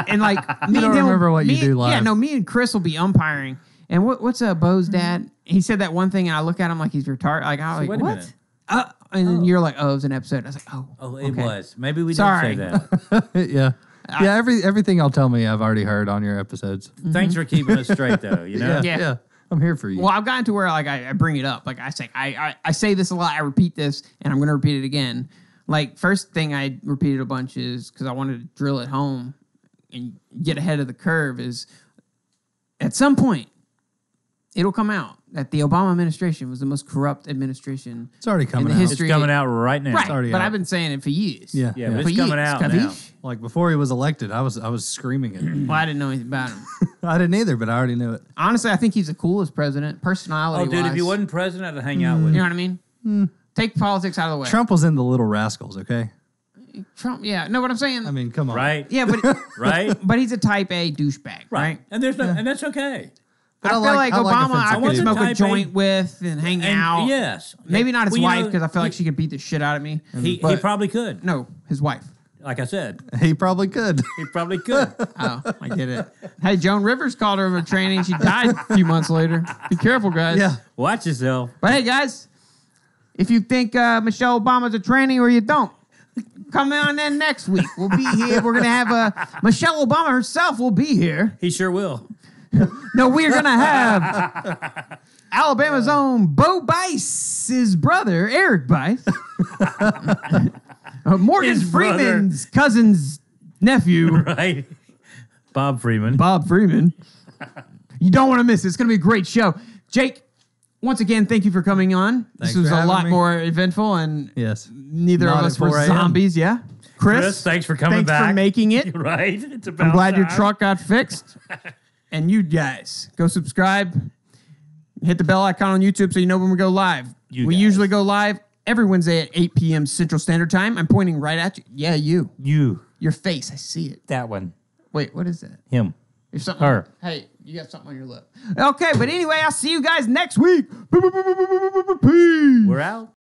B: And like me
C: don't
B: and him,
C: remember what you do live.
B: Yeah, no, me and Chris will be umpiring. And what's Bo's dad? He said that one thing, and I look at him like he's retarded. Like I was like,
A: wait a
B: what?
A: minute.
B: And then you're like, oh, it was an episode. I was like, oh,
A: Oh, it
B: okay.
A: was. Maybe we
B: Sorry.
A: did say that.
C: yeah. Yeah, everything y'all tell me, I've already heard on your episodes.
A: Thanks for keeping us straight, though. You know.
B: Yeah.
C: I'm here for you.
B: Well, I've gotten to where like I bring it up. Like I say this a lot. I repeat this, and I'm going to repeat it again. Like first thing I repeated a bunch is because I wanted to drill it home and get ahead of the curve. Is at some point it'll come out that the Obama administration was the most corrupt administration.
C: It's already
B: in
C: coming
B: the
C: out.
B: history.
A: It's coming out right now.
B: Right,
C: already
B: but
C: out.
B: I've been saying it for years.
C: Yeah.
A: Yeah, but
B: For
A: it's coming
B: years,
A: out now.
B: capiche?
C: Like before he was elected, I was screaming it.
B: Well, I didn't know anything about him.
C: I didn't either, but I already knew it.
B: Honestly, I think he's the coolest president, personality.
A: Oh, dude, if he wasn't president, I'd hang out with
B: you know
A: him.
B: what I mean? Take politics out of the way.
C: Trump was in the Little Rascals, okay?
B: Trump, yeah. No, what I'm saying.
C: I mean, come on.
A: Right?
B: yeah, but
A: Right?
B: but he's a type A douchebag, right?
A: And there's no, and that's okay.
B: I feel like
C: I like
B: Obama, I
C: offensive
B: could
C: people.
B: smoke a
A: Type A.
B: joint with and hang
A: And
B: out.
A: yes.
B: Maybe not his
A: Well, you
B: wife
A: know,
B: because I feel like she could beat the shit out of me.
A: He
B: But-
A: probably could.
B: No, his wife.
A: Like I said,
C: He probably could.
A: he probably could.
B: Oh, I get it. Hey, Joan Rivers called her over training. She died a few months later. Be careful, guys.
C: Yeah.
A: Watch yourself.
B: But hey, guys, if you think Michelle Obama's a tranny or you don't, come on in next week. We'll be here. We're going to have Michelle Obama herself will be here.
A: He sure will.
B: No, we're going to have Alabama's own Bo Bice's brother, Eric Bice. Morgan
A: His brother.
B: Freeman's cousin's nephew,
A: Right? Bob Freeman.
B: Bob Freeman. You don't want to miss it. It's going to be a great show. Jake, once again, thank you for coming on.
C: Thanks
B: this was
C: for
B: a
C: having
B: lot
C: me.
B: more eventful, and
C: Yes.
B: neither
C: Not
B: of
C: at
B: us were
C: 4 a.m.
B: zombies. Yeah,
A: Chris, thanks for coming
B: thanks
A: back.
B: for making it.
A: Right? It's about
B: I'm glad your
A: time.
B: truck got fixed. And you guys, go subscribe. Hit the bell icon on YouTube so you know when we go live.
A: You
B: We
A: guys.
B: usually go live every Wednesday at 8 p.m. Central Standard Time. I'm pointing right at you. Yeah, you.
A: You.
B: Your face. I see it.
A: That one.
B: Wait, what is that?
A: Him.
B: There's something.
A: Her.
B: Hey, you got something on your lip. Okay, but anyway, I'll see you guys next week. Boo, boo, boo, boo, boo, boo, boo, boo.